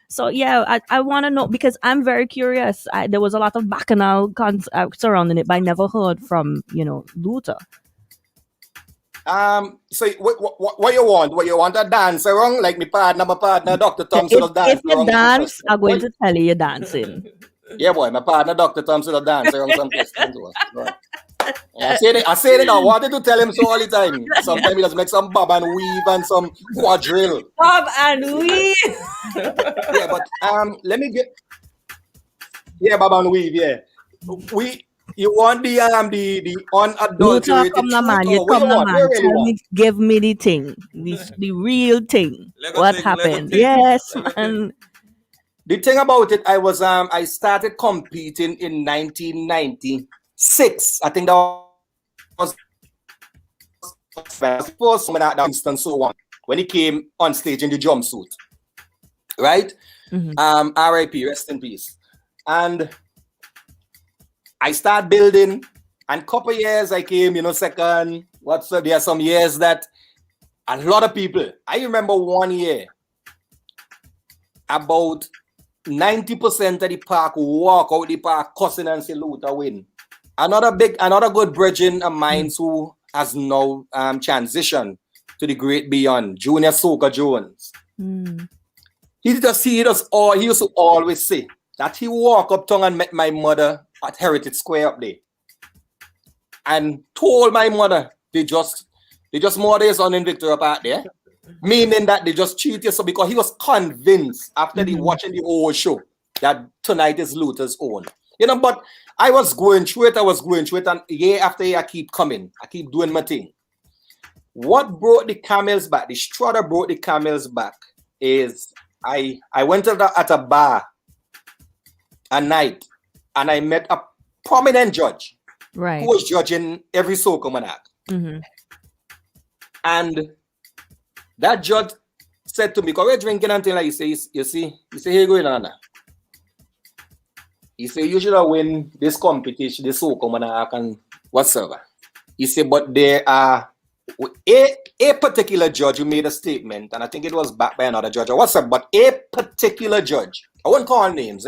D: So yeah, I want to know because I'm very curious. There was a lot of bacchanal surrounding it, but I never heard from, you know, Luther.
N: So what you want? What you want a dance around like my partner, Dr. Thompson will dance
D: If you
N: around
D: dance,
N: some
D: I'm going to tell you you're dancing.
N: Yeah, boy, my partner, Dr. Thompson will dance around some questions. I say it. I wanted to tell him so all the time. Sometimes he just make some bob and weave and some quadrille.
D: Bob and weave.
N: Yeah, but let me get. Yeah, bob and weave. Yeah, you want the unadulterated
D: come now, man.
N: truth,
D: You
N: or what
D: come
N: you
D: now,
N: want?
D: man.
N: What you really
D: Tell
N: want?
D: me, give me the thing, the real thing. What happened? Yes, man.
N: The thing about it, I started competing in 1996. I think that was the first time that instance so on when he came on stage in the jumpsuit. Right? R.I.P. Rest in peace. And I started building, and couple years I came, you know, second. There are some years that a lot of people. I remember one year about 90% of the park walk out the park cussing and say Luther win. Another good brethren of mine who has now transitioned to the great beyond, Junior Soca Jones. He used to always say that he walked up town and met my mother at Heritage Square up there. And told my mother they just murder his son in Victoria Park there. Meaning that they just cheat you. So because he was convinced after watching the whole show that tonight is Luther's own. You know, but I was going through it, and year after year I keep coming. I keep doing my thing. What brought the camels back, the straw that brought the camels back is I went at a bar at night and I met a prominent judge who was judging every Soca Monarch. And that judge said to me, because we're drinking and things like, you see, here you going on. He said, you should have win this competition, this Soca Monarch and whatsoever. He said, but there are a particular judge who made a statement, and I think it was backed by another judge or whatsoever, but a particular judge, I won't call names,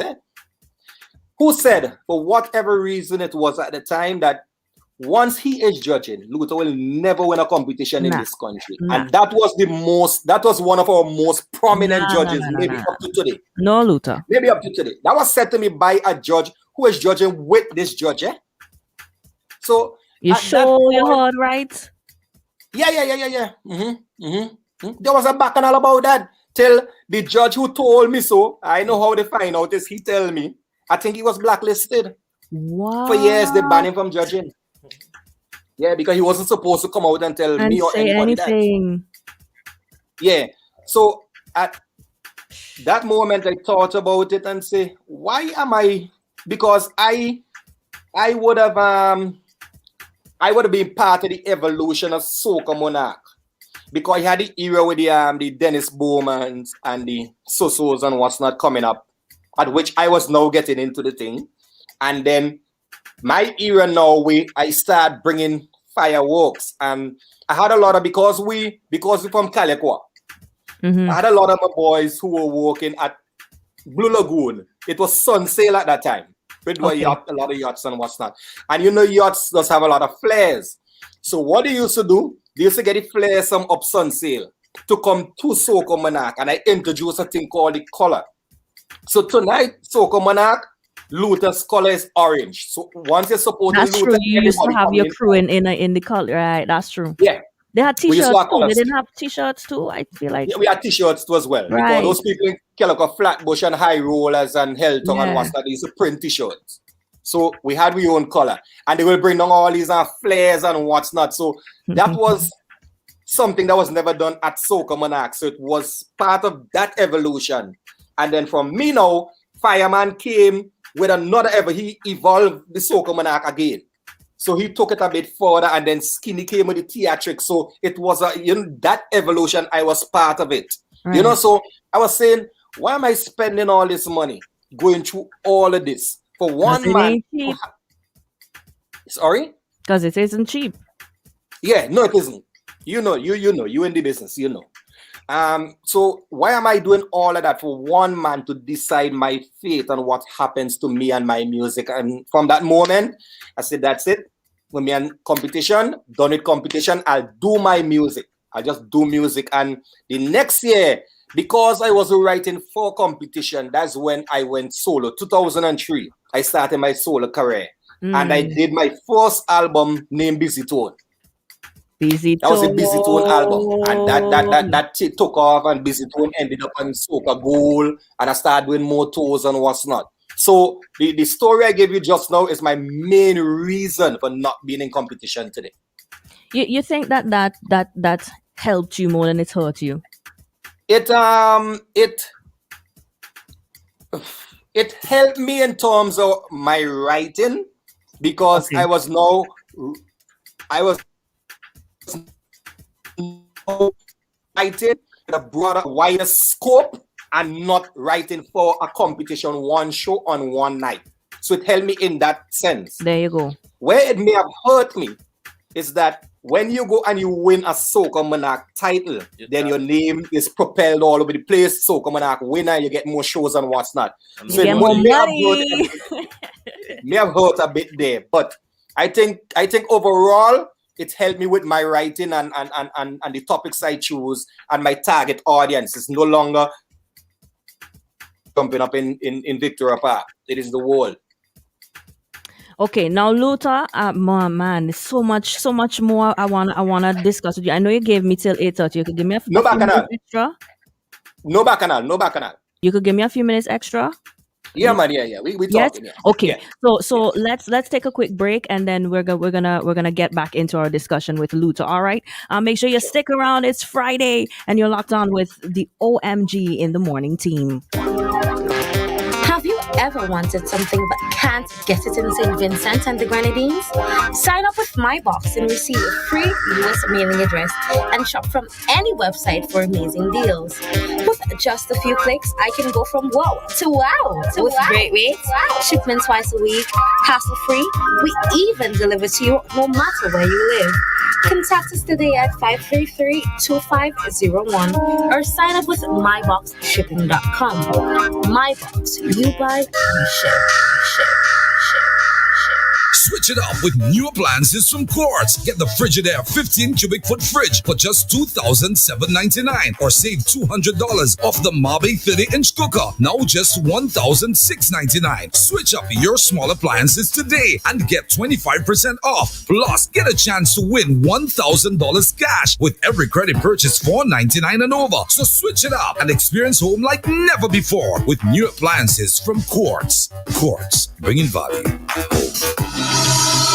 N: who said, for whatever reason it was at the time, that once he is judging, Luther will never win a competition in this country. And that was one of our most prominent judges, maybe up to today.
D: No, Luther.
N: Maybe up to today. That was said to me by a judge who is judging with this judge. So
D: you sure you heard right?
N: Yeah. There was a bacchanal about that. Till the judge who told me so, I know how they find out is he tell me, I think he was blacklisted.
D: Wow.
N: For years they banned him from judging. Yeah, because he wasn't supposed to come out and tell me or anybody
D: anything.
N: That. Yeah. So at that moment I thought about it and say, why am I? Because I would have been part of the evolution of Soca Monarch. Because I had the era with the Dennis Bowmans and the Sosos and what's not coming up, at which I was now getting into the thing. And then my era now, I start bringing fireworks, and I had a lot of because we from Calico, I had a lot of my boys who were working at Blue Lagoon. It was sun sail at that time. With a lot of yachts and what's not. And you know, yachts does have a lot of flares. So what they used to do, they used to get the flares from up sun sail to come to Soca Monarch, and I introduced a thing called the color. So tonight, Soca Monarch, Luther's color is orange. So once you support
D: That's
N: Luther,
D: true. You used to have your crew in the color, right? That's true.
N: Yeah.
D: They had
N: We used
D: t-shirts
N: to have
D: too. They
N: colours.
D: didn't have t-shirts too. I feel like
N: Yeah, we had t-shirts too as well.
D: Right.
N: Because those people in Calico, Flatbush and High Rollers and Helltown and what's that, they used to print t-shirts. So we had our own color. And they will bring down all these flares and what's not. So that was something that was never done at Soca Monarch. So it was part of that evolution. And then from me now, Fireman came with another he evolved the Soca Monarch again. So he took it a bit further, and then Skinny came with the theatrics. So it was that evolution, I was part of it.
D: Right.
N: You know, so I was saying, why am I spending all this money going through all of this for one man? Sorry?
D: Because it isn't cheap.
N: Yeah, no, it isn't. You know, you in the business, you know. So why am I doing all of that for one man to decide my fate and what happens to me and my music? And from that moment, I said, that's it. When me and competition, done with competition, I'll do my music. I'll just do music. And the next year, because I was writing for competition, that's when I went solo. 2003, I started my solo career. And I did my first album named Busy Tone. That was a Busy Tone album, and that took off, and Busy Tone ended up on Soca Gold, and I started doing more tours and what's not. So the story I gave you just now is my main reason for not being in competition today.
D: You think that helped you more than it hurt you?
N: It helped me in terms of my writing, because I was writing in a broader, wider scope and not writing for a competition, one show on one night. So it helped me in that sense.
D: There you go.
N: Where it may have hurt me is that when you go and you win a Soca Monarch title, then your name is propelled all over the place. Soca Monarch winner, you get more shows and what's not. So
D: get more money.
N: May have hurt a bit there, but I think overall it helped me with my writing and the topics I choose, and my target audience is no longer jumping up in Victoria Park. It is the world.
D: Okay, now Luther, man, there's so much more I wanna discuss with you. I know you gave me till 8:30. You could give me a few minutes extra.
N: No bacchanal.
D: You could give me a few minutes extra.
N: Yeah, man. Yeah. We talking.
D: Yes? Okay. Yeah. So let's take a quick break, and then we're gonna get back into our discussion with Luther. All right. Make sure you stick around. It's Friday, and you're locked on with the OMG in the morning team.
F: Have you ever wanted something but can't get it in St. Vincent and the Grenadines? Sign up with My Box and receive a free US mailing address and shop from any website for amazing deals. With just a few clicks, I can go from wow to wow with great rates, shipment twice a week, hassle-free. We even deliver to you no matter where you live. Contact us today at 533-2501 or sign up with myboxshipping.com. MyBox, you buy, we ship.
K: Switch it up with new appliances from Quartz. Get the Frigidaire 15 cubic foot fridge for just $2,799, or save $200 off the Mabe 30-inch cooker, now just $1,699. Switch up your small appliances today and get 25% off. Plus, get a chance to win $1,000 cash with every credit purchase $499 and over. So switch it up and experience home like never before with new appliances from Quartz. Quartz, bringing value home.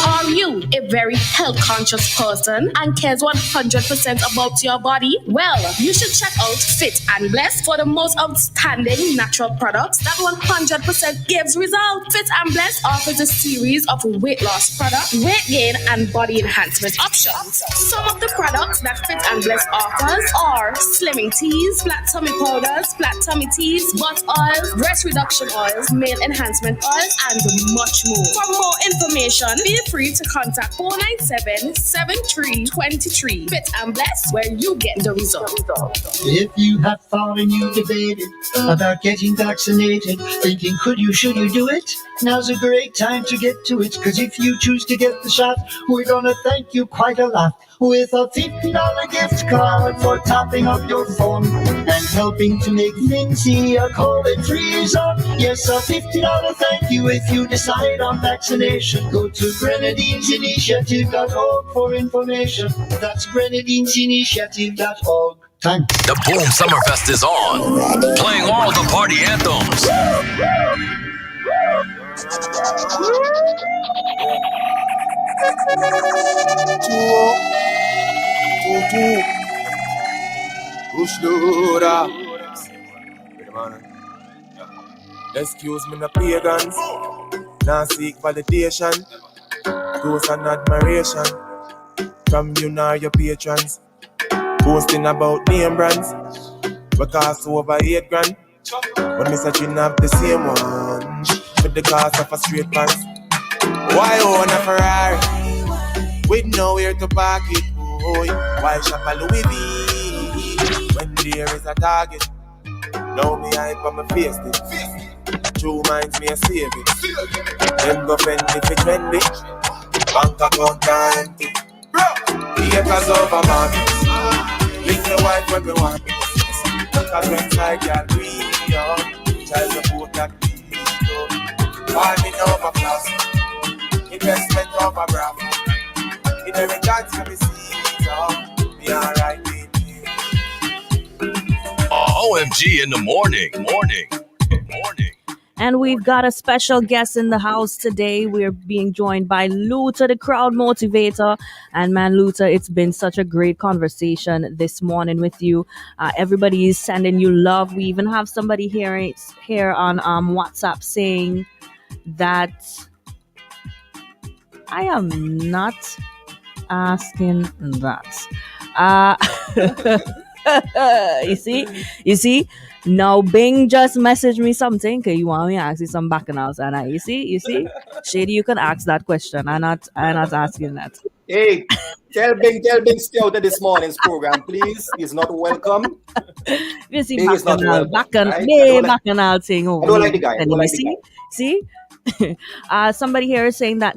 G: Are you a very health-conscious person and cares 100% about your body? Well, you should check out Fit and Blessed for the most outstanding natural products that 100% gives results. Fit and Blessed offers a series of weight loss products, weight gain, and body enhancement options. Some of the products that Fit and Blessed offers are slimming teas, flat tummy powders, flat tummy teas, butt oils, breast reduction oils, male enhancement oils, and much more. For more information, information, feel free to contact 497-7323. Fit and Bless, where you get the result.
H: If you have thought and you debated about getting vaccinated, thinking could you, should you do it? Now's a great time to get to it, cause if you choose to get the shot, we're gonna thank you quite a lot with a $50 gift card for topping up your phone and helping to make Lindsay a COVID-free zone. Yes, a $50 thank you if you decide on vaccination. Go to grenadinesinitiative.org for information. That's grenadinesinitiative.org. Thanks.
K: The Boom Summerfest is on, playing all the party anthems.
S: Push loader. Excuse me, no pagans. Now seek validation, ghost and admiration from you now your patrons. Boasting about name brands, we cost over 8 grand. But me searching up the same one with the cost of a straight pants. Why own a Ferrari with nowhere to park it? Boy, why shop a Louis V when there is a target? Now me hype on my face it. True minds me a save it. Them go fend if it trendy. Bank account empty. Haters over markets. Lick the wife when we want it. Cause when I can't breathe, child support that people. Farming over plastic. Investment over bravo. In every chance I receive, be alright with you.
K: OMG in the morning.
D: And we've got a special guest in the house today. We're being joined by Luther, the crowd motivator. And man, Luther, it's been such a great conversation this morning with you. Everybody is sending you love. We even have somebody here on WhatsApp saying that I am not asking that. You see. Now Bing just messaged me something because you want me to ask you some bacchanals, and you see, Shady, you can ask that question. I'm not asking that.
N: Hey, tell Bing stay out of this morning's program, please. He's not welcome.
D: You see,
N: Bing is not welcome.
D: bacchanal thing.
N: I don't like the guy.
D: See? Somebody here is saying that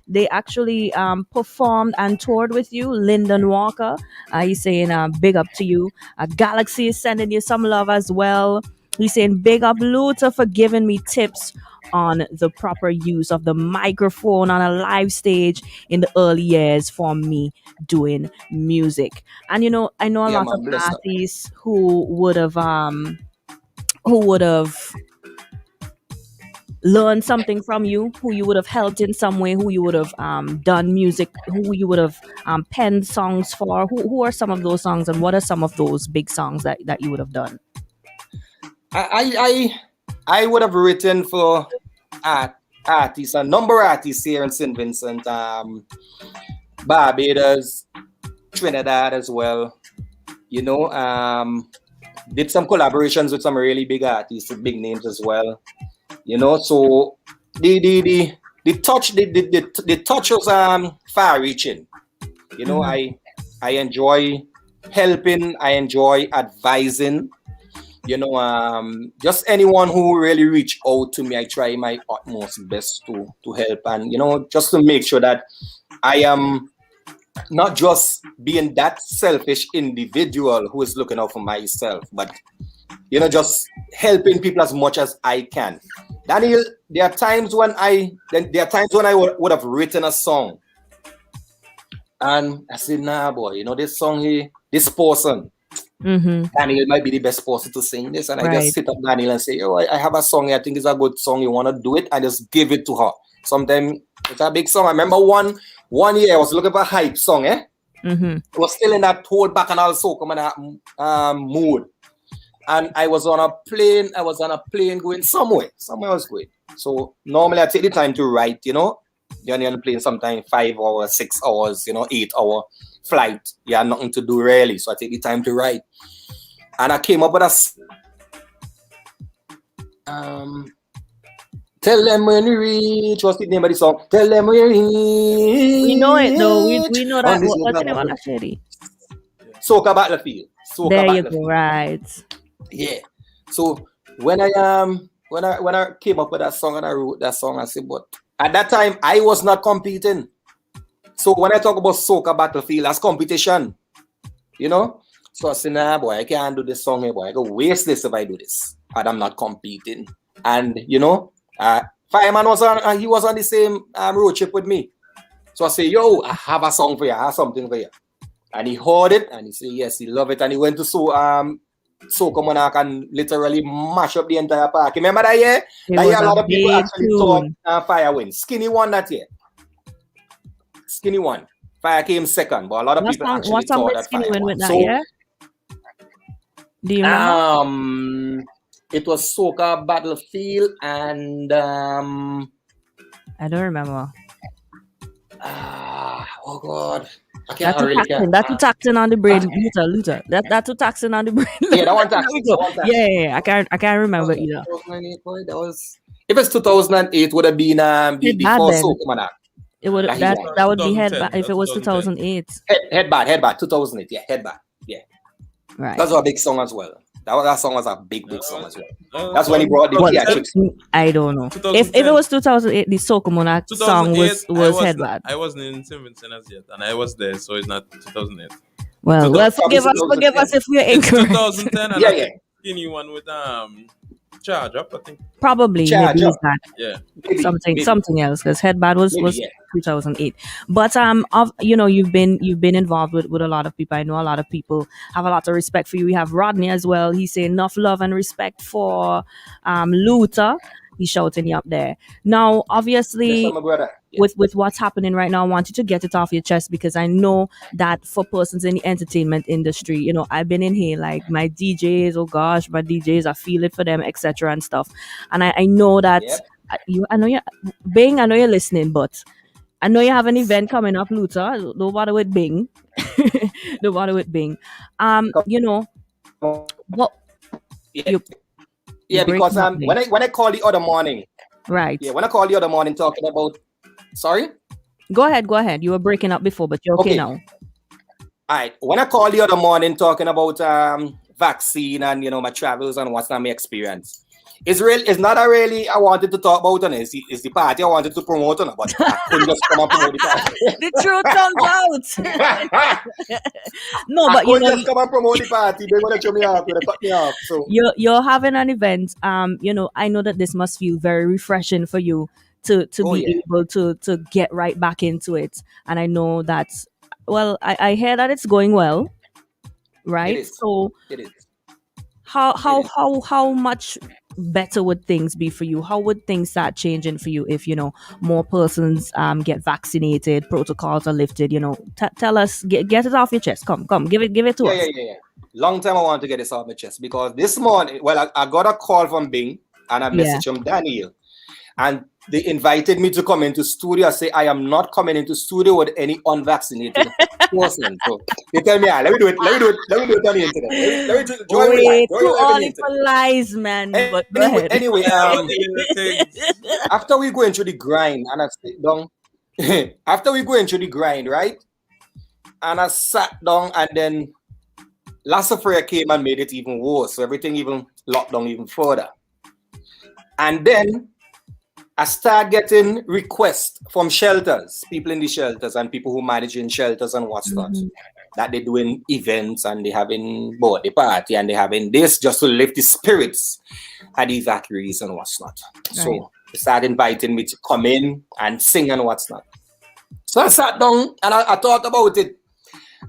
D: they actually performed and toured with you. Lyndon Walker, he's saying big up to you. Galaxy is sending you some love as well. He's saying big up Luther for giving me tips on the proper use of the microphone on a live stage in the early years for me doing music. And I know a lot of artists who would have learned something from you, who you would have helped in some way, who you would have done music, who you would have penned songs for. Who are some of those songs, and what are some of those big songs that you would have done?
N: I would have written for artists, a number of artists here in St. Vincent, Barbados, Trinidad as well. Did some collaborations with some really big artists, big names as well. So the touch was far-reaching. I enjoy helping. I enjoy advising. Just anyone who really reach out to me, I try my utmost best to help, and just to make sure that I am not just being that selfish individual who is looking out for myself, but just helping people as much as I can. Daniel, there are times when I would have written a song, and I said, nah, boy, this song here, this person, Daniel might be the best person to sing this, and I just sit up Daniel and say, I have a song here, I think it's a good song, you want to do it? I just give it to her. Sometimes it's a big song. I remember one year I was looking for a hype song, It was still in that whole bacchanal soca mood. And I was on a plane going somewhere I was going. So normally I take the time to write, You're on the plane sometimes 5 hours, 6 hours, 8-hour flight. You have nothing to do really. So I take the time to write. And I came up with Tell them when we reach. What's the name of the song? Tell them we reach.
D: We know it though. We know that. What's the name of that shady?
N: Soca Battlefield. Soca
D: There you
N: Battlefield.
D: go. Right.
N: Yeah. So when I came up with that song and I wrote that song, I said, but at that time I was not competing. So when I talk about Soca Battlefield, that's competition. You know? So I said, nah, boy, I can't do this song here, boy. I go waste this if I do this. And I'm not competing. And you know, Fireman was on. He was on the same road trip with me. So I say, yo, I have a song for you. I have something for you. And he heard it and he said, yes, he loved it. And he went to Soca Monarch and literally mash up the entire park. Remember that year? That year a lot of people actually thought Fire win. Skinny won that year. Skinny won. Fire came second, but a lot of people actually thought that Fire won.
D: That year? Do you remember?
N: It was Soca Battlefield and
D: I don't remember.
N: Oh God.
D: That's too taxing on the brain. Luther. That's too taxing on the brain.
N: Yeah, that one taxing.
D: Yeah. I can't remember either.
N: That was, if it's 2008, would have been before Soca Monarch.
D: It would that would be headbad if it was 2008.
N: Headbad 2008. Yeah, headbad. Yeah.
D: Right.
N: That's a big song as well. That song was a big song as well. That's when he brought the theatrics.
D: I don't know. If it was 2008, the Soca Monarch song was headbad.
E: I wasn't in St. Vincent as yet, and I was there, so it's not 2008.
D: Well, forgive us if we're incorrect.
E: 2010, and yeah. Skinny one with Charge Up, I think.
D: Probably, maybe that.
E: Yeah.
D: Something else, because headbad was 2008. But you've been involved with a lot of people. I know a lot of people have a lot of respect for you. We have Rodney as well. He's saying enough love and respect for Luther. He's shouting you up there. Now, obviously, with what's happening right now, I want you to get it off your chest, because I know that for persons in the entertainment industry, you know, I've been in here, like my DJs, oh gosh, my DJs, I feel it for them, etc. and stuff. And I know that I know you're listening, but I know you have an event coming up, Luther. Don't bother with Bing. Don't bother with Bing. You know what?
N: Yeah, because when I called the other morning,
D: right?
N: Yeah, when I called the other morning talking about, sorry.
D: Go ahead. You were breaking up before, but you're okay now.
N: All right. When I called the other morning talking about vaccine and my travels and what's not my experience, it's not a really I wanted to talk about, and it's the party I wanted to promote on, but I couldn't just come and promote the party.
D: The truth comes out. No, but
N: just come and promote the party. They're gonna throw me off. They're gonna cut me off. So
D: you're having an event. I know that this must feel very refreshing for you to be able to get right back into it. And I know that. Well, I hear that it's going well, right? So
N: it is.
D: How much better would things be for you? How would things start changing for you if more persons get vaccinated, protocols are lifted? Tell us, get it off your chest. Come, give it to us.
N: Yeah. Long time I want to get this off my chest, because this morning, I got a call from Bing and I messaged from Daniel, and they invited me to come into studio. I say I am not coming into studio with any unvaccinated person. So they tell me, let me do it on the internet. Let me join me.
D: Too early for lies, man. But go ahead.
N: Anyway, after we going through the grind, and I sit down. After we going through the grind, right? And I sat down, and then Lassa Freya came and made it even worse. So everything even locked down even further. And then I start getting requests from shelters, people in the shelters and people who manage in shelters and what's not, that they're doing events and they're having birthday party and they're having this just to lift the spirits at the evacuees and what's not. Right. So they started inviting me to come in and sing and what's not. So I sat down and I thought about it.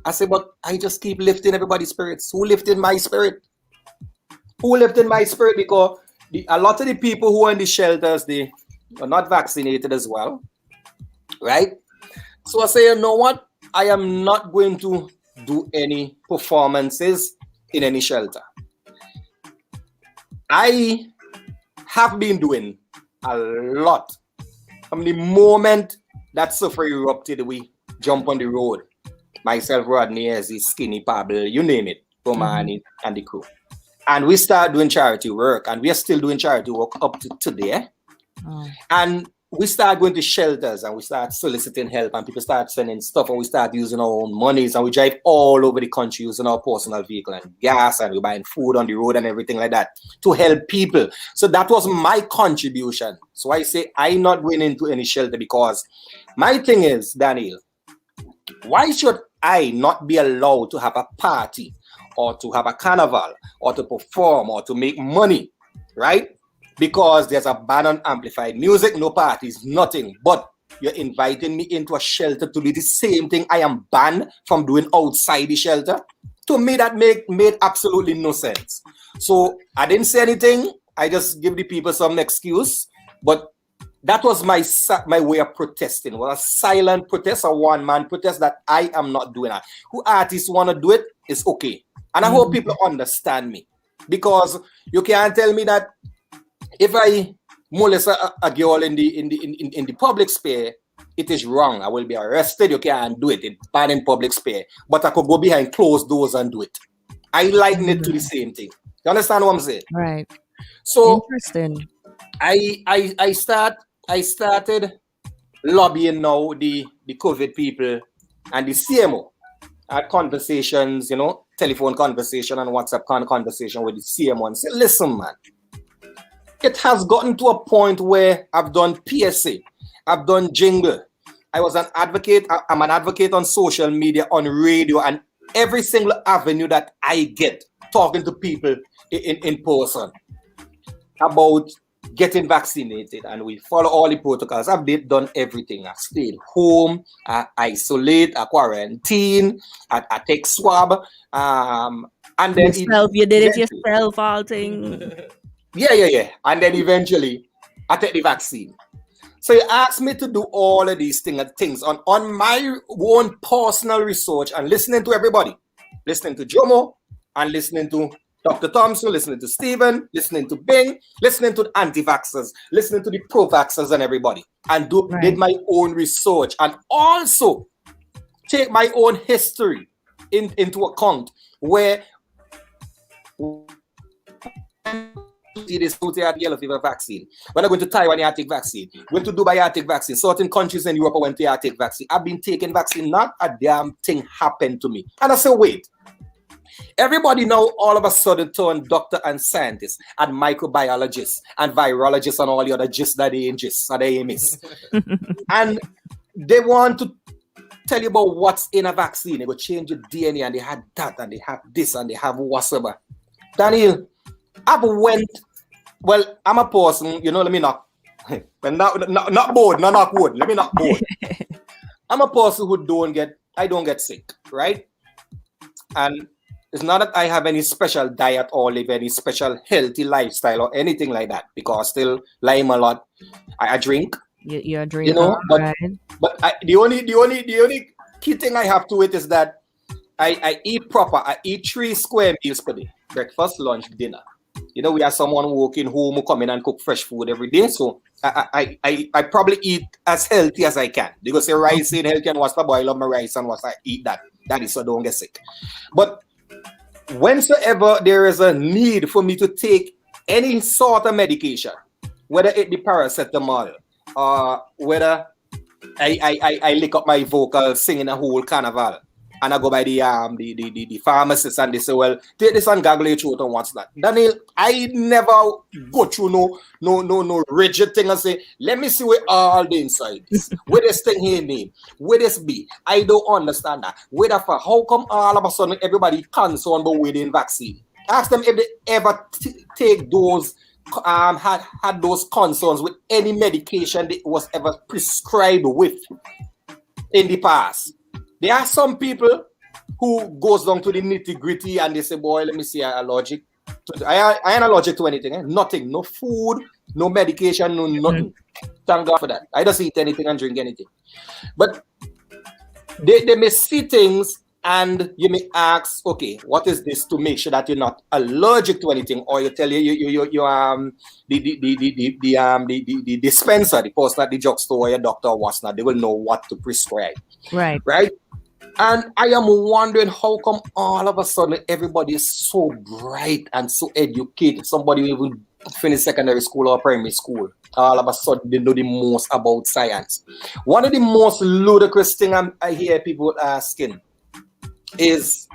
N: I said, but I just keep lifting everybody's spirits. Who lifted my spirit? Because a lot of the people who are in the shelters, they are not vaccinated as well, right? So I say, you know what? I am not going to do any performances in any shelter. I have been doing a lot. From the moment that suffer erupted, we jump on the road. Myself, Rodney, Ezzy, Skinny, Pablo, you name it, Romani, and the crew. And we start doing charity work, and we are still doing charity work up to today. And we start going to shelters and we start soliciting help and people start sending stuff and we start using our own monies and we drive all over the country using our personal vehicle and gas and we're buying food on the road and everything like that to help people. So that was my contribution. So I say I'm not going into any shelter because my thing is, Daniel, why should I not be allowed to have a party or to have a carnival or to perform or to make money, right? Because there's a ban on amplified music, no parties, nothing. But you're inviting me into a shelter to do the same thing I am banned from doing outside the shelter. To me, that made absolutely no sense. So I didn't say anything. I just give the people some excuse. But that was my way of protesting. It was a silent protest, a one-man protest that I am not doing that. Who artists want to do it, it's okay. And I hope people understand me. Because you can't tell me that if I molest a girl in the public sphere, it is wrong. I will be arrested. You can't do it. It's banned in public sphere. But I could go behind closed doors and do it. I liken it to the same thing. You understand what I'm saying?
D: Right.
N: So
D: interesting.
N: I started lobbying now the COVID people and the CMO. I had conversations, telephone conversation and WhatsApp conversation with the CMO and say, listen, man. It has gotten to a point where I've done PSA, I've done jingle. I was an advocate. I'm an advocate on social media, on radio, and every single avenue that I get talking to people in person about getting vaccinated. And we follow all the protocols. I've done everything. I stayed home, I isolate, I quarantine, I take swab. And then
D: you did it yourself, all thing.
N: Yeah. And then eventually, I take the vaccine. So you asked me to do all of these things on my own personal research and listening to everybody. Listening to Jomo and listening to Dr. Thompson, listening to Stephen, listening to Bing, listening to the anti-vaxxers, listening to the pro-vaxxers and everybody. And did my own research and also take my own history into account where this yellow fever vaccine. When I went to Taiwan, I take vaccine. Went to Dubai, I take vaccine. Certain countries in Europe, I went to I take vaccine. I've been taking vaccine. Not a damn thing happened to me. And I said, wait. Everybody now all of a sudden turned doctor and scientist and microbiologist and virologist and all the other gist that they ingest and they miss. And they want to tell you about what's in a vaccine. They go change your DNA and they had that and they have this and they have whatever. Daniel, I'm a person, let me not bored, not wood. Let me not bored. I'm a person who I don't get sick, right? And it's not that I have any special diet or live any special healthy lifestyle or anything like that, because still lime a lot. I drink.
D: You're a drinker,
N: but the only key thing I have to it is that I eat proper. I eat 3 square meals per day: breakfast, lunch, dinner. We are someone working home who come in and cook fresh food every day. So I probably eat as healthy as I can. They go say rice ain't healthy and what's the boil up my rice and what's I eat that. That is so I don't get sick. But whensoever there is a need for me to take any sort of medication, whether it be paracetamol or whether I lick up my vocals singing a whole carnival, and I go by the pharmacist and they say, well, take this and gargle your throat and what's that. Daniel, I never go through no rigid thing and say, let me see where all the inside is. Where this thing here name? Where this be? I don't understand that. How come all of a sudden everybody concerned about wearing vaccine? Ask them if they ever take those, had those concerns with any medication that was ever prescribed with in the past. There are some people who goes down to the nitty-gritty and they say, boy, let me see, I'm allergic. I ain't allergic to anything. Nothing. No food, no medication, no nothing. Thank God for that. I don't eat anything and drink anything. But they may see things and you may ask, okay, what is this, to make sure that you're not allergic to anything, or you tell the dispenser, the person at the drugstore or your doctor or what's not, they will know what to prescribe.
D: Right.
N: And I am wondering how come all of a sudden everybody is so bright and so educated. Somebody even finish secondary school or primary school, all of a sudden they know the most about science. One of the most ludicrous things I hear people asking is,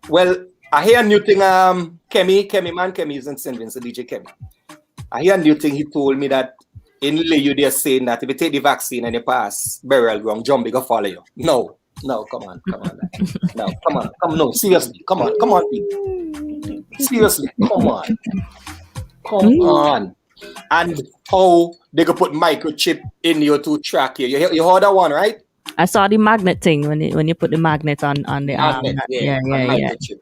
N: well, I hear a new thing, Kemi is in St. Vincent, DJ Kemi. I hear a new thing, he told me that in Leo they're saying that if you take the vaccine and you pass burial ground, Jumbie go follow you. No, come on. No, come on, no, seriously, come on, people. Seriously, come on. And how they go put microchip in you to track you. You heard that one, right?
D: I saw the magnet thing when you put the magnet on the arm. Yeah.
N: Microchip.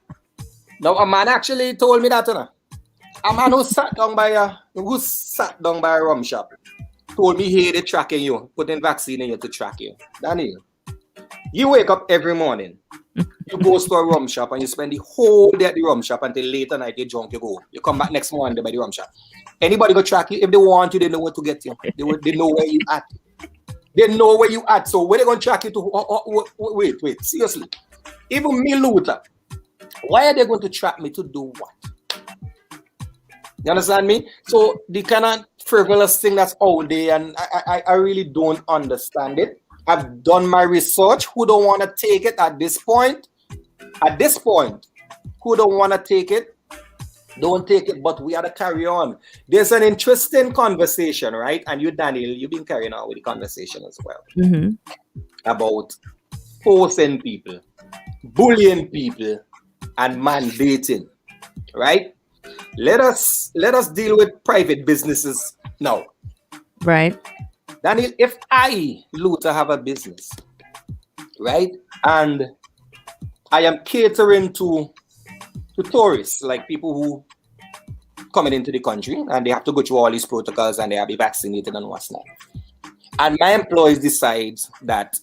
N: Now a man actually told me that, a man who sat down by a rum shop told me, hey, they're tracking you, putting vaccine in you to track you. Daniel, you wake up every morning, you go to a rum shop and you spend the whole day at the rum shop until late at night, you drunk, you go. You come back next morning by the rum shop. Anybody go track you? If they want you, they know where to get you. They know where you at. They know where you at. So where they going to track you to? Wait, seriously. Even me, Luther, why are they going to track me to do what? You understand me? So the kind of frivolous thing that's out there, and I really don't understand it. I've done my research. Who don't want to take it at this point? At this point, who don't want to take it? Don't take it, but we have to carry on. There's an interesting conversation, right? And you, Daniel, you've been carrying on with the conversation as well about forcing people, bullying people, and mandating, right? Let us deal with private businesses now.
D: Right.
N: Daniel, if I, Luther, have a business, right, and I am catering to tourists, like people who coming into the country and they have to go through all these protocols and they have to be vaccinated and what's not. And my employees decide that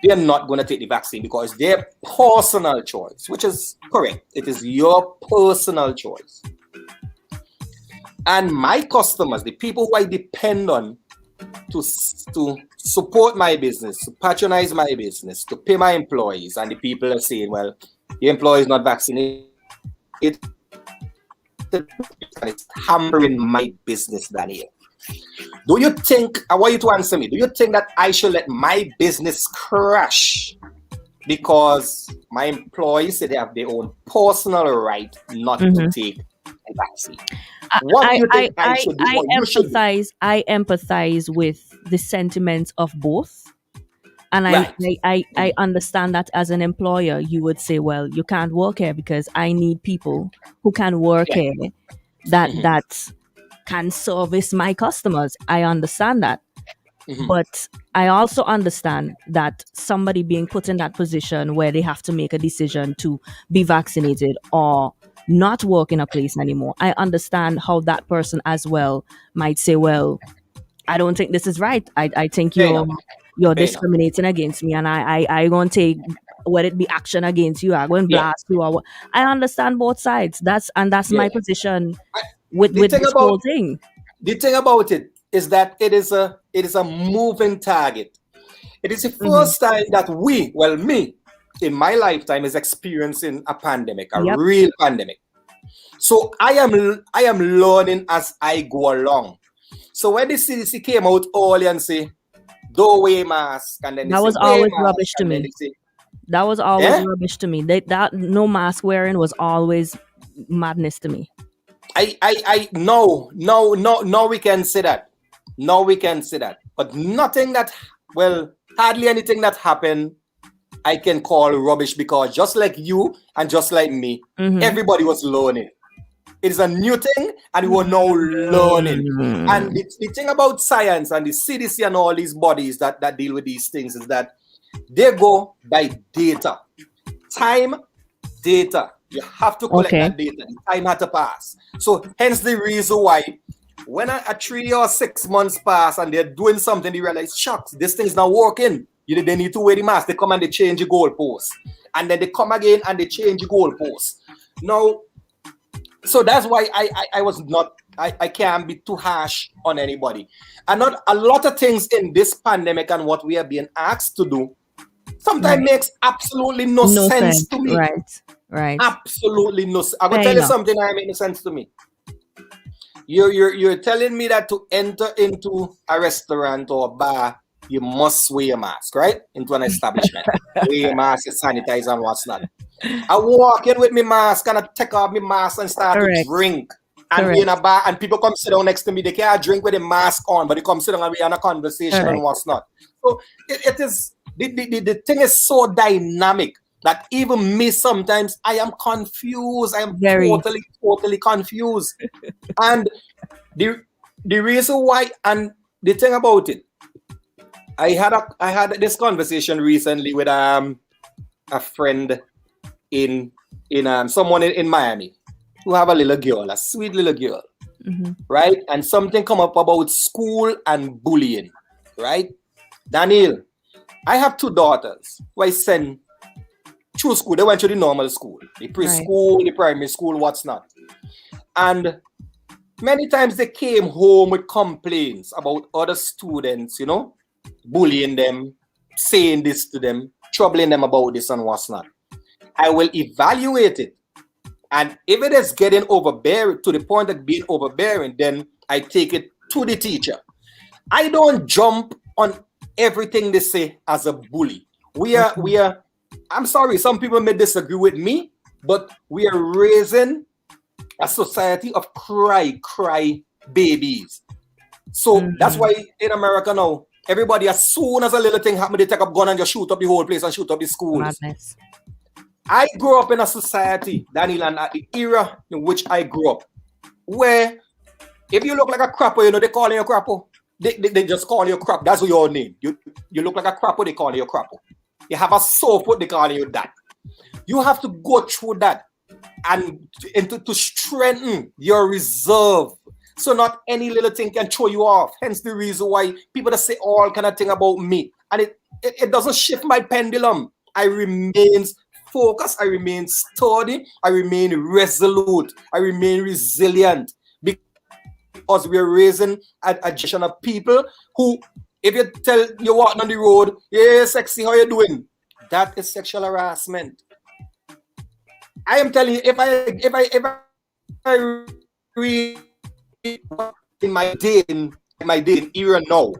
N: they're not going to take the vaccine because it's their personal choice, which is correct. It is your personal choice. And my customers, the people who I depend on to support my business, to patronize my business, to pay my employees, and the people are saying, well, the employee is not vaccinated, it's hampering my business, Daniel. Do you think, I want you to answer me, do you think that I should let my business crash because my employees say they have their own personal right not to take a vaccine? What do you think I should do?
D: I empathize with the sentiments of both. And I understand that as an employer, you would say, well, you can't work here because I need people who can work here that can service my customers. I understand that. But I also understand that somebody being put in that position where they have to make a decision to be vaccinated or not work in a place anymore. I understand how that person as well might say, well, I don't think this is right. I think you're discriminating against me, and I going to take, whether it be action against you, I go and blast you. Or I understand both sides. That's my position with this whole thing.
N: The thing about it is that it is a moving target. It is the first time that me, in my lifetime, is experiencing a pandemic, a real pandemic. So I am learning as I go along. So when the CDC came out early and say, don't wear mask, and then
D: that was always rubbish to me. That was always rubbish to me. That no mask wearing was always madness to me.
N: No, we can say that. No, we can say that. But nothing that, hardly anything that happened, I can call rubbish, because just like you and just like me, everybody was learning. It is a new thing, and we were now learning. And the thing about science and the CDC and all these bodies that deal with these things is that they go by data. Time, data. You have to collect that data. The time had to pass. So hence the reason why when a 3 or 6 months pass and they're doing something, they realize, shucks, this thing's not working. They need to wear the mask. They come and they change the goalpost. And then they come again and they change the goalpost. Now, so that's why I can't be too harsh on anybody. And not a lot of things in this pandemic and what we are being asked to do sometimes makes absolutely no sense to me.
D: Right.
N: Absolutely no. I'm gonna
D: Fair
N: tell you
D: enough.
N: something that make no sense to me. You're telling me that to enter into a restaurant or a bar, you must wear a mask, right? Into an establishment. Wear a mask, sanitize and what's not. I walk in with my mask and I take off my mask and start
D: Correct.
N: to drink. And we
D: Correct.
N: in a bar and people come sit down next to me. They can't drink with a mask on, but they come sit down and we have a conversation
D: Correct.
N: and what's not. So it is the thing is so dynamic that even me sometimes I am confused. I am
D: Very.
N: totally confused. And the reason why, and the thing about it, I had this conversation recently with a friend in someone in Miami who have a little girl, a sweet little girl, right? And something come up about school and bullying, right? Daniel, I have 2 daughters who I send through school. They went to the normal school, the preschool, the primary school, what's not. And many times they came home with complaints about other students, bullying them, saying this to them, troubling them about this and what's not. I will evaluate it. And if it is getting overbearing to the point of being overbearing, then I take it to the teacher. I don't jump on everything they say as a bully. We are, I'm sorry, some people may disagree with me, but we are raising a society of cry babies. So that's why in America now, everybody, as soon as a little thing happens, they take up gun and just shoot up the whole place and shoot up the schools.
D: Madness.
N: I grew up in a society, Daniel, and at the era in which I grew up, where if you look like a crapper, they call you a crapper. They just call you a crap. That's your name. You look like a crapper, they call you a crapper. You have a sore foot, they call you that. You have to go through that and to strengthen your reserve. So not any little thing can throw you off. Hence the reason why people that say all kind of thing about me. And it doesn't shift my pendulum. I remain focused, I remain sturdy, I remain resolute, I remain resilient. Because we're raising a generation of people who, if you tell you're walking on the road, yeah, sexy, how you doing? That is sexual harassment. I am telling you, if I read in my dating era now,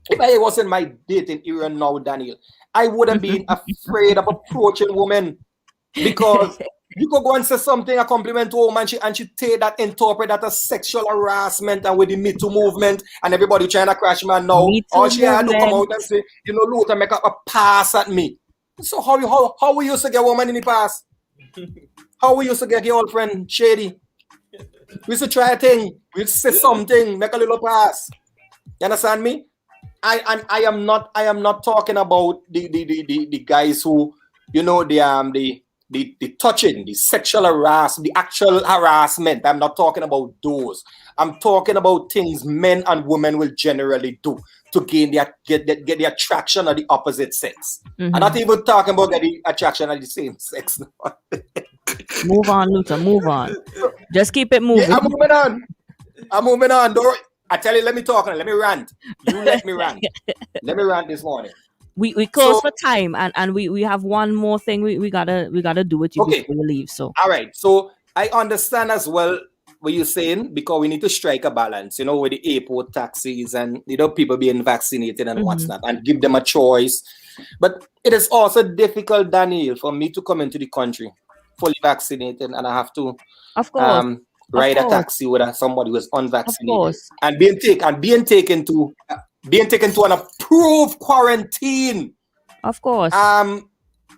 N: if I was in my dating era now, Daniel, I wouldn't be afraid of approaching women, because you could go and say something, a compliment to a woman, and she take that, interpret that as sexual harassment, and with the Me Too movement and everybody trying to crash man now, all she had to come out and say, Luther, make up a pass at me. So how we used to get a woman in the past? How we used to get your old friend Shady? We used to try a thing, we used to say something, make a little pass. You understand me? I am not talking about the guys who, the touching, the sexual harassment, the actual harassment. I'm not talking about those. I'm talking about things men and women will generally do to gain get the attraction of the opposite sex. I'm not even talking about the attraction of the same sex.
D: Move on, Luther. Move on. Just keep it moving.
N: Yeah, I'm moving on. Don't, I tell you, let me talk and let me rant. You let me rant. Let me rant this morning.
D: We close for time, and we have one more thing we gotta do with you before you leave. So
N: all right. So I understand as well what you're saying, because we need to strike a balance, with the airport taxis and people being vaccinated and what's not, and give them a choice. But it is also difficult, Daniel, for me to come into the country fully vaccinated, and I have to,
D: of course,
N: ride a taxi with somebody who is unvaccinated, and being taken to an approved quarantine,
D: of course,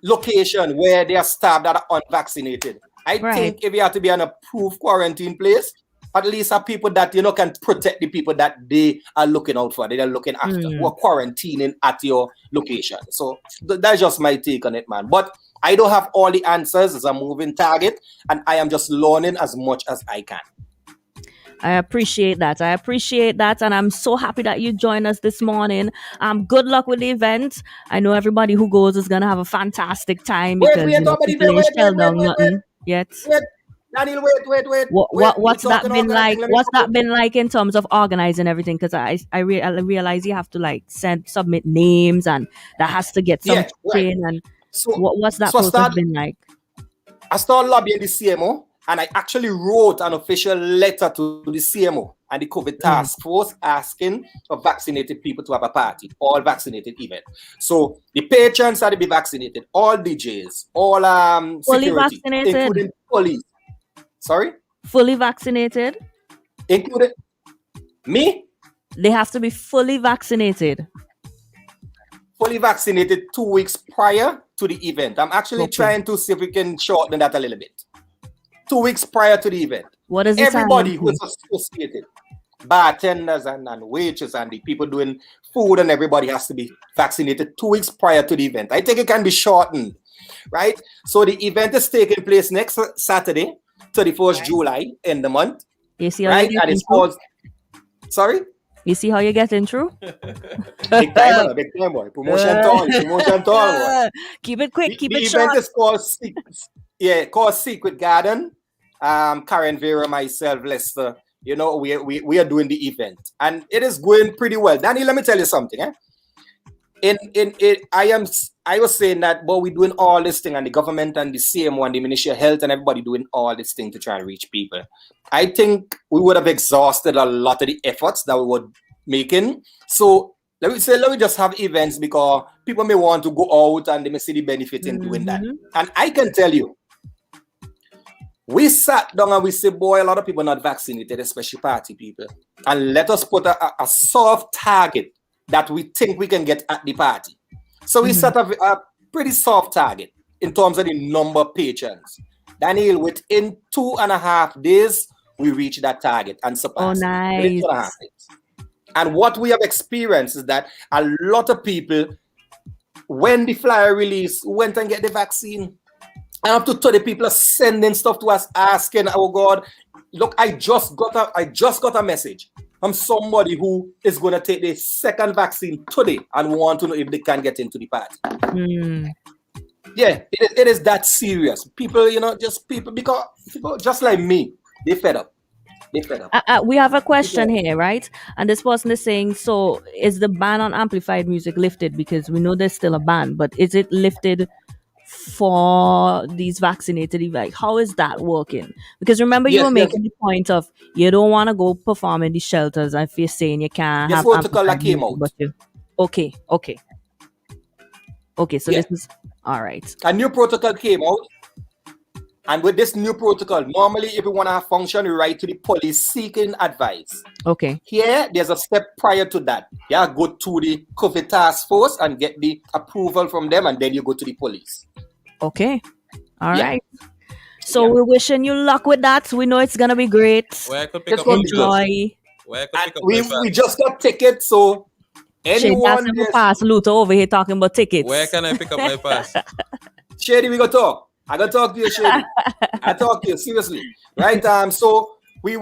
N: location where they are staffed that are unvaccinated. I think if you have to be an approved quarantine place, at least have people that can protect the people that they are looking out for, they are looking after, who are quarantining at your location. So that's just my take on it, man. But I don't have all the answers as a moving target, and I am just learning as much as I can.
D: I appreciate that. And I'm so happy that you joined us this morning. Good luck with the event. I know everybody who goes is gonna have a fantastic time, because people ain't shelled down nothing yet.
N: Daniel, wait.
D: What's that been like? What's that been like in terms of organizing everything? Because I realize you have to submit names, and that has to get some train. And so, what's that process been like?
N: I started lobbying the CMO, and I actually wrote an official letter to the CMO and the COVID task force asking for vaccinated people to have a party, all vaccinated event. So the patrons had to be vaccinated, all DJs, all
D: Fully
N: security,
D: vaccinated,
N: including police. Sorry?
D: fully vaccinated.
N: Including me?
D: They have to be fully vaccinated.
N: Fully vaccinated 2 weeks prior to the event. I'm actually trying to see if we can shorten that a little bit. 2 weeks prior to the event.
D: What does
N: everybody who is associated, bartenders and waiters and the people doing food and everybody has to be vaccinated 2 weeks prior to the event. I think it can be shortened, right? So the event is taking place next Saturday, 31st July in the month.
D: You see how
N: right?
D: you
N: And it's called, sorry?
D: You see how you're getting through?
N: Big time, boy. Promotion tall, boy.
D: Keep it quick, keep
N: the
D: it
N: event
D: short.
N: is called Secret Garden. Karen Vera, myself, Lester, we are doing the event. And it is going pretty well. Danny, let me tell you something. I was saying that, but we're doing all this thing, and the government and the CMO and the Ministry of Health and everybody doing all this thing to try and reach people. I think we would have exhausted a lot of the efforts that we were making. So let me just have events because people may want to go out and they may see the benefit in doing that. And I can tell you, we sat down and we said, boy, a lot of people not vaccinated, especially party people. And let us put a soft target that we think we can get at the party. So we set up a pretty soft target in terms of the number of patrons. Daniel, within 2.5 days, we reached that target and surpassed.
D: Oh, nice.
N: And what we have experienced is that a lot of people, when the flyer release, went and get the vaccine. And up to 30 people are sending stuff to us asking, oh God, look, I just got a message from somebody who is going to take the second vaccine today and want to know if they can get into the party. Yeah, it is that serious. People, because people just like me, they fed up.
D: We have a question here, right? And this person is saying, so is the ban on amplified music lifted? Because we know there's still a ban, but is it lifted for these vaccinated events? How is that working? Because remember, you were making the point of you don't want to go perform in the shelters if you're saying you can't have
N: protocol that
D: amplified
N: came
D: music,
N: out.
D: but you okay, so this is all right.
N: A new protocol came out. And with this new protocol, normally if you want to have function, you write to the police seeking advice.
D: Okay.
N: Here, there's a step prior to that. Yeah, go to the COVID task force and get the approval from them, and then you go to the police.
D: Okay. All right. So we're wishing you luck with that. We know it's gonna be great.
E: Where I could pick up
D: Enjoy.
E: Where I could pick up
N: We just got tickets, so anyone
D: pass Luther over here talking about tickets.
E: Where can I pick up my pass?
N: Shady, we go talk. I gotta talk to you, Shady. I talk to you seriously, right? So we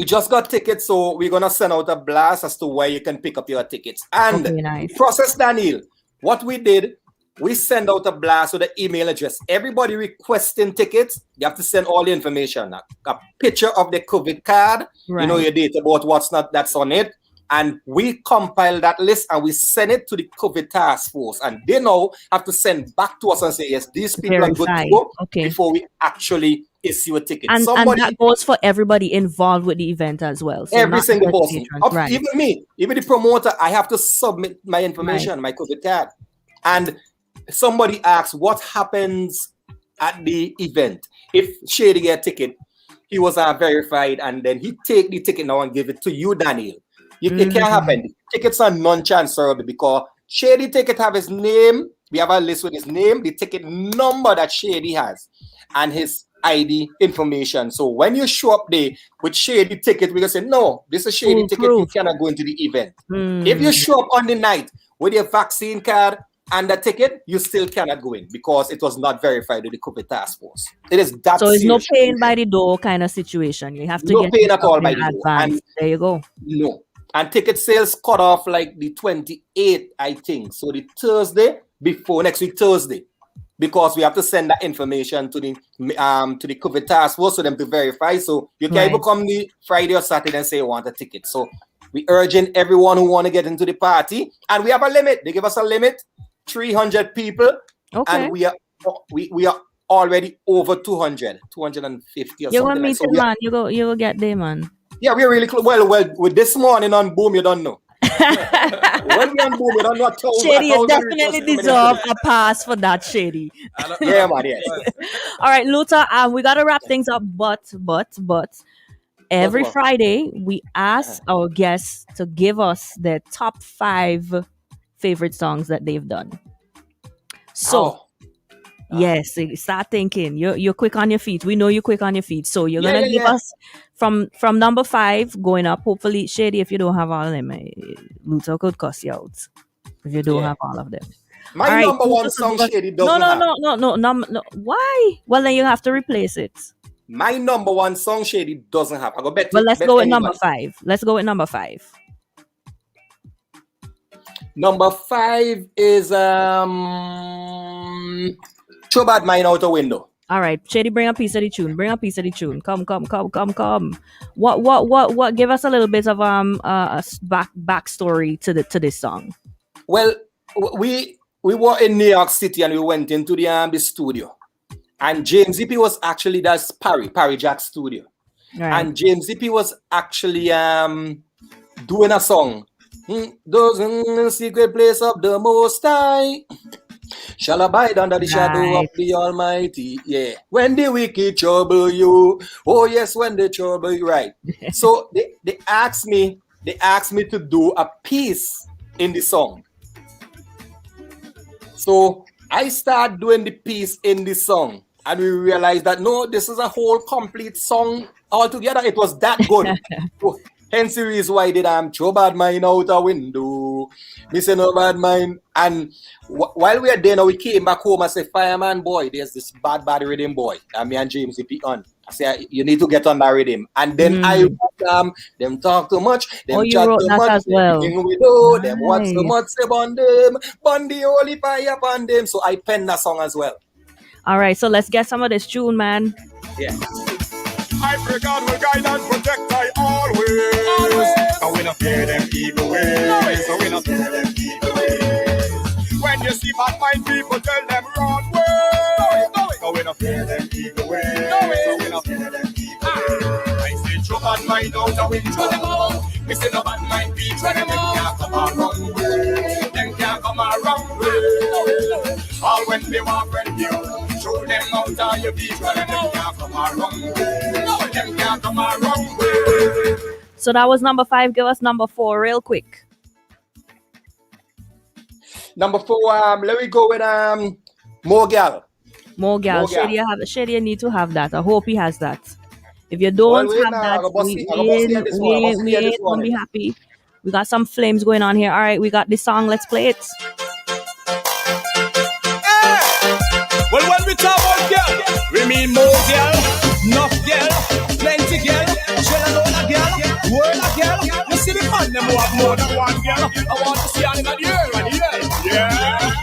N: just got tickets, so we're gonna send out a blast as to where you can pick up your tickets. And the process, Daniel, what we did, we send out a blast with the email address. Everybody requesting tickets, you have to send all the information, a picture of the COVID card, your date about what's not that's on it. And we compile that list and we send it to the COVID task force. And they now have to send back to us and say, yes, these people are good to go before we actually issue a ticket.
D: And that goes for everybody involved with the event as well. So
N: every single person. Even me, even the promoter, I have to submit my information, my COVID card. And somebody asks, what happens at the event? If Shady get a ticket, he was verified, and then he take the ticket now and give it to you, Daniel. It can't happen. The tickets are non-transferable because Shady ticket have his name. We have a list with his name, the ticket number that Shady has, and his ID information. So when you show up there with Shady ticket, we're going to say, no, this is Shady ticket. You cannot go into the event. If you show up on the night with your vaccine card and the ticket, you still cannot go in because it was not verified with the COVID task force. It is that
D: so it's
N: serious.
D: No paying by the door kind of situation. You have to
N: no
D: get
N: paying at all by the door.
D: And there you go.
N: No. And ticket sales cut off like the 28th, I think. So the Thursday before next week Thursday, because we have to send that information to the COVID task force for them to verify. So you can't even come the Friday or Saturday and say you want a ticket. So we urging everyone who want to get into the party, and we have a limit. They give us a limit, 300 people, and we are already over 200, 250 or
D: You
N: something
D: gonna
N: like
D: meet
N: so.
D: it, man. You go get there, man.
N: Yeah, we're really close. Well, with this morning on Boom, you don't know. When we on Boom, you don't know
D: Shady, you
N: 1,000
D: definitely
N: requests
D: deserve a pass for that, Shady.
N: Yeah, man, yes.
D: All right, Luther, we gotta wrap things up, but every
N: what?
D: Friday we ask our guests to give us their top 5 favorite songs that they've done. So yes, start thinking. You're quick on your feet. We know you're quick on your feet. So you're gonna give us from number 5 going up. Hopefully, Shady, if you don't have all of them, Luther could cuss you out if you don't have all of them.
N: My
D: All right,
N: number one song, Shady, doesn't have.
D: No. Why? Well, then you have to replace it.
N: My number one song, Shady, doesn't have. I go bet.
D: Well, let's
N: bet
D: go with
N: anybody.
D: number 5. Let's go with number 5.
N: Number 5 is Throw Bad Mind Out a Window.
D: All right, Shady, bring a piece of the tune. Come. What? Give us a little bit of backstory to this song.
N: Well, we were in New York City and we went into the studio, and James Zippy was actually that's Parry Jack's studio, and James Zippy was actually doing a song. Those in the secret place of the Most High shall abide under the shadow of the Almighty. Yeah. When the wicked trouble you, oh yes, when they trouble you, right? So they asked me to do a piece in the song. So I started doing the piece in the song, and we realized that no, this is a whole complete song altogether. It was that good. Hence the reason why I did Throw Bad Mind Out a Window. Me say no bad mind. And while we are there now, we came back home and said, Fireman boy, there's this bad rhythm boy. And me and James we pick on. I say, you need to get on that rhythm. And then I wrote them talk too much, them chat too much,
D: as well.
N: them we do, them what so much say on them, burn the holy fire upon them. So I penned that song as well.
D: All right, so let's get some of this tune, man.
N: Yeah.
C: I pray God will guide and protect I always. I will not fear them evil ways. I will not fear them evil ways. When you see bad mind people, tell them wrong way. I will not fear them evil ways. I will not fear them evil ways. I say throw bad mind out the window. Throw them out. We say no bad mind people. Throw them can't come around way. Them can't come around way. All when they want friend you, throw them out of your feet. Throw them can't come around way. Them can't come around way.
D: So that was number 5. Give us number 4 real quick.
N: Number 4, let me go with More Gal.
D: More Gal. Shady, you need to have that. I hope he has that. If you don't have that, we ain't gonna be happy. We got some flames going on here. All right, we got this song. Let's play it.
V: Well, when we talk about girl, we mean more girl, enough girl, plenty girl, shell alone a girl, world a girl. You see the man them who have more than one girl. I want to see all in the air, yeah.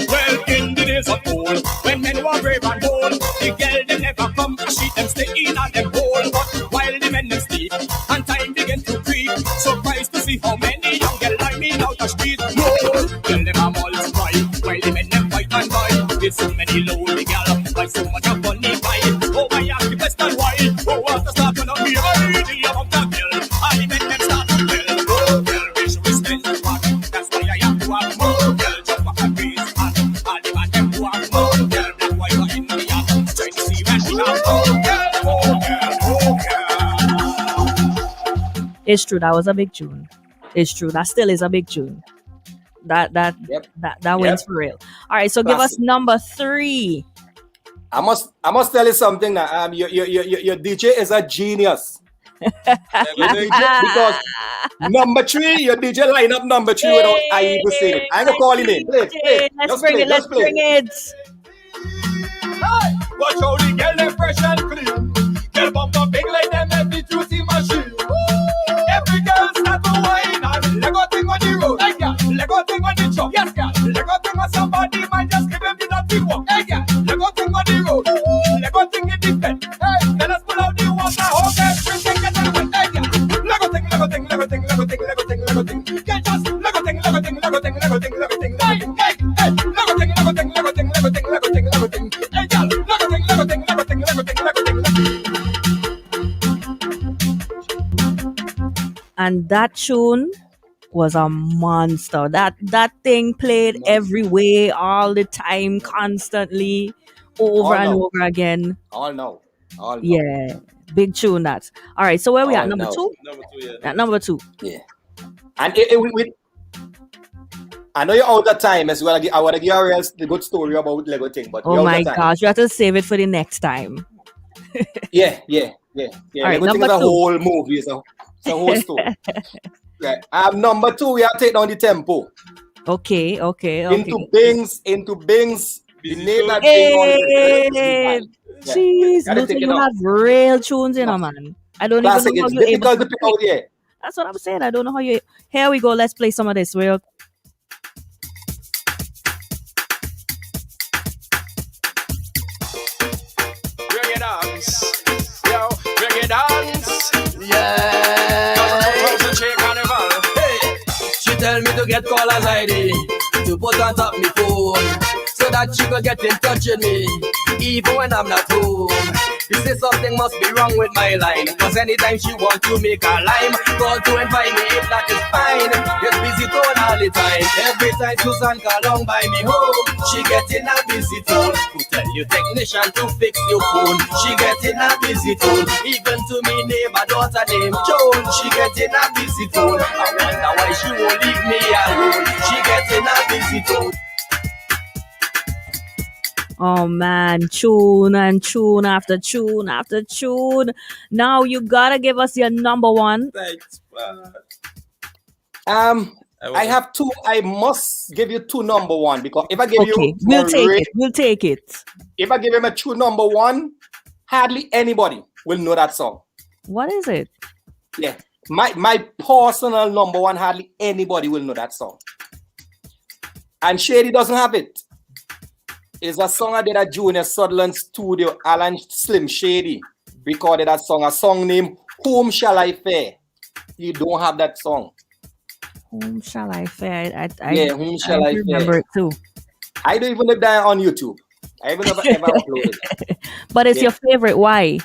V: Well, in the days of old, when men were brave and bold, the girl they never come, and she them stay in and them hole. But while the men them sleep, and time begin to creep, surprised to see how many young girls like me out the street. No, girl them a multiply, while the men them fight and die. With so many lonely girls, why so much of money fight? Oh, I ask the question why? Oh, what's the start of me? I the amount of girl, I make them start to tell. Oh, girl, we should respect the fact. That's why I have to have more girl, jump up and raise the hand. All the man them who have more girl, black, white, or Indian, try to see when we have more girl.
D: It's true. That was a big tune. It's true. That still is a big tune. That wins for real. All right, so give us number 3.
N: I must tell you something now. Your DJ is a genius. Your DJ, because number 3, your DJ line up number 3 without I even say it. I'm gonna call him in. Play.
D: Let's bring it.
V: Watch how the girl them fresh and clean. Girl bump up big like them every juicy machine. Every girl start to whine and Lego thing on the road. Hey girl, Lego thing on the truck. Yes girl, Lego thing on somebody might just give them the dirty walk. Hey girl, Lego thing on the road. Lego thing in the bed. Hey, let us pull out the water. Hold everything get on the wet. Hey girl, Lego thing. Girl just Lego thing. Hey, Lego thing.
D: that tune was a monster. That thing played every way, all the time, constantly, over
N: All
D: and
N: no.
D: over again.
N: All no. All no.
D: Yeah, big tune that. All right, so where we at?
N: All
D: Number
N: no.
D: two?
E: Number 2, yeah.
D: At number 2.
N: Yeah. And I know you're out of time as well. I want to give you a real good story about Lego thing, but
D: Oh
N: we're out
D: my
N: of time.
D: gosh, you have to save it for the next time.
N: Yeah.
D: All right,
N: Lego thing
D: number
N: is a
D: 2.
N: whole movie. It's a whole story. Right. Number 2, we have to take down the tempo.
D: Okay.
N: Into Bings. The name that
D: Hey, jeez,
N: gotta
D: Luther,
N: take it
D: you
N: out.
D: have real tunes in, man. I don't
N: Classic.
D: even know how
N: It's
D: you're able
N: difficult
D: to
N: to pick
D: pick.
N: out here.
D: That's what I'm saying. I don't know how you. Here we go. Let's play some of this real.
V: Bring it dance. Yo, bring it dance.
A: Yeah. Hey, she tell me to get callers ID to put on top me phone so that she could get in touch with me even when I'm not home. You say something must be wrong with my line, cause anytime she want to make a lime, call to invite me if that is fine. It's busy tone all the time. Every time Susan call on by me home, she get in a busy tone. Who tell you technician to fix your phone? She get in a busy tone. Even to me neighbor daughter named Joan, she get in a busy tone. I wonder why she won't leave me alone. She get in a busy tone.
D: Oh man, tune and tune after tune after tune. Now you gotta give us your number 1.
E: Thanks, man.
N: I have 2. I must give you 2 number 1 because if I give you
D: We'll take it.
N: If I give him a true number 1, hardly anybody will know that song.
D: What is it?
N: Yeah, my personal number 1, hardly anybody will know that song. And Shady doesn't have it. It's a song I did at Junior Sutherland Studio. Alan Slim Shady recorded that song. A song named Whom Shall I Fare? You don't have that song.
D: Whom Shall I Fare?
N: Whom Shall I
D: remember
N: Fare?
D: it too.
N: I don't even know that on YouTube. I even never ever uploaded it.
D: But it's your favorite. Why?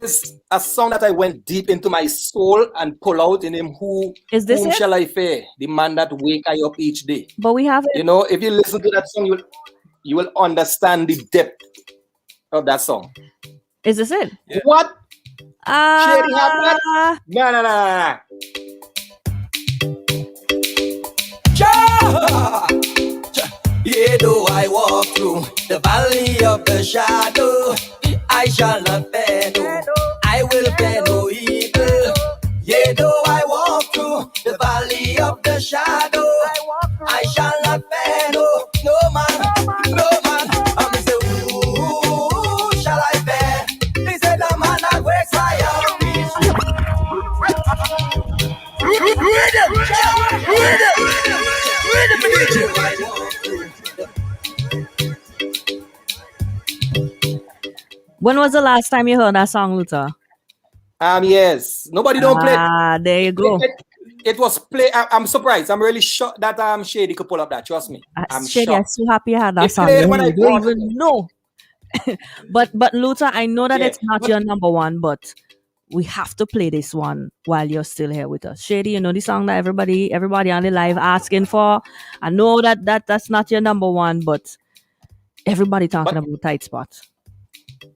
N: It's a song that I went deep into my soul and pull out in him. Whom shall I fare? The man that wake I up each day.
D: But we have it.
N: You know, if you listen to that song, you will understand the depth of that song.
D: Is this it?
N: Yeah. What? Shady have that? No.
A: Yeah, though I walk through the valley of the shadow, I shall not fear no. I will fear no evil. Yeah, though I walk through the valley of the shadow, I shall not fear no man. I'm say, who shall I fear? He said the man that wakes I up.
D: When was the last time you heard that song, Luther?
N: Yes. Nobody don't play.
D: There you go.
N: It was play. I'm surprised. I'm really shocked that Shady could pull up that. Trust me. I'm
D: Shady,
N: shocked.
D: I'm so happy you had that song.
N: When I
D: don't even know. but Luther, I know that it's not your number 1, but we have to play this one while you're still here with us. Shady, you know the song that everybody on the live asking for. I know that's not your number 1, but everybody talking about Tight Spot.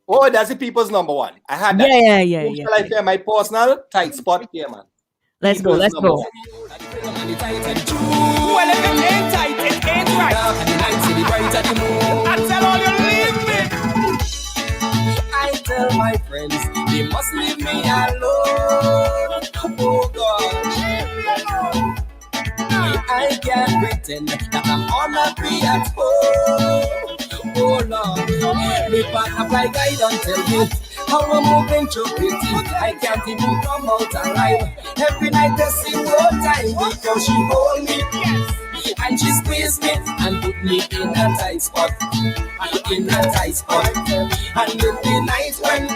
N: Oh, that's the people's number 1. I had that.
D: Yeah.
N: Whom shall I fare? My personal Tight Spot. Yeah, man.
D: Let's go.
A: Well, if it ain't tight, it ain't right. I tell all you leave me. I tell my friends they must leave me alone. Oh God, I can't pretend that I'm unhappy at home. Oh Lord, me butterfly guy don't tell me how I'm moving so pretty. I can't even come out alive. Every night I see more time because she hold me, and she squeeze me and put me in a tight spot. In a tight spot. And in the night when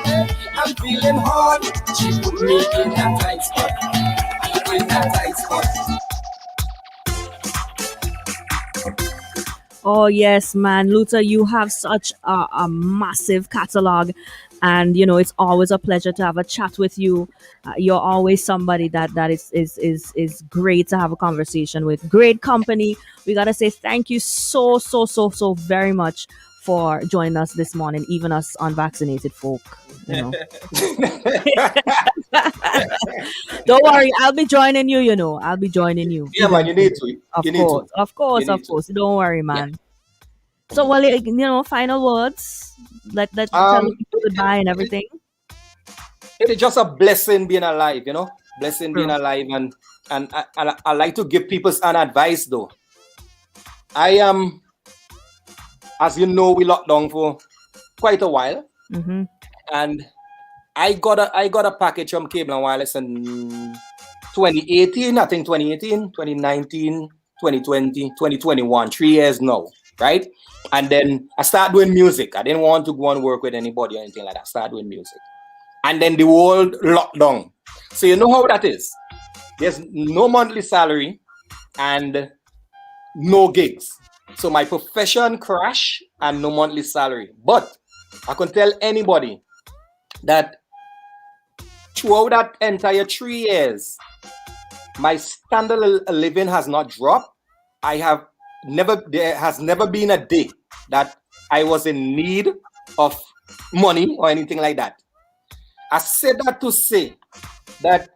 A: I'm feeling hard, she put me in a tight spot. In a tight spot.
D: Oh yes, man, Luther, you have such a massive catalog. And it's always a pleasure to have a chat with you. You're always somebody that is great to have a conversation with. Great company. We gotta say thank you so very much for joining us this morning, even us unvaccinated folk. Don't worry, I'll be joining you. I'll be joining you.
N: Yeah, man, you need to.
D: Of course. Don't worry, man. So, well, final words. Let tell people goodbye and everything.
N: It is just a blessing being alive, blessing being alive, and I like to give people an advice though. I am, as you know, we locked down for quite a while, and I got a package from Cable and Wireless in 2018, I think 2018, 2019, 2020, 2021, 3 years now, right? And then I started doing music. I didn't want to go and work with anybody or anything like that. I started doing music. And then the world locked down. So you know how that is. There's no monthly salary and no gigs. So my profession crashed and no monthly salary. But I can tell anybody that throughout that entire 3 years, my standard of living has not dropped. There has never been a day that I was in need of money or anything like that. I said that to say that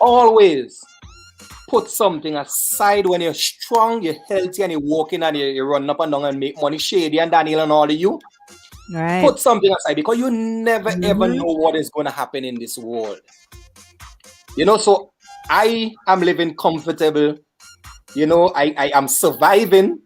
N: always put something aside when you're strong, you're healthy, and you're walking and you're running up and down and make money. Shady and Daniel and all of you.
D: Right.
N: Put something aside because you never ever know what is going to happen in this world. So I am living comfortable. I am surviving.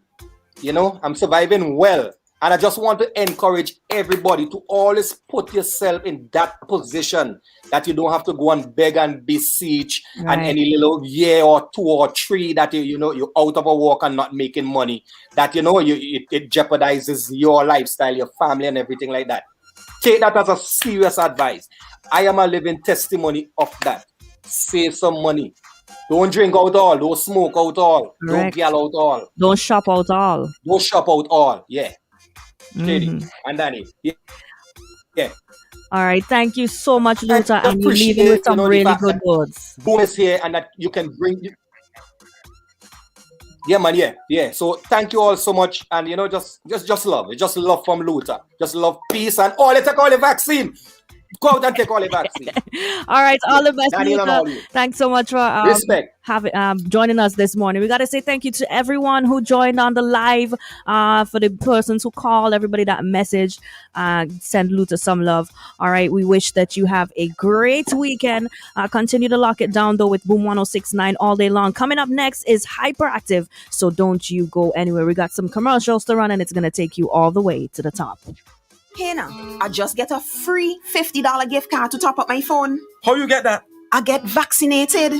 N: I'm surviving well. And I just want to encourage everybody to always put yourself in that position that you don't have to go and beg and beseech and any little year or 2 or 3 that you're out of a work and not making money, that it jeopardizes your lifestyle, your family, and everything like that. Take that as a serious advice. I am a living testimony of that. Save some money. Don't drink out all. Don't smoke out all. Don't yell out all.
D: Don't shop out all.
N: Don't shop out all. Yeah. And Danny. Yeah.
D: All right. Thank you so much, Luther. And you're leaving with some really good words.
N: Bonus here, and that you can bring. Yeah, man. Yeah. So thank you all so much, and just love. Just love from Luther. Just love, peace, and take all the vaccine. Go out and take all the vaccine.
D: All right, all the best,
N: Daniel,
D: Luther. Thanks so much for
N: respect.
D: Joining us this morning. We got to say thank you to everyone who joined on the live, for the persons who called, everybody that messaged, send Luther some love. All right, we wish that you have a great weekend. Continue to lock it down, though, with Boom 106.9 all day long. Coming up next is Hyperactive, so don't you go anywhere. We got some commercials to run, and it's going to take you all the way to the top.
O: Hey now, I just get a free $50 gift card to top up my phone.
P: How you get that?
O: I get vaccinated.